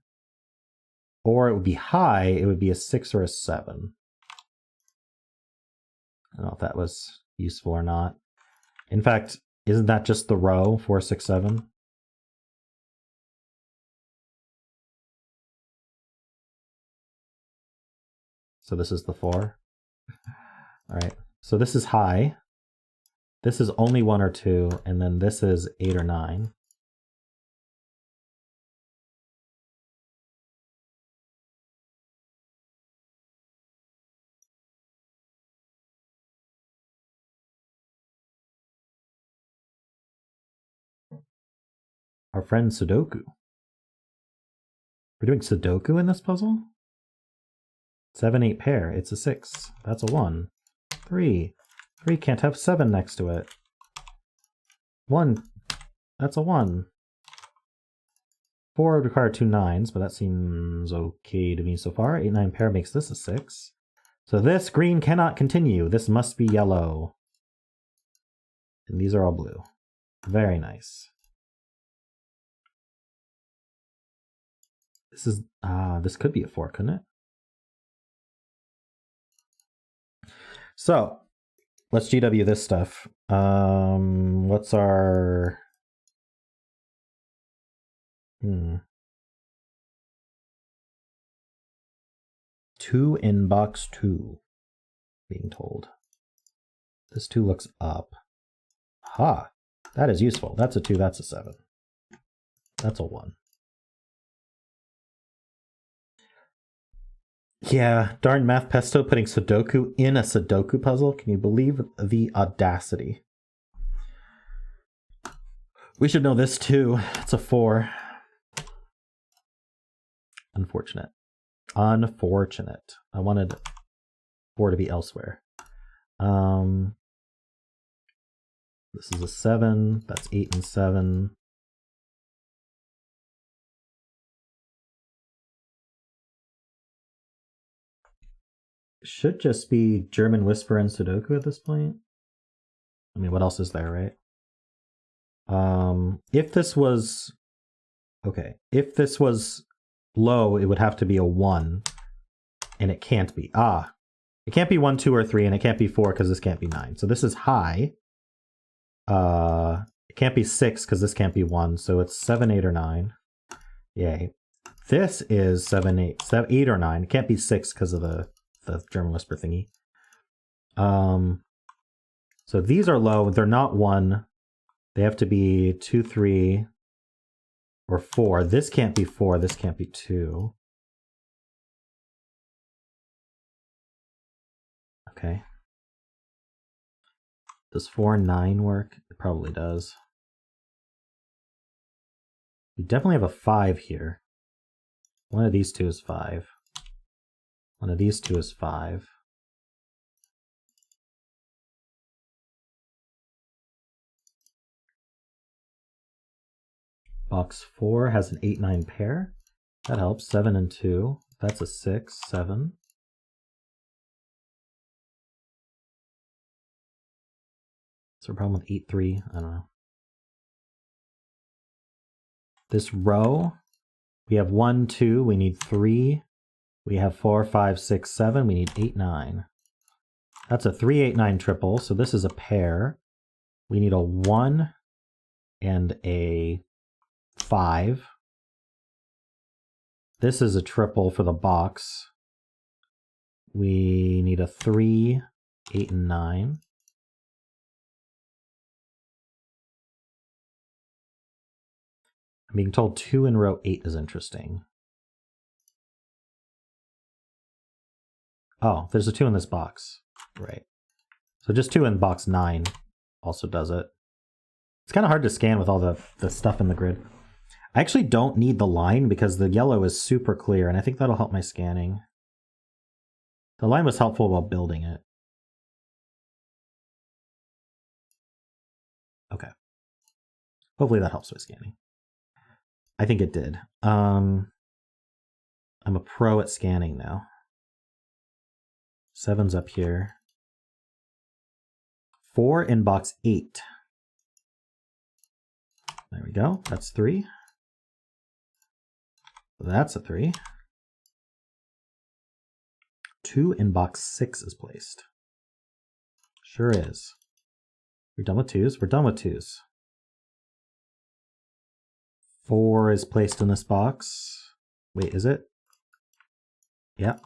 Or it would be high, it would be a 6 or a 7. I don't know if that was useful or not. In fact, isn't that just the row, 4, 6, 7? So this is the 4. All right, so this is high. This is only 1 or 2, and then this is 8 or 9. Our friend Sudoku. We're doing Sudoku in this puzzle? 7, 8 pair. It's a 6. That's a 1. 3. 3 can't have 7 next to it. 1. That's a 1. 4 would require 2 9s, but that seems okay to me so far. 8, 9 pair makes this a 6. So this green cannot continue. This must be yellow. And these are all blue. Very nice. This is, this could be a 4, couldn't it? So, let's GW this stuff. What's our... 2 in box 2, being told. This 2 looks up. Ha! That is useful. That's a 2, that's a 7. That's a 1. Yeah, darn Math Pesto putting Sudoku in a Sudoku puzzle. Can you believe the audacity? We should know this too. It's a 4. Unfortunate. Unfortunate. I wanted 4 to be elsewhere. This is a 7. That's 8 and 7. Should just be German Whisper and Sudoku at this point. I mean, what else is there, right? If this was... Okay, if this was low, it would have to be a 1. And it can't be. Ah, It can't be 1, 2, or 3, and it can't be 4 because this can't be 9. So this is high. It can't be 6 because this can't be 1. So it's 7, 8, or 9. Yay. This is 7, 8, 8 or 9. It can't be 6 because of the German whisper thingy. So these are low. They're not 1. They have to be 2, 3, or 4. This can't be 4. This can't be 2. Okay. Does 4 and 9 work? It probably does. We definitely have a 5 here. One of these two is 5. One of these two is 5. Box 4 has an 8, 9 pair. That helps. 7 and 2. That's a 6, 7. Is there a problem with 8, 3? I don't know. This row, we have 1, 2, we need 3. We have 4, 5, 6, 7. We need 8, 9. That's a 3, 8, 9 triple. So this is a pair. We need a 1 and a 5. This is a triple for the box. We need a 3, 8, and 9. I'm being told 2 in row 8 is interesting. Oh, there's a 2 in this box. Right. So just 2 in box 9 also does it. It's kind of hard to scan with all the stuff in the grid. I actually don't need the line because the yellow is super clear, and I think that'll help my scanning. The line was helpful while building it. Okay. Hopefully that helps with scanning. I think it did. I'm a pro at scanning now. 7's up here. 4 in box 8. There we go. That's 3. That's a 3. 2 in box 6 is placed. Sure is. We're done with 2s. We're done with 2s. 4 is placed in this box. Wait, is it? Yeah.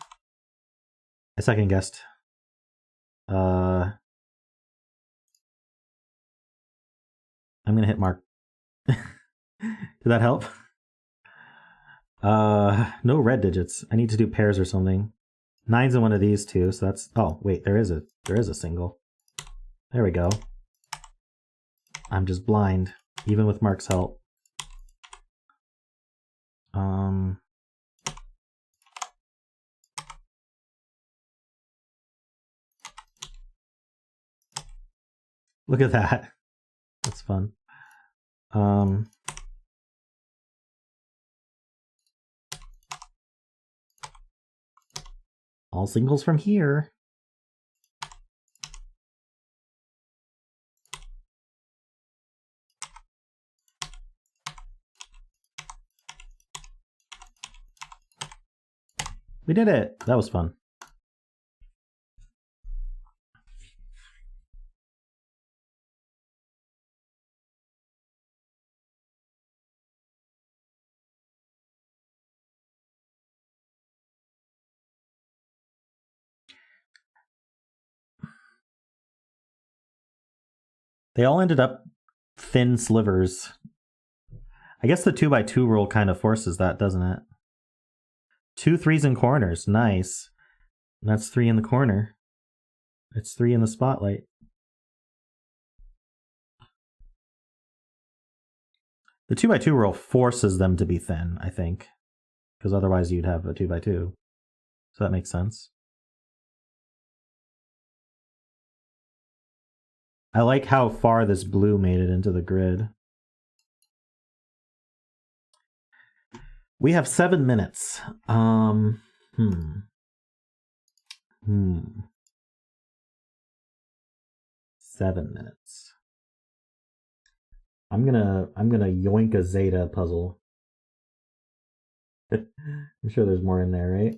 I second guessed. I'm gonna hit mark. Did that help? No red digits. I need to do pairs or something. 9's in one of these two, so that's... Oh, wait, there is a single. There we go. I'm just blind, even with Mark's help. Look at that. That's fun. All singles from here. We did it. That was fun. They all ended up thin slivers. I guess the 2x2 rule kind of forces that, doesn't it? 2 3s in corners. Nice. And that's 3 in the corner. It's 3 in the spotlight. The 2x2 rule forces them to be thin, I think. Because otherwise you'd have a 2x2. So that makes sense. I like how far this blue made it into the grid. We have 7 minutes. 7 minutes. I'm gonna yoink a Zeta puzzle. I'm sure there's more in there, right?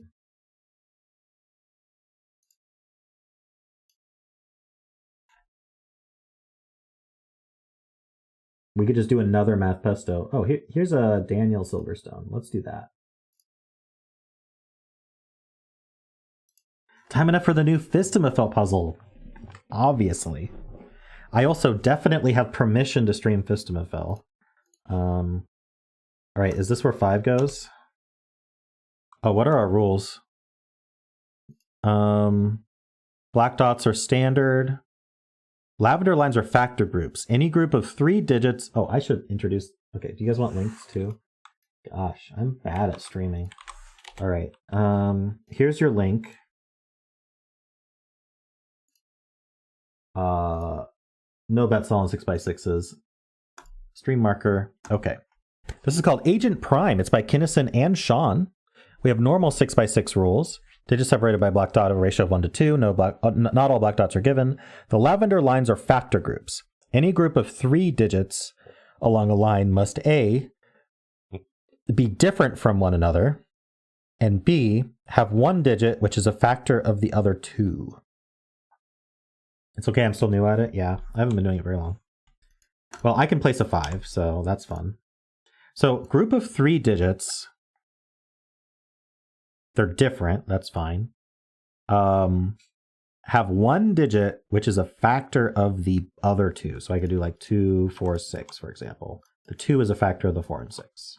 We could just do another math pesto. Oh, here's a Daniel Silverstone. Let's do that. Time enough for the new Fistamafel puzzle. Obviously. I also definitely have permission to stream Fistamafel. Alright, is this where 5 goes? Oh, what are our rules? Black dots are standard. Lavender lines are factor groups. Any group of 3 digits. Oh, I should introduce. Okay, do you guys want links too? Gosh, I'm bad at streaming. All right. Here's your link. No bets all on 6x6s. Stream marker. Okay. This is called Agent Prime. It's by Kinnison and Sean. We have normal 6x6 rules. Digits separated by black dot of a ratio of 1 to 2. Not all black dots are given. The lavender lines are factor groups. Any group of 3 digits along a line must A, be different from one another, and B, have 1 digit which is a factor of the other 2. It's okay, I'm still new at it. Yeah, I haven't been doing it very long. Well, I can place a 5, so that's fun. So, group of 3 digits. They're different, that's fine. Have 1 digit, which is a factor of the other 2. So I could do like 2, 4, 6, for example. The 2 is a factor of the 4 and 6.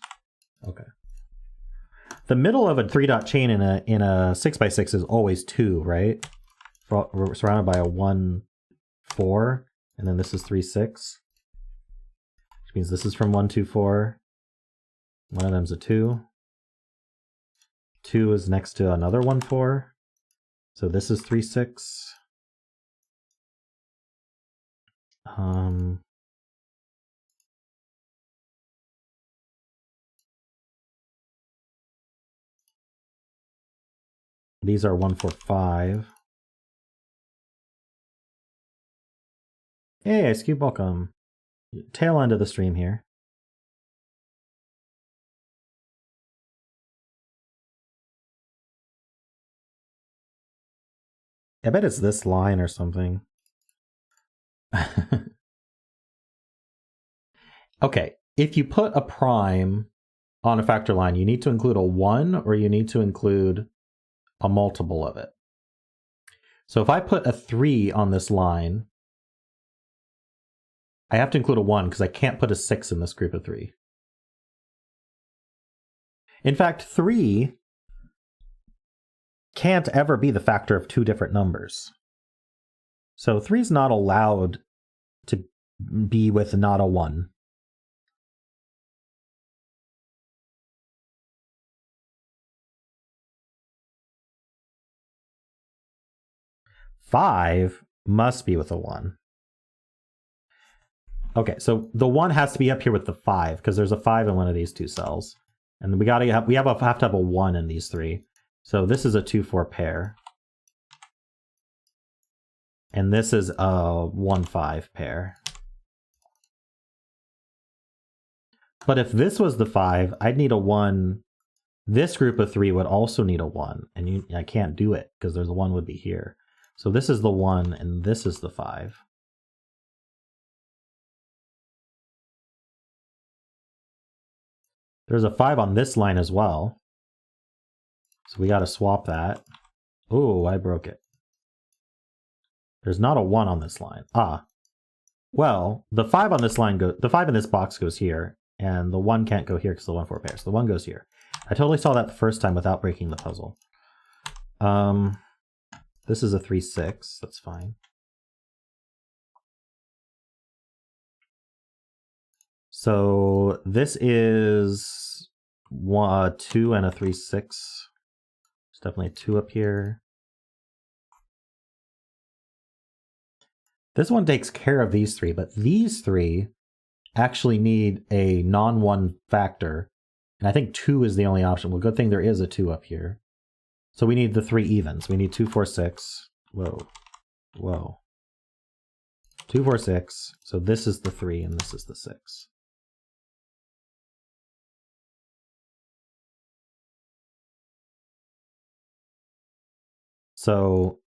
Okay. The middle of a 3-dot chain in a 6x6 is always 2, right? We're surrounded by a 1, 4, and then this is 3, 6. Which means this is from 1, 2, 4. One of them's a 2. 2 is next to another 1, 4. So this is 3, 6. These are 1, 4, 5. Hey, Ice Cube, welcome. Tail end of the stream here. I bet it's this line or something. Okay, if you put a prime on a factor line, you need to include a 1 or you need to include a multiple of it. So if I put a 3 on this line, I have to include a 1 because I can't put a 6 in this group of 3. In fact, 3 can't ever be the factor of 2 different numbers. So 3 is not allowed to be with not a 1. Five must be with a 1. Okay, so the 1 has to be up here with the 5 because there's a 5 in one of these 2 cells, and we have to have a 1 in these 3. So this is a 2-4 pair. And this is a 1-5 pair. But if this was the 5, I'd need a 1. This group of 3 would also need a 1. And I can't do it because there's a 1 would be here. So this is the 1 and this is the 5. There's a 5 on this line as well. So we got to swap that. Oh, I broke it. There's not a 1 on this line. Ah. Well, the 5 on this line the 5 in this box goes here, and the 1 can't go here because the 1-4 pair. So the 1 goes here. I totally saw that the first time without breaking the puzzle. This is a 3-6. That's fine. So this is 2 and a 3-6. There's definitely a 2 up here. This one takes care of these 3, but these 3 actually need a non-1 factor. And I think 2 is the only option. Well, good thing there is a 2 up here. So we need the 3 evens. We need 2, 4, 6. Whoa. Whoa. 2, 4, 6. So this is the 3 and this is the 6. So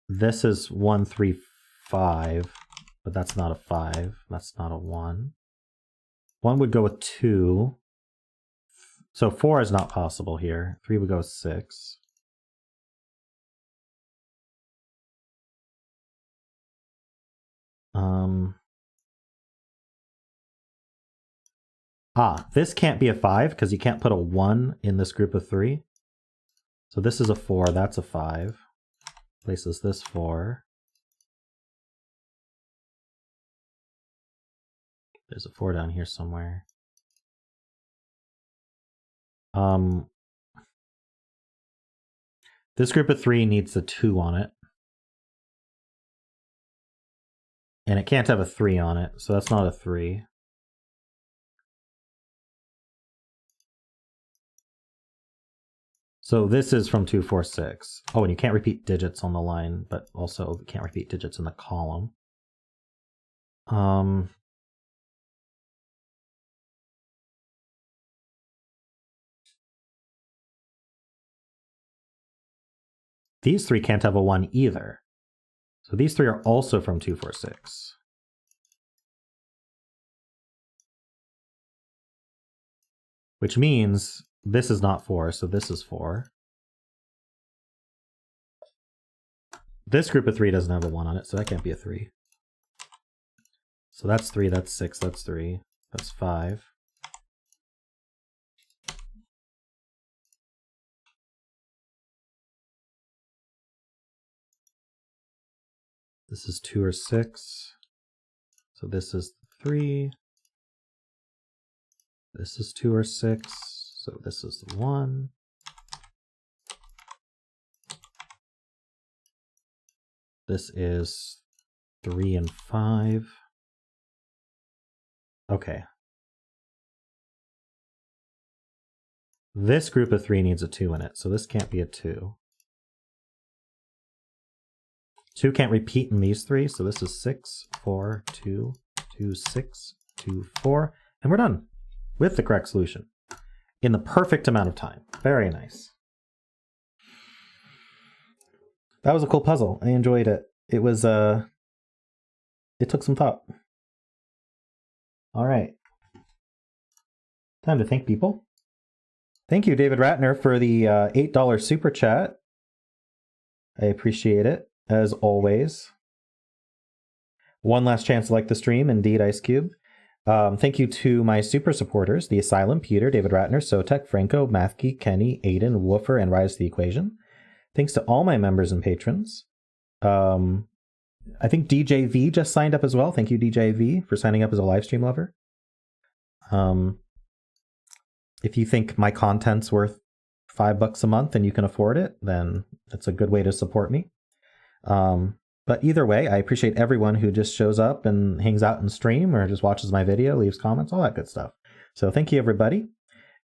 this is 1, 3, 5, but that's not a 5. That's not a 1. 1 would go with 2. So 4 is not possible here. 3 would go with 6. This can't be a 5 because you can't put a 1 in this group of 3. So this is a 4, that's a 5. Places this 4. There's a 4 down here somewhere. This group of 3 needs a 2 on it. And it can't have a 3 on it, so that's not a 3. So this is from 2, 4, 6. Oh, and you can't repeat digits on the line, but also you can't repeat digits in the column. These 3 can't have a 1 either. So these 3 are also from 2, 4, 6. Which means this is not 4, so this is 4. This group of 3 doesn't have a 1 on it, so that can't be a 3. So that's 3, that's 6, that's 3, that's 5. This is 2 or 6. So this is 3. This is 2 or 6. So this is 1. This is 3 and 5. Okay. This group of 3 needs a 2 in it, so this can't be a 2. 2 can't repeat in these 3, so this is 6, 4, 2, 2, 6, 2, 4, and we're done with the correct solution in the perfect amount of time. Very nice. That was a cool puzzle. I enjoyed it. It was, it took some thought. All right. Time to thank people. Thank you, David Ratner, for the $8 super chat. I appreciate it, as always. One last chance to like the stream, indeed, Ice Cube. Thank you to my super supporters, The Asylum, Peter, David Ratner, Sotek, Franco, Mathkey, Kenny, Aiden, Woofer, and Rise to the Equation. Thanks to all my members and patrons. I think DJV just signed up as well. Thank you, DJV, for signing up as a live stream lover. If you think my content's worth $5 a month and you can afford it, then it's a good way to support me. But either way, I appreciate everyone who just shows up and hangs out in stream or just watches my video, leaves comments, all that good stuff. So thank you, everybody.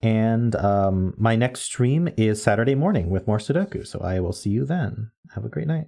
And my next stream is Saturday morning with more Sudoku. So I will see you then. Have a great night.